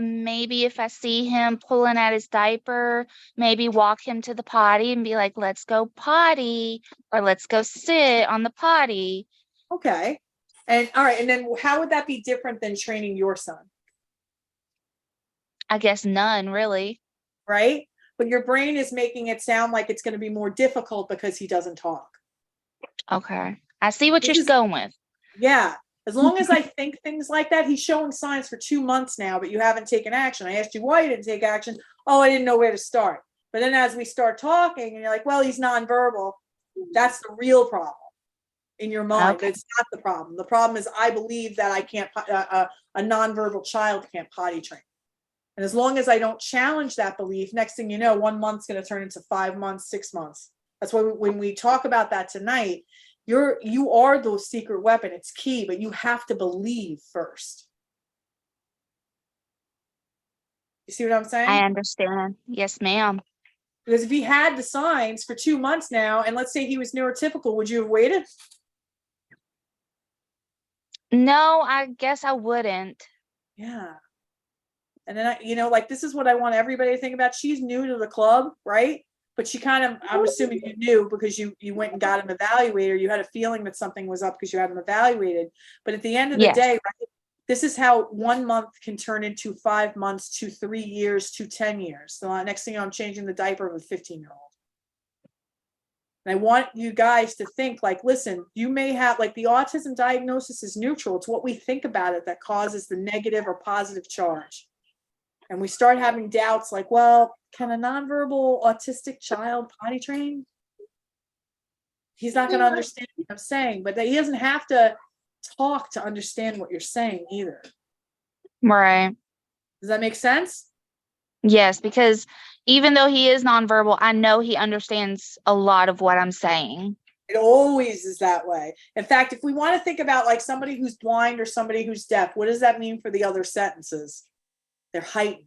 Maybe if I see him pulling at his diaper, maybe walk him to the potty and be like, let's go potty, or let's go sit on the potty. Okay. And all right. And then how would that be different than training your son? I guess none, really. Right? But your brain is making it sound like it's going to be more difficult because he doesn't talk. Okay. I see what you're going with. Yeah. As long as I think things like that, he's showing signs for 2 months now, but you haven't taken action. I asked you why you didn't take action. Oh, I didn't know where to start. But then as we start talking and you're like, well, he's nonverbal. That's the real problem in your mind. Okay. It's not the problem. The problem is I believe that I can't, a nonverbal child can't potty train. And as long as I don't challenge that belief, next thing you know, 1 month's going to turn into 5 months, 6 months. That's why when we talk about that tonight, you are the secret weapon. It's key, but you have to believe first. You see what I'm saying? I understand. Yes, ma'am. Because if he had the signs for 2 months now, and let's say he was neurotypical, would you have waited? No, I guess I wouldn't. Yeah. And then, like, this is what I want everybody to think about. She's new to the club, right? But she kind of, I'm assuming you knew because you went and got him evaluated. You had a feeling that something was up because you had him evaluated. But at the end of the day, right, this is how 1 month can turn into 5 months to 3 years to 10 years. So next thing I'm changing the diaper of a 15-year-old. And I want you guys to think like, listen, you may have, like, the autism diagnosis is neutral. It's what we think about it that causes the negative or positive charge. And we start having doubts like, well, can a nonverbal autistic child potty train? He's not going to understand what I'm saying, but he doesn't have to talk to understand what you're saying either. Right. Does that make sense? Yes, because even though he is nonverbal, I know he understands a lot of what I'm saying. It always is that way. In fact, if we want to think about like somebody who's blind or somebody who's deaf, what does that mean for the other sentences? They're heightened.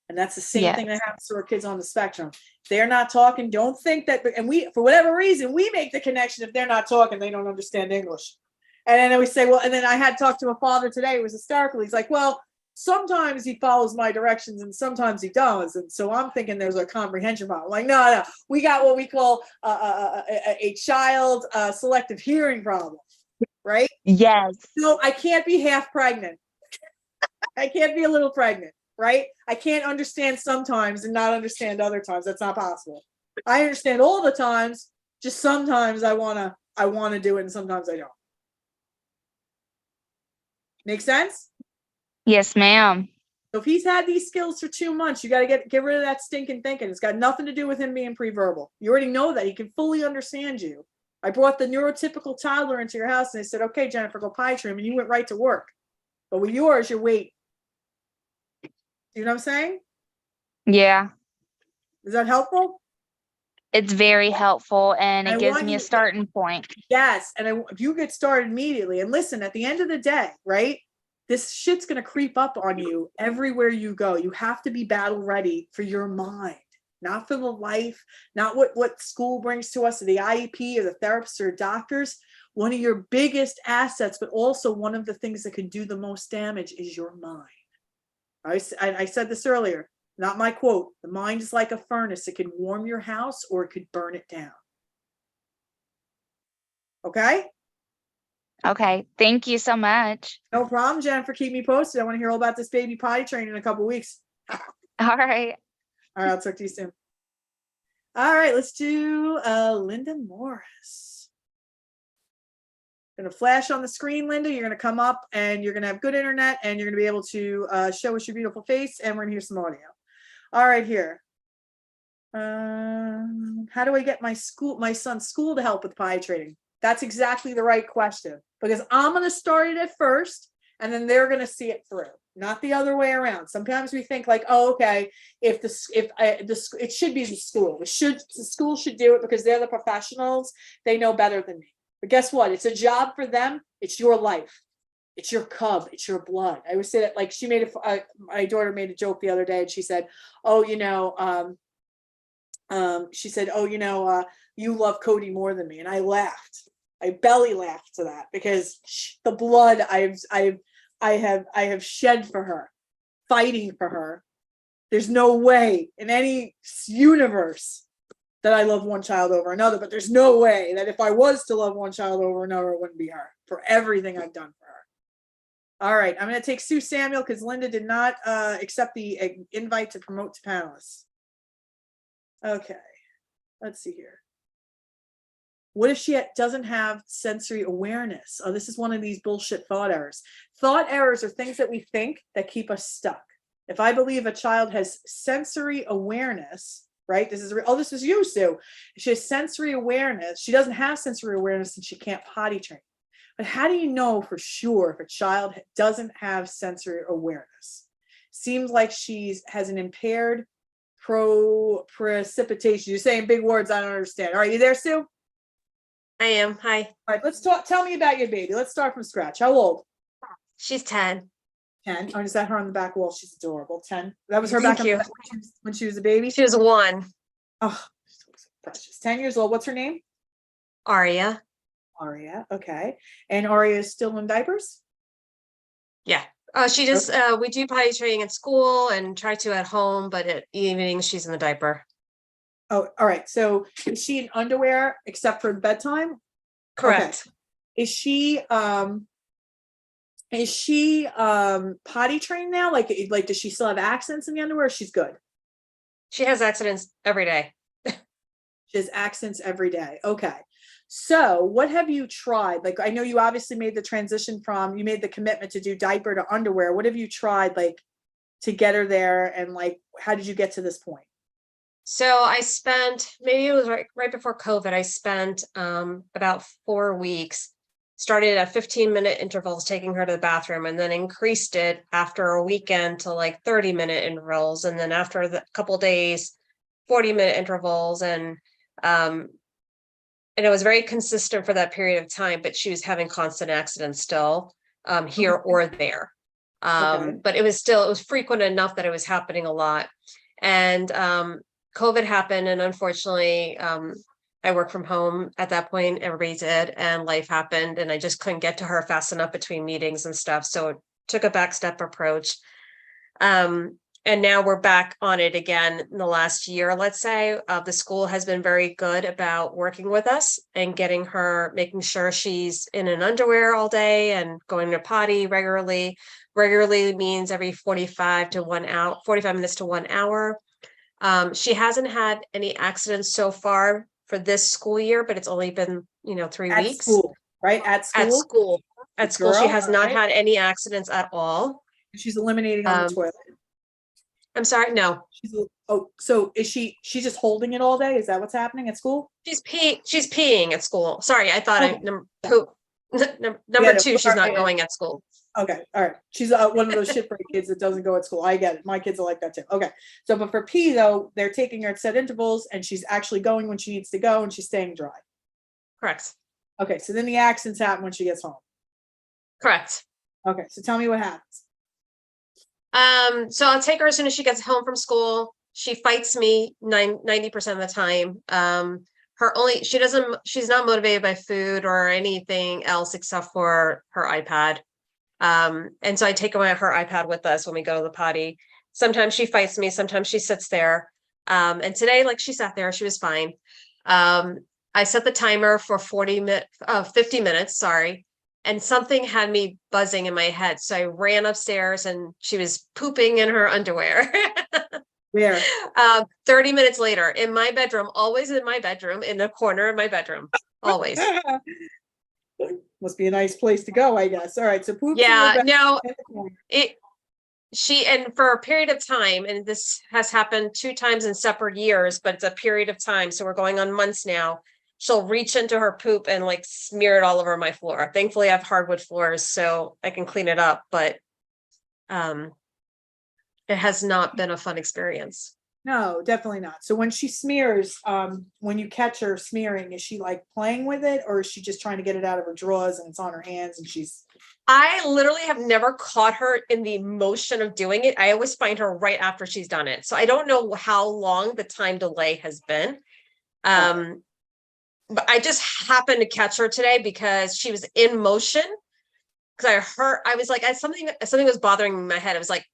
And that's the same thing that happens to our kids on the spectrum. They're not talking. Don't think that, and we, for whatever reason, we make the connection. If they're not talking, they don't understand English. And then we say, well, and then I had talked to a father today who was hysterical. He's like, well, sometimes he follows my directions and sometimes he does. And so I'm thinking there's a comprehension problem. Like, no, we got what we call a child selective hearing problem, right? Yes. So I can't be half pregnant. I can't be a little pregnant, right? I can't understand sometimes and not understand other times. That's not possible. I understand all the times, just sometimes I wanna do it and sometimes I don't. Make sense? Yes, ma'am. So if he's had these skills for 2 months, you got to get rid of that stinking thinking. It's got nothing to do with him being pre-verbal. You already know that. He can fully understand you. I brought the neurotypical toddler into your house and I said, okay, Jennifer, go potty train, and you went right to work. But with yours, you're waiting. You know what I'm saying? Yeah, Is that helpful? it's very helpful and I it gives want me a you- starting point. Yes. And if you get started immediately, and listen, at the end of the day, right? This shit's going to creep up on you everywhere you go. You have to be battle ready for your mind, not for the life, not what school brings to us, or the IEP or the therapists or doctors. One of your biggest assets, but also one of the things that can do the most damage is your mind. I said this earlier, not my quote. The mind is like a furnace. It can warm your house or it could burn it down. Okay? Okay, thank you so much. No problem, Jennifer. Keep me posted. I want to hear all about this baby potty training in a couple weeks. All right. All right, I'll talk to you soon. All right, let's do Linda Morris. Going to flash on the screen, Linda. You're going to come up and you're going to have good internet and you're going to be able to show us your beautiful face and we're going to hear some audio. All right, here. How do I get my son's school to help with potty training? That's exactly the right question, because I'm going to start it at first and then they're going to see it through, not the other way around. Sometimes we think like, oh, okay, it should be the school. The school should do it because they're the professionals. They know better than me. But guess what? It's a job for them. It's your life. It's your cub. It's your blood. I would say that, like, my daughter made a joke the other day and she said, oh, you love Cody more than me. And I laughed. I belly laughed to that because the blood I have shed for her, fighting for her. There's no way in any universe that I love one child over another, but there's no way that if I was to love one child over another, it wouldn't be her, for everything I've done for her. All right, I'm going to take Sue Samuel because Linda did not accept the invite to promote to panelists. Okay, let's see here. What if she doesn't have sensory awareness? Oh, this is one of these bullshit thought errors. Thought errors are things that we think that keep us stuck. If I believe a child has sensory awareness, right? This is you, Sue. She has sensory awareness. She doesn't have sensory awareness and she can't potty train. But how do you know for sure if a child doesn't have sensory awareness? Seems like she has an impaired precipitation. You're saying big words I don't understand. All right, you there, Sue? I am. Hi. All right, let's talk. Tell me about your baby. Let's start from scratch. How old? She's 10. 10. Oh, is that her on the back wall? She's adorable. 10. That was her Thank back you. when she was a baby? She was 1. Oh, so precious. 10 years old. What's her name? Aria. Aria. Okay. And Aria is still in diapers? Yeah. She just, we do potty training at school and try to at home, but at evenings she's in the diaper. Oh, all right. So is she in underwear except for bedtime? Correct. Okay. Is she potty trained now? Like does she still have accidents in the underwear? Or she's good. She has accidents every day. She has accidents every day. Okay. So what have you tried? Like, I know you obviously made the transition you made the commitment to do diaper to underwear. What have you tried like to get her there? And like, how did you get to this point? So I spent, maybe it was right before COVID, I spent about 4 weeks, started at 15-minute intervals, taking her to the bathroom, and then increased it after a weekend to like 30-minute intervals. And then after the couple days, 40-minute intervals. And it was very consistent for that period of time, but she was having constant accidents still here or there. But it was frequent enough that it was happening a lot. And COVID happened, and unfortunately, I worked from home at that point. Everybody did, and life happened, and I just couldn't get to her fast enough between meetings and stuff. So it took a backstep approach. And now we're back on it again in the last year, let's say. The school has been very good about working with us and getting her, making sure she's in an underwear all day and going to potty regularly. regularly means every 45 to 1 hour, 45 minutes to 1 hour. She hasn't had any accidents so far for this school year, but it's only been, 3 At weeks. school, right? At school? At school. At school, she Girl, has not alright. had any accidents at all. She's eliminating on the toilet. I'm sorry, no. So is she's just holding it all day? Is that what's happening at school? She's peeing at school. Sorry, I thought Okay. poop. Number 2, she's not alright. going at school. Okay, all right. She's one of those shit break kids that doesn't go at school. I get it. My kids are like that too. Okay, so but for pee though, they're taking her at set intervals, and she's actually going when she needs to go, and she's staying dry. Correct. Okay, so then the accidents happen when she gets home. Correct. Okay, so tell me what happens. So I'll take her as soon as she gets home from school. She fights me 90% of the time. She's not motivated by food or anything else except for her iPad. And so I take away her iPad with us when we go to the potty. Sometimes she fights me, sometimes she sits there. And today, like, she sat there, she was fine. I set the timer for 50 minutes, sorry. And something had me buzzing in my head. So I ran upstairs and she was pooping in her underwear. Where? 30 minutes later, in my bedroom, always in my bedroom, in the corner of my bedroom, always. Must be a nice place to go, I guess. All right, so poop. Yeah, no, and for a period of time, and this has happened 2 times in separate years, but it's a period of time. So we're going on months now. She'll reach into her poop and like smear it all over my floor. Thankfully, I have hardwood floors, so I can clean it up, but it has not been a fun experience. No, definitely not. So when she smears, when you catch her smearing, is she like playing with it, or is she just trying to get it out of her drawers and it's on her hands and she's... I literally have never caught her in the motion of doing it. I always find her right after she's done it. So I don't know how long the time delay has been. But I just happened to catch her today because she was in motion. Because I was like, something was bothering me in my head. I was like,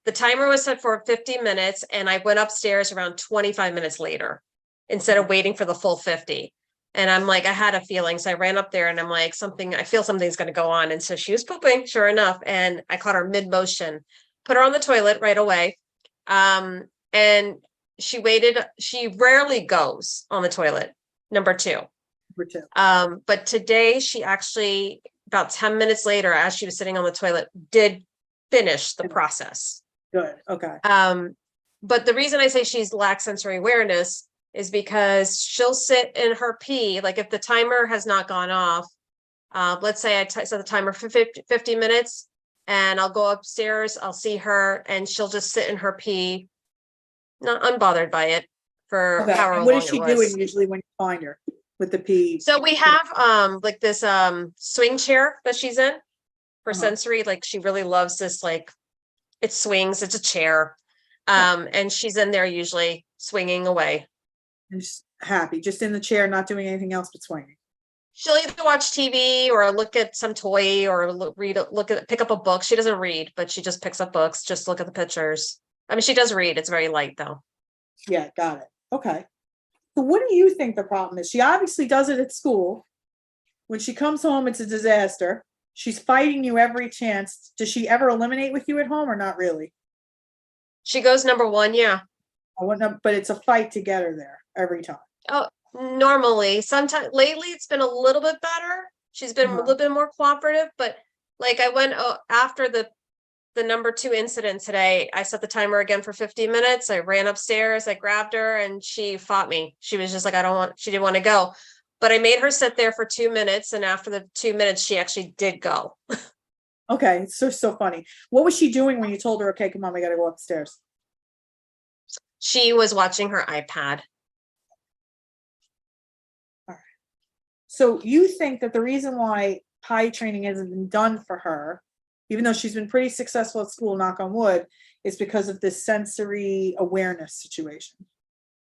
the timer was set for 50 minutes and I went upstairs around 25 minutes later instead of waiting for the full 50. And I'm like, I had a feeling. So I ran up there and I'm like, I feel something's going to go on. And so she was pooping, sure enough. And I caught her mid motion, put her on the toilet right away. And she waited. She rarely goes on the toilet. Number 2. But today she actually, about 10 minutes later, as she was sitting on the toilet, did finish the process. Good. Okay. But the reason I say she's lacks sensory awareness is because she'll sit in her pee. Like if the timer has not gone off, let's say I set the timer for 50 minutes and I'll go upstairs, I'll see her and she'll just sit in her pee, not unbothered by it for however long. What is she doing usually when you find her with the pee? So we have like this swing chair that she's in for sensory. Like she really loves this, like it swings, it's a chair. And she's in there usually swinging away. And just happy, just in the chair, not doing anything else but swinging. She'll either watch TV or look at some toy or pick up a book. She doesn't read, but she just picks up books, just look at the pictures. I mean, she does read. It's very light though. Yeah, got it. Okay. So what do you think the problem is? She obviously does it at school. When she comes home, it's a disaster. She's fighting you every chance. Does she ever eliminate with you at home or not really? She goes number 1, yeah. But it's a fight to get her there every time. Oh, normally. Sometimes lately it's been a little bit better. She's been a little bit more cooperative, but like I went after the number 2 incident today, I set the timer again for 50 minutes. I ran upstairs, I grabbed her and she fought me. She was just like, she didn't want to go, but I made her sit there for 2 minutes. And after the 2 minutes, she actually did go. Okay. It's so funny. What was she doing when you told her, okay, come on, we got to go upstairs? She was watching her iPad. All right. So you think that the reason why potty training hasn't been done for her, even though she's been pretty successful at school, knock on wood, is because of this sensory awareness situation?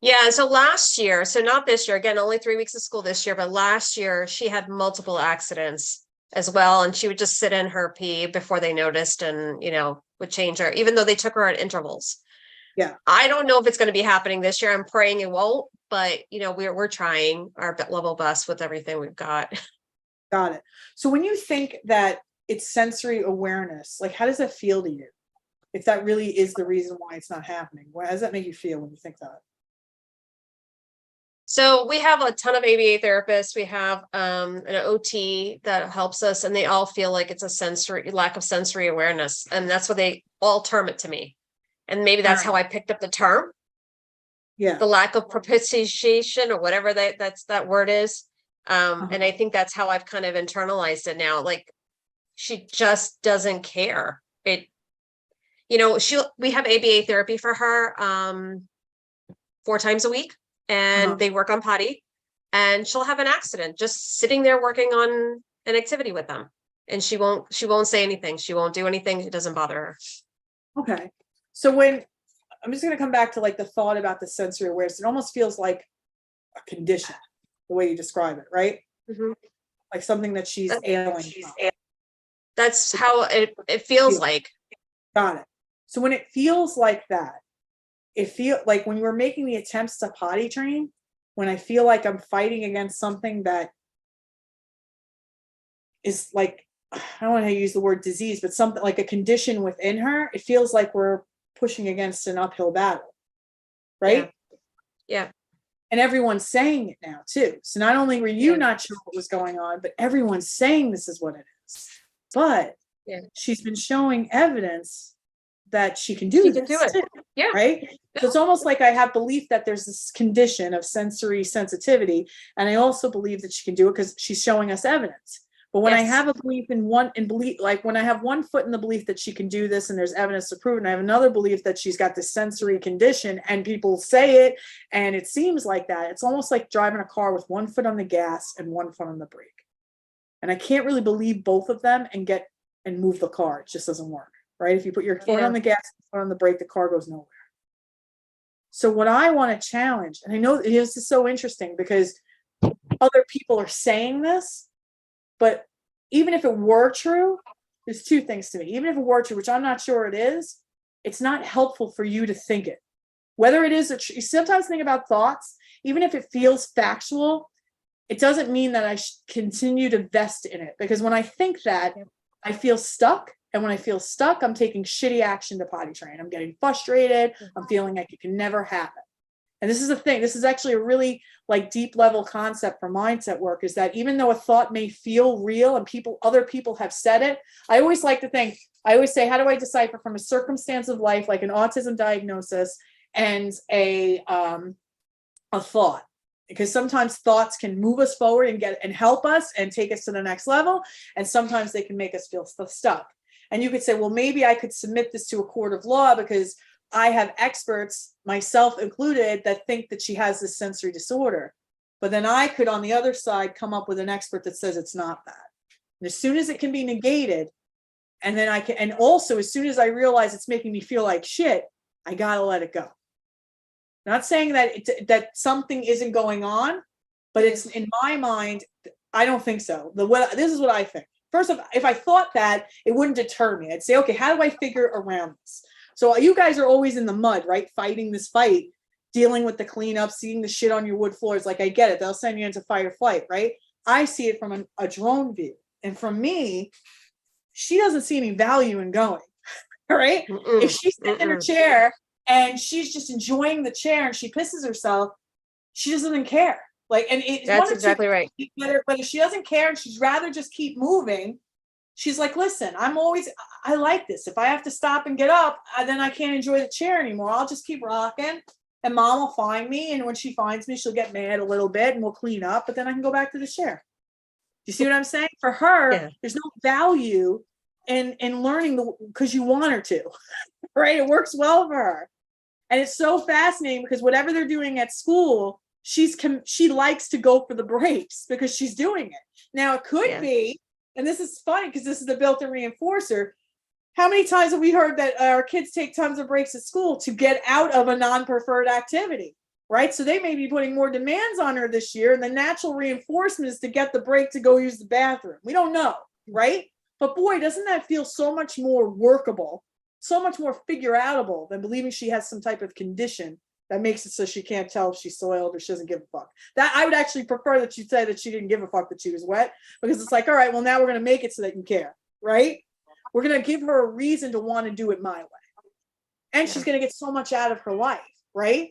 Yeah, so last year, so not this year, again, only 3 weeks of school this year, but last year she had multiple accidents as well. And she would just sit in her pee before they noticed and, would change her, even though they took her at intervals. Yeah. I don't know if it's going to be happening this year. I'm praying it won't, but we're trying our level best with everything we've got. Got it. So when you think that it's sensory awareness. Like, how does that feel to you? If that really is the reason why it's not happening, how does that make you feel when you think that? So we have a ton of ABA therapists. We have an OT that helps us, and they all feel like it's a lack of sensory awareness. And that's what they all term it to me. And maybe that's how I picked up the term. Yeah. The lack of propitiation, or whatever that word is. And I think that's how I've kind of internalized it now. Like, she just doesn't care. We have ABA therapy for her 4 times a week, and they work on potty, and she'll have an accident just sitting there working on an activity with them. And she won't say anything. She won't do anything. It doesn't bother her. Okay. So when I'm just going to come back to like the thought about the sensory awareness, it almost feels like a condition, the way you describe it, right? Like something that she's ailing. That's how it feels like. Got it. So when it feels like that, it feels like when you were making the attempts to potty train, when I feel like I'm fighting against something that is like, I don't want to use the word disease, but something like a condition within her, it feels like we're pushing against an uphill battle, right? Yeah. And everyone's saying it now too. So not only were you not sure what was going on, but everyone's saying this is what it is. But she's been showing evidence that she can do this too, right? So it's almost like I have belief that there's this condition of sensory sensitivity, and I also believe that she can do it because she's showing us evidence. But when I have a belief like when I have one foot in the belief that she can do this and there's evidence to prove it, and I have another belief that she's got this sensory condition and people say it and it seems like that, it's almost like driving a car with one foot on the gas and one foot on the brake. And I can't really believe both of them and move the car. It just doesn't work, right? If you put your foot on the gas and foot on the brake, the car goes nowhere. So what I want to challenge, and I know this is so interesting because other people are saying this, but even if it were true, there's 2 things to me. Even if it were true, which I'm not sure it is, it's not helpful for you to think it. Whether it is, you sometimes think about thoughts, even if it feels factual, it doesn't mean that I should continue to vest in it. Because when I think that, I feel stuck. And when I feel stuck, I'm taking shitty action to potty train. I'm getting frustrated. I'm feeling like it can never happen. And this is the thing. This is actually a really like deep level concept for mindset work, is that even though a thought may feel real and other people have said it, I always say, how do I decipher from a circumstance of life, like an autism diagnosis and a thought? Because sometimes thoughts can move us forward and help us and take us to the next level. And sometimes they can make us feel stuck. And you could say, well, maybe I could submit this to a court of law because I have experts, myself included, that think that she has this sensory disorder. But then I could, on the other side, come up with an expert that says it's not that. And as soon as it can be negated, and then and also as soon as I realize it's making me feel like shit, I gotta let it go. Not saying that something isn't going on, but it's in my mind, I don't think so. This is what I think. First, if I thought that, it wouldn't deter me. I'd say, okay, how do I figure around this? So you guys are always in the mud, right? Fighting this fight, dealing with the cleanup, seeing the shit on your wood floors. Like, I get it. They'll send you into fight or flight, right? I see it from a drone view. And from me, she doesn't see any value in going, right? If she's sitting in her chair and she's just enjoying the chair and she pisses herself, she doesn't care. Like, and that's exactly right. Whether she doesn't care and she's rather just keep moving, she's like, listen, I like this. If I have to stop and get up, then I can't enjoy the chair anymore. I'll just keep rocking and mom will find me. And when she finds me, she'll get mad a little bit and we'll clean up, but then I can go back to the chair. Do you see what I'm saying? For her, there's no value in learning because you want her to, right? It works well for her. And it's so fascinating because whatever they're doing at school, she likes to go for the breaks because she's doing it. Now it could be, and this is funny because this is the built-in reinforcer. How many times have we heard that our kids take tons of breaks at school to get out of a non-preferred activity, right? So they may be putting more demands on her this year, and the natural reinforcement is to get the break to go use the bathroom. We don't know, right? But boy, doesn't that feel so much more workable, so much more figure-outable than believing she has some type of condition that makes it so she can't tell if she's soiled or she doesn't give a fuck. That I would actually prefer that you say that she didn't give a fuck that she was wet, because it's like, all right, well, now we're going to make it so that you care. right? We're going to give her a reason to want to do it my way. And she's going to get so much out of her life, right?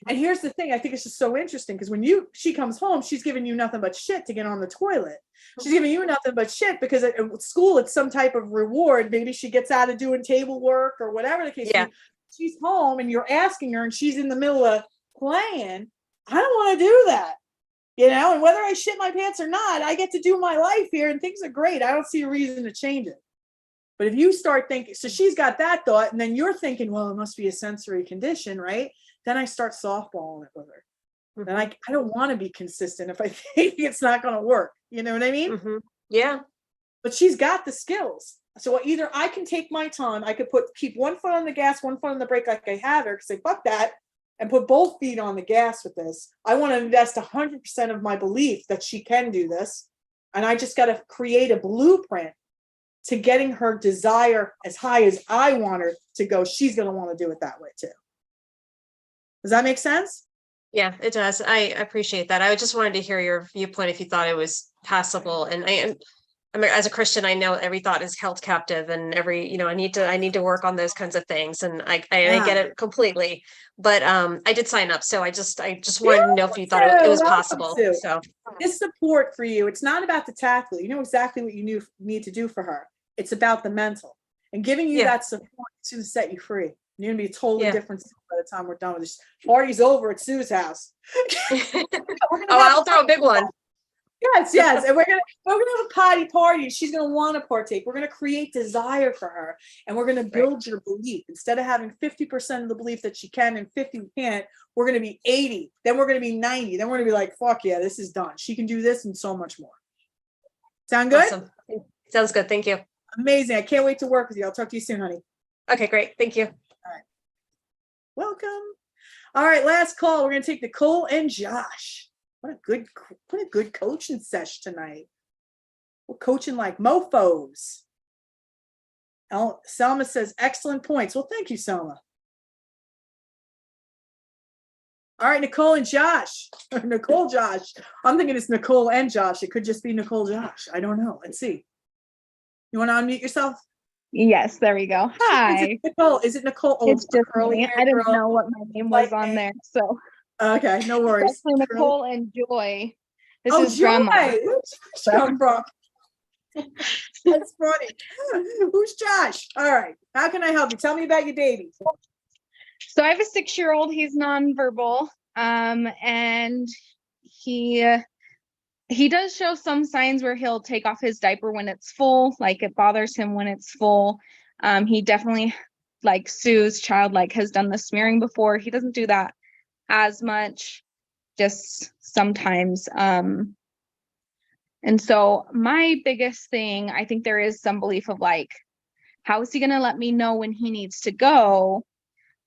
And here's the thing, I think it's just so interesting because when she comes home, she's giving you nothing but shit to get on the toilet. She's giving you nothing but shit because at school it's some type of reward. Maybe she gets out of doing table work or whatever the case. Yeah. She's home and you're asking her and she's in the middle of playing. I don't want to do that. And whether I shit my pants or not, I get to do my life here and things are great. I don't see a reason to change it. But if you start thinking, so she's got that thought, and then you're thinking, well, it must be a sensory condition, right? Then I start softballing it with her. And I don't want to be consistent if I think it's not going to work. You know what I mean? Yeah. But she's got the skills. So either I can take my time, I could keep one foot on the gas, one foot on the brake like I have her, say, fuck that, and put both feet on the gas with this. I want to invest 100% of my belief that she can do this. And I just got to create a blueprint to getting her desire as high as I want her to go. She's going to want to do it that way too. Does that make sense? Yeah, it does. I appreciate that. I just wanted to hear your viewpoint if you thought it was passable. And I mean, as a Christian, I know every thought is held captive, and every, I need to work on those kinds of things. And I get it completely. But I did sign up, so I just wanted to know if you thought it was possible. So this support for you, it's not about the tactile. You know exactly what you need to do for her. It's about the mental, and giving you that support is going to set you free. You're going to be a totally different by the time we're done with this. Party's over at Sue's house. I'll throw a big one. Yes. And we're gonna have a potty party. She's gonna want to partake. We're gonna create desire for her, and we're gonna build your belief. Instead of having 50% of the belief that she can and 50 can't, we're gonna be 80. Then we're gonna be 90. Then we're gonna be like, fuck yeah, this is done. She can do this and so much more. Sound good? Awesome. Sounds good. Thank you. Amazing. I can't wait to work with you. I'll talk to you soon, honey. Okay, great. Thank you. All right. Welcome. All right, last call. We're gonna take Nicole and Josh. What a good coaching session tonight. We're coaching like mofos. Selma says, excellent points. Well, thank you, Selma. All right, Nicole and Josh. Nicole, Josh. I'm thinking it's Nicole and Josh. It could just be Nicole, Josh. I don't know. Let's see. You want to unmute yourself? Yes, there we go. Hi. Is it Nicole? Oh, it's just me. I didn't know what my name was on there, so. Okay, no worries. It's actually Nicole and Joy. This is Joy. Grandma. Where's Josh come from? That's funny. Who's Josh? All right. How can I help you? Tell me about your baby. So I have a 6-year-old. He's nonverbal, and he does show some signs where he'll take off his diaper when it's full, like it bothers him when it's full. He definitely, like Sue's child, has done the smearing before. He doesn't do that as much, just sometimes. And so my biggest thing, I think there is some belief of how is he going to let me know when he needs to go?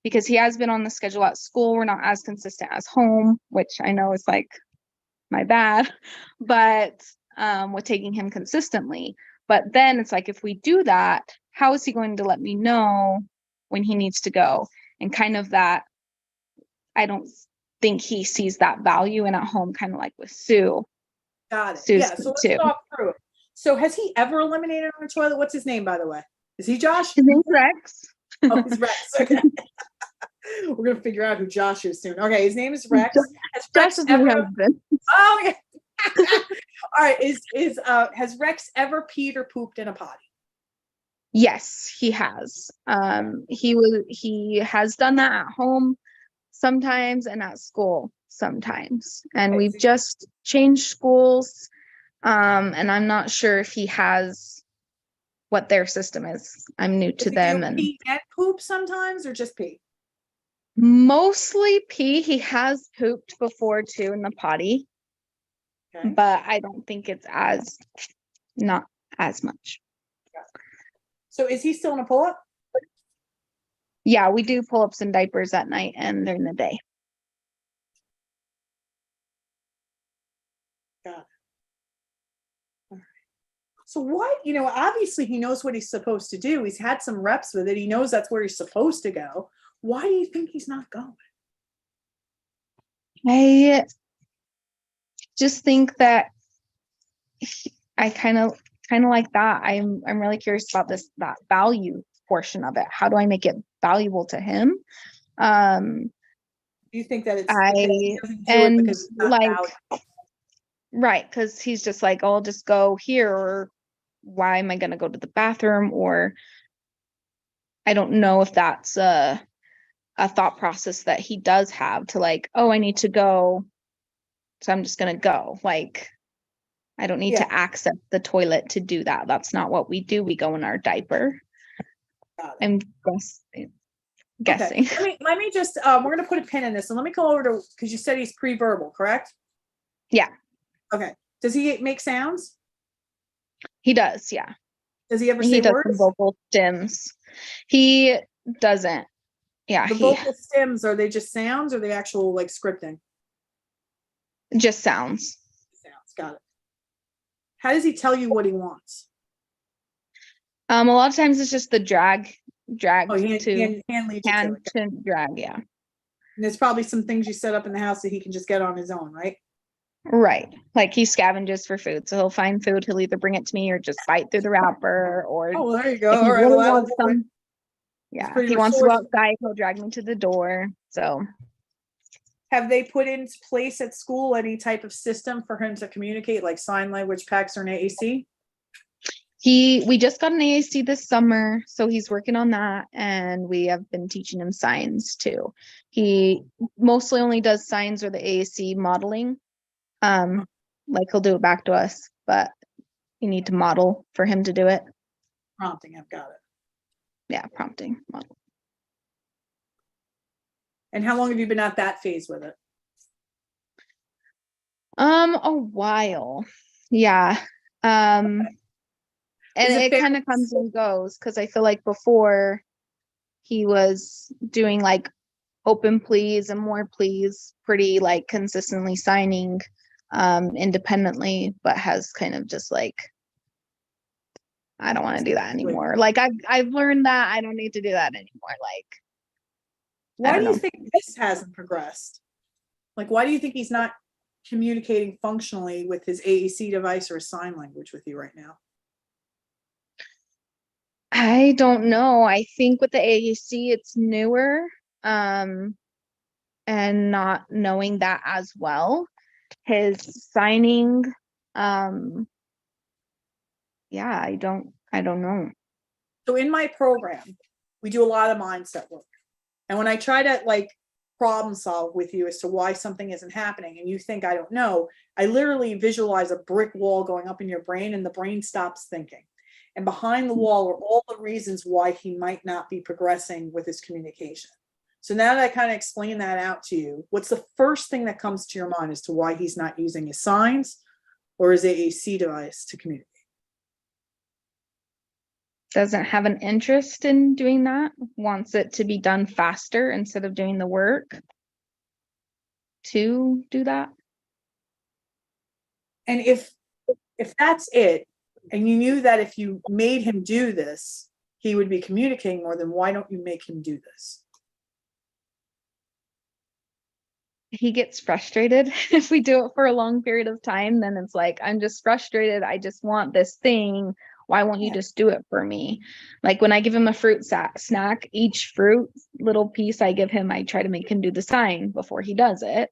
Because he has been on the schedule at school. We're not as consistent as home, which I know is my bad, but with taking him consistently. But then it's if we do that, how is he going to let me know when he needs to go? And kind of that, I don't think he sees that value in at home, kind of like with Sue. Got it. Sue's yeah, so let's talk through it. So has he ever eliminated on a toilet? What's his name, by the way? Is he Josh? His name's Rex. Oh, he's Rex. Okay. We're going to figure out who Josh is soon. Okay, his name is Rex. Josh is my husband. Oh, yeah. All right. Has Rex ever peed or pooped in a potty? Yes, he has. He has done that at home sometimes and at school sometimes. And we've just changed schools. And I'm not sure if he has what their system is. I'm new to them. And pee and poop sometimes, or just pee? Mostly pee. He has pooped before too in the potty. Okay. But I don't think it's not as much. So is he still in a pull-up? Yeah, we do pull-ups and diapers at night and during the day. Got it. All right. So what, obviously he knows what he's supposed to do. He's had some reps with it. He knows that's where he's supposed to go. Why do you think he's not going? I just think that I kind of kind of like that. I'm really curious about that value portion of it. How do I make it valuable to him? Do you think that it's I because he doesn't do it and because it's not like valuable? right, because he's just like, oh, I'll just go here, or why am I gonna go to the bathroom? Or I don't know if that's a thought process that he does have to like, oh, I need to go, so I'm just gonna go. Like, I don't need Yeah. to access the toilet to do that. That's not what we do. We go in our diaper. I'm guessing. Okay. Let me just we're gonna put a pin in this, and let me go over to, because you said he's pre-verbal, correct? Yeah, Okay. Does he make sounds? he does. Yeah. Does he ever He say does words? some vocal stems. He doesn't. Yeah, The he vocal stems, are they just sounds, or are they actual like scripting? just sounds. Sounds. Got it. How does he tell you what he wants? A lot of times it's just the drag Oh, to hand leads you to hand it. to drag. Yeah. And there's probably some things you set up in the house that he can just get on his own, right? Right. Like he scavenges for food. So he'll find food. He'll either bring it to me or just bite through the wrapper. Or Oh, well, there you go. if he All right. really Well, that'll wants do it. some, yeah, pretty he wants to go resourceful. outside, he'll drag me to the door. So Have they put in place at school any type of system for him to communicate, like sign language, PECS, or an AAC? we just got an AAC this summer, so he's working on that, and we have been teaching him signs too. He mostly only does signs or the AAC modeling. Like he'll do it back to us, but you need to model for him to do it. Prompting, I've got it. Yeah, prompting, model. And how long have you been at that phase with it? A while. Yeah. And it kind of comes and goes, because I feel like before he was doing like open pleas and more pleas pretty like consistently, signing independently, but has kind of just like, I don't want to do that anymore. Like I've learned that I don't need to do that anymore. Like, why do you think this hasn't progressed? Like, why do you think he's not communicating functionally with his AAC device or his sign language with you right now? I don't know. I think with the AAC, it's newer, and not knowing that as well. His signing, yeah, I don't know. So in my program, we do a lot of mindset work. And when I try to like problem solve with you as to why something isn't happening and you think I don't know, I literally visualize a brick wall going up in your brain, and the brain stops thinking. And behind the wall are all the reasons why he might not be progressing with his communication. So now that I kind of explain that out to you, what's the first thing that comes to your mind as to why he's not using his signs or his AAC device to communicate? Doesn't have an interest in doing that, wants it to be done faster instead of doing the work to do that. And if that's it, and you knew that if you made him do this, he would be communicating more, then why don't you make him do this? He gets frustrated if we do it for a long period of time. Then it's like, I'm just frustrated. I just want this thing. Why won't you just do it for me? Like when I give him a fruit snack, each fruit little piece I give him, I try to make him do the sign before he does it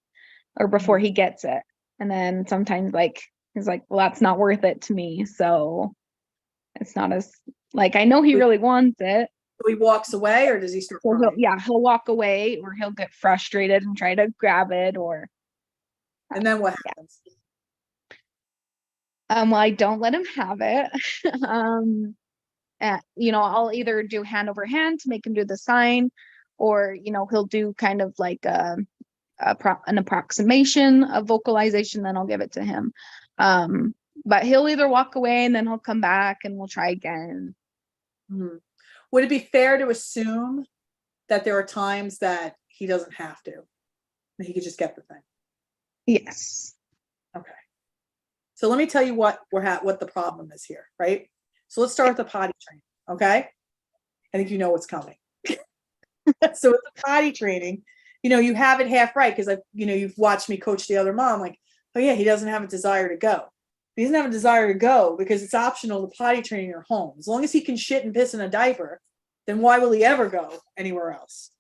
or before he gets it. And then sometimes like, he's like, well, that's not worth it to me. So it's not as like, I know he really wants it. So he walks away, or does he start crying? He'll walk away, or he'll get frustrated and try to grab it, or. And then what happens? Well, I don't let him have it. I'll either do hand over hand to make him do the sign, or, he'll do kind of like an approximation of vocalization, then I'll give it to him. But he'll either walk away and then he'll come back and we'll try again. Mm-hmm. Would it be fair to assume that there are times that he doesn't have to, that he could just get the thing? Yes. Okay. So let me tell you what the problem is here, right? So let's start with the potty training, okay? I think you know what's coming. So with the potty training, you have it half right, because you've watched me coach the other mom, like, oh yeah, he doesn't have a desire to go. He doesn't have a desire to go because it's optional to potty train in your home. As long as he can shit and piss in a diaper, then why will he ever go anywhere else?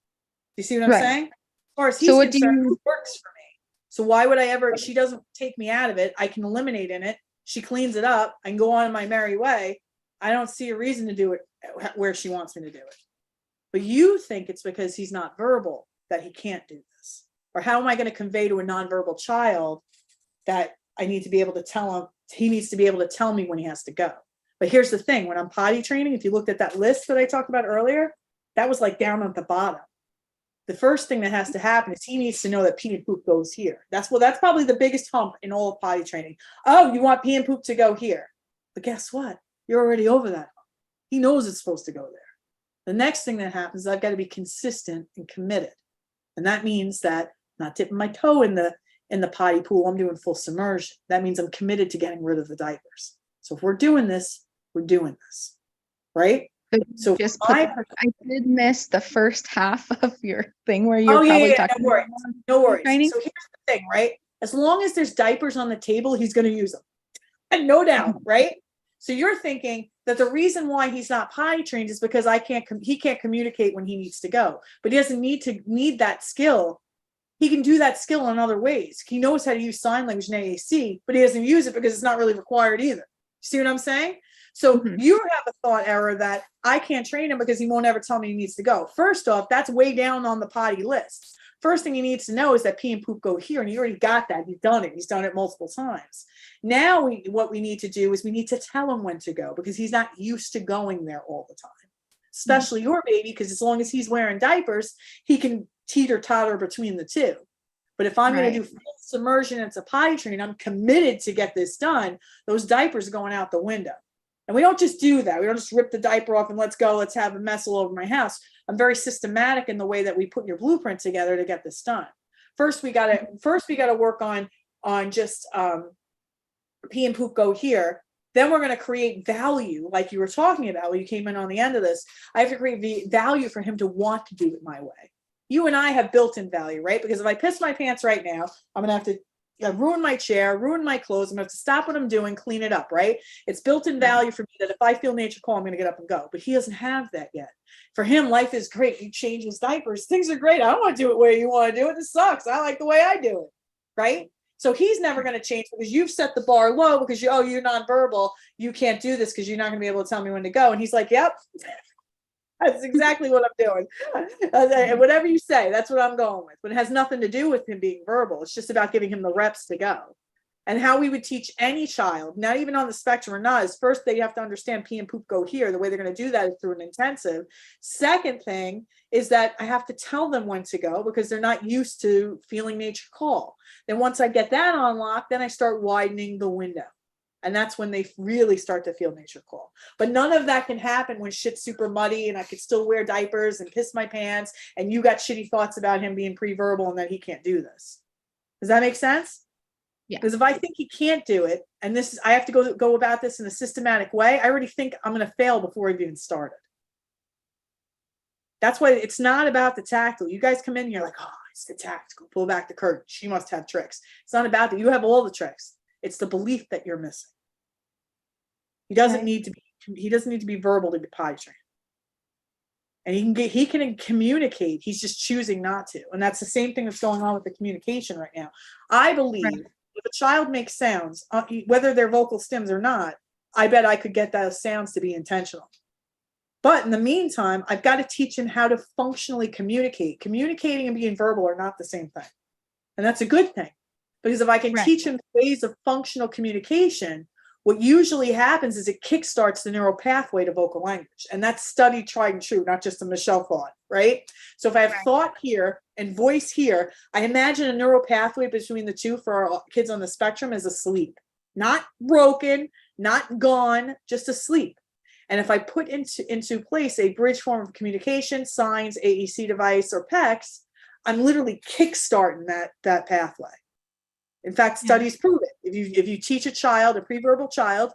You see what I'm Right. saying? As far as So he's what do concerned, you- it works for me. So why would I ever, she doesn't take me out of it. I can eliminate in it. She cleans it up. I can go on my merry way. I don't see a reason to do it where she wants me to do it. But you think it's because he's not verbal that he can't do this. Or how am I going to convey to a nonverbal child that I need to be able to tell him, he needs to be able to tell me when he has to go. But here's the thing, when I'm potty training, if you looked at that list that I talked about earlier, that was like down at the bottom. The first thing that has to happen is he needs to know that pee and poop goes here. That's probably the biggest hump in all of potty training. Oh, you want pee and poop to go here. But guess what? You're already over that hump. He knows it's supposed to go there. The next thing that happens is I've got to be consistent and committed. And that means that I'm not dipping my toe in the potty pool, I'm doing full submersion. That means I'm committed to getting rid of the diapers. So if we're doing this, we're doing this, right? So just I did miss the first half of your thing where you're probably talking. No worries. No worries. Training. So here's the thing, right? As long as there's diapers on the table, he's going to use them. And no doubt, right? So you're thinking that the reason why he's not potty trained is because he can't communicate when he needs to go. But he doesn't need that skill. He can do that skill in other ways. He knows how to use sign language and AAC, but he doesn't use it because it's not really required either. See what I'm saying? So you have a thought error that I can't train him because he won't ever tell me he needs to go. First off, that's way down on the potty list. First thing he needs to know is that pee and poop go here, and he already got that. He's done it. He's done it multiple times. Now what we need to do is we need to tell him when to go because he's not used to going there all the time, especially your baby, because as long as he's wearing diapers, he can teeter-totter between the two. But if I'm going to do full submersion into potty training, I'm committed to get this done, those diapers are going out the window. And we don't just do that. We don't just rip the diaper off and let's go, let's have a mess all over my house. I'm very systematic in the way that we put your blueprint together to get this done. First, we got to work on just pee and poop go here. Then we're going to create value, like you were talking about when you came in on the end of this. I have to create the value for him to want to do it my way. You and I have built-in value, right? Because if I piss my pants right now, I'm going to have to ruin my chair, ruin my clothes. I'm going to have to stop what I'm doing, clean it up, right? It's built-in value for me that if I feel nature call, I'm going to get up and go. But he doesn't have that yet. For him, life is great. He changes diapers. Things are great. I don't want to do it where you want to do it. This sucks. I like the way I do it, right? So he's never going to change because you've set the bar low because you're nonverbal. You can't do this because you're not going to be able to tell me when to go. And he's like, yep. That's exactly what I'm doing. And whatever you say, that's what I'm going with. But it has nothing to do with him being verbal. It's just about giving him the reps to go. And how we would teach any child, not even on the spectrum or not, is first they have to understand pee and poop go here. The way they're going to do that is through an intensive. Second thing is that I have to tell them when to go because they're not used to feeling nature call. Then once I get that unlocked, then I start widening the window. And that's when they really start to feel nature call. But none of that can happen when shit's super muddy and I could still wear diapers and piss my pants and you got shitty thoughts about him being pre-verbal and that he can't do this. Does that make sense? Yeah. Because if I think he can't do it, and I have to go about this in a systematic way, I already think I'm going to fail before I've even started. That's why it's not about the tactile. You guys come in, you're like, oh, it's the tactical. Pull back the curtain. She must have tricks. It's not about that. You have all the tricks. It's the belief that you're missing. He doesn't need to be verbal to be potty trained. And he can communicate. He's just choosing not to. And that's the same thing that's going on with the communication right now. I believe if a child makes sounds, whether they're vocal stims or not, I bet I could get those sounds to be intentional. But in the meantime, I've got to teach him how to functionally communicate. Communicating and being verbal are not the same thing. And that's a good thing. Because if I can teach him ways of functional communication, what usually happens is it kickstarts the neural pathway to vocal language. And that's studied, tried and true, not just a Michelle thought, right? So if I have thought here and voice here, I imagine a neural pathway between the two for our kids on the spectrum is asleep. Not broken, not gone, just asleep. And if I put into place a bridge form of communication, signs, AEC device, or PECs, I'm literally kickstarting that pathway. In fact, studies prove it. If you teach a child, a pre-verbal child,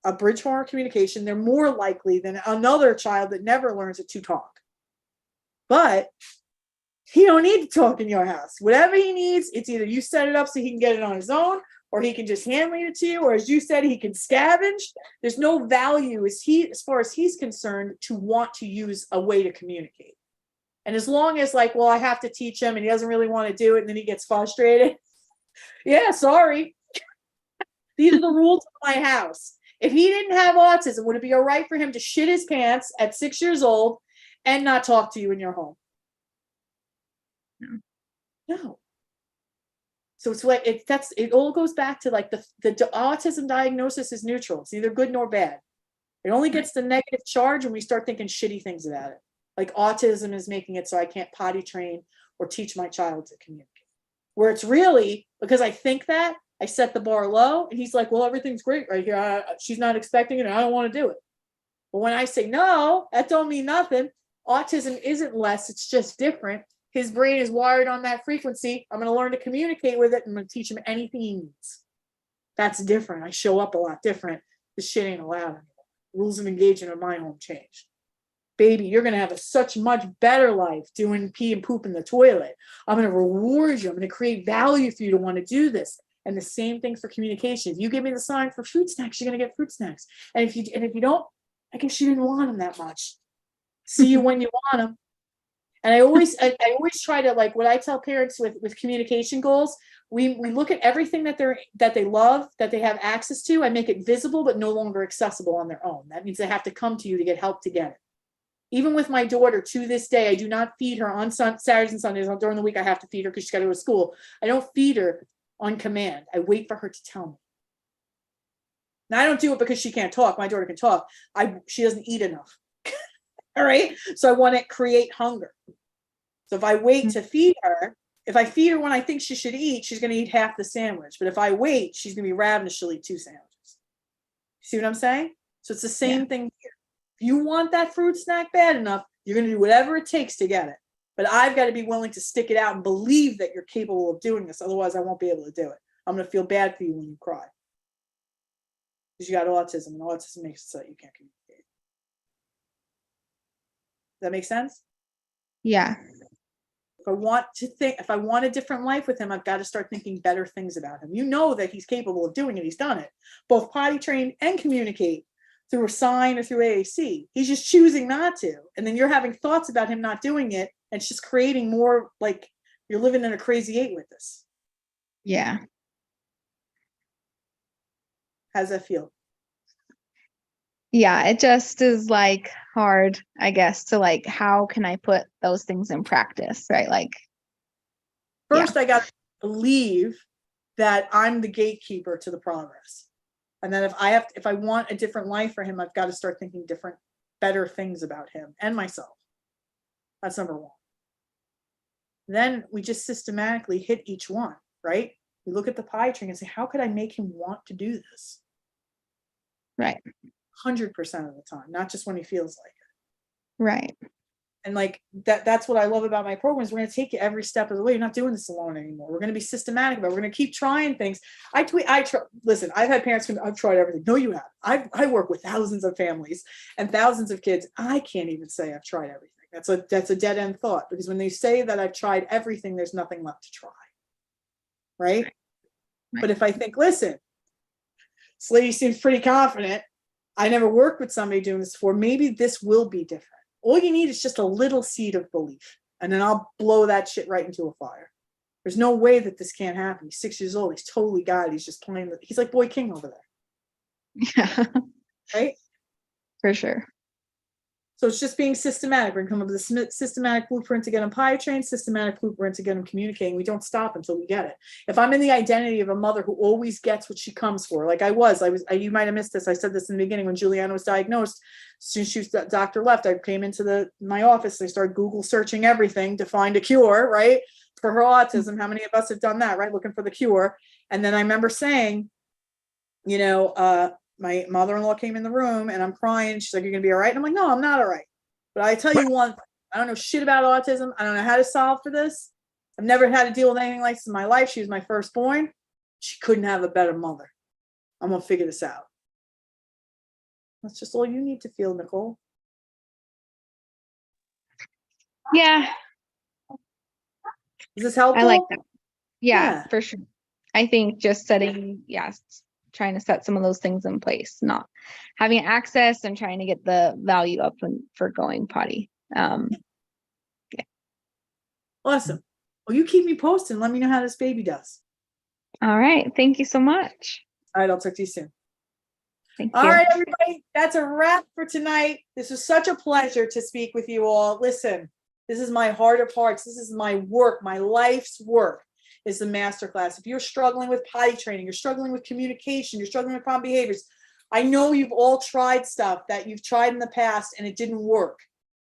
a bridge form of communication, they're more likely than another child that never learns it to talk. But he don't need to talk in your house. Whatever he needs, it's either you set it up so he can get it on his own, or he can just hand it to you, or as you said, he can scavenge. There's no value as far as he's concerned to want to use a way to communicate. And as long as like, well, I have to teach him and he doesn't really want to do it, and then he gets frustrated. Yeah, sorry. These are the rules of my house. If he didn't have autism, would it be all right for him to shit his pants at 6 years old and not talk to you in your home? No. So it's like it all goes back to like the autism diagnosis is neutral. It's neither good nor bad. It only gets the negative charge when we start thinking shitty things about it. Like autism is making it so I can't potty train or teach my child to communicate. Where it's really because I think that, I set the bar low, and he's like, well, everything's great right here. She's not expecting it, and I don't want to do it. But when I say no, that don't mean nothing. Autism isn't less, it's just different. His brain is wired on that frequency. I'm going to learn to communicate with it. I'm going to teach him anything he needs. That's different. I show up a lot different. This shit ain't allowed anymore. Rules of engagement in my home changed. Baby, you're going to have a such much better life doing pee and poop in the toilet. I'm going to reward you. I'm going to create value for you to want to do this. And the same thing for communication. If you give me the sign for fruit snacks, you're going to get fruit snacks. And if you don't, I guess you didn't want them that much. See you when you want them. And I always try to, like, what I tell parents with communication goals, we look at everything that they love, that they have access to, and make it visible but no longer accessible on their own. That means they have to come to you to get help to get it. Even with my daughter, to this day, I do not feed her on Saturdays and Sundays. During the week, I have to feed her because she's got to go to school. I don't feed her on command. I wait for her to tell me. Now, I don't do it because she can't talk. My daughter can talk. She doesn't eat enough. All right. So I want to create hunger. So if I wait to feed her, if I feed her when I think she should eat, she's going to eat half the sandwich. But if I wait, she's going to be ravenous. She'll eat 2 sandwiches. See what I'm saying? So it's the same thing here. If you want that fruit snack bad enough, you're going to do whatever it takes to get it. But I've got to be willing to stick it out and believe that you're capable of doing this. Otherwise, I won't be able to do it. I'm going to feel bad for you when you cry. Because you got autism, and autism makes it so that you can't communicate. Does that make sense? Yeah. If I want a different life with him, I've got to start thinking better things about him. You know that he's capable of doing it. He's done it. Both potty trained and communicate through a sign or through AAC. He's just choosing not to. And then you're having thoughts about him not doing it. And it's just creating more, like you're living in a crazy 8 with this. Yeah. How's that feel? Yeah, it just is like hard, I guess, to like, how can I put those things in practice, right? Like, first, I got to believe that I'm the gatekeeper to the progress. And then if I want a different life for him, I've got to start thinking different, better things about him and myself. That's number 1. Then we just systematically hit each one, right? We look at the pie train and say, how could I make him want to do this? Right. 100% of the time, not just when he feels like it. Right. And like that's what I love about my programs. We're going to take you every step of the way. You're not doing this alone anymore. We're going to be systematic about it. We're going to keep trying things. Listen, I've had parents who I've tried everything. No, you haven't. I work with thousands of families and thousands of kids. I can't even say I've tried everything. That's a dead end thought, because when they say that I've tried everything, there's nothing left to try. Right? But if I think, listen, this lady seems pretty confident. I never worked with somebody doing this before. Maybe this will be different. All you need is just a little seed of belief, and then I'll blow that shit right into a fire. There's no way that this can't happen. He's 6 years old. He's totally got it. He's just playing. He's like Boy King over there. Yeah. Right? For sure. So it's just being systematic. We're going to come up with a systematic blueprint to get him potty trained, systematic blueprint to get him communicating. We don't stop until we get it. If I'm in the identity of a mother who always gets what she comes for, like I was, you might have missed this. I said this in the beginning when Juliana was diagnosed. As soon as the doctor left, I came into my office. I started Google searching everything to find a cure, right? For her autism. How many of us have done that, right? Looking for the cure. And then I remember saying, my mother-in-law came in the room and I'm crying. She's like, you're going to be all right? And I'm like, no, I'm not all right. But I tell you one thing, I don't know shit about autism. I don't know how to solve for this. I've never had to deal with anything like this in my life. She was my firstborn. She couldn't have a better mother. I'm going to figure this out. That's just all you need to feel, Nicole. Yeah. Is this helpful? I like that. Yeah, for sure. I think just setting, yes, trying to set some of those things in place, not having access and trying to get the value up for going potty. Awesome. Well, you keep me posted and let me know how this baby does. All right. Thank you so much. All right, I'll talk to you soon. Thank All you. right, everybody, that's a wrap for tonight. This was such a pleasure to speak with you all. Listen, this is my heart of hearts. This is my work, my life's work is the masterclass. If you're struggling with potty training, you're struggling with communication, you're struggling with problem behaviors, I know you've all tried stuff that you've tried in the past and it didn't work.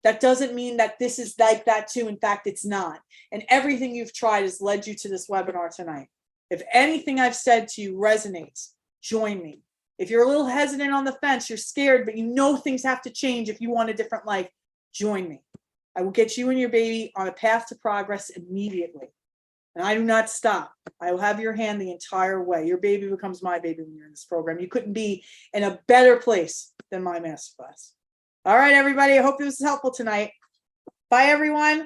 That doesn't mean that this is like that too. In fact, it's not. And everything you've tried has led you to this webinar tonight. If anything I've said to you resonates, join me. If you're a little hesitant on the fence, you're scared, but you know things have to change if you want a different life, join me. I will get you and your baby on a path to progress immediately. And I do not stop. I will have your hand the entire way. Your baby becomes my baby when you're in this program. You couldn't be in a better place than my masterclass. All right, everybody. I hope this was helpful tonight. Bye, everyone.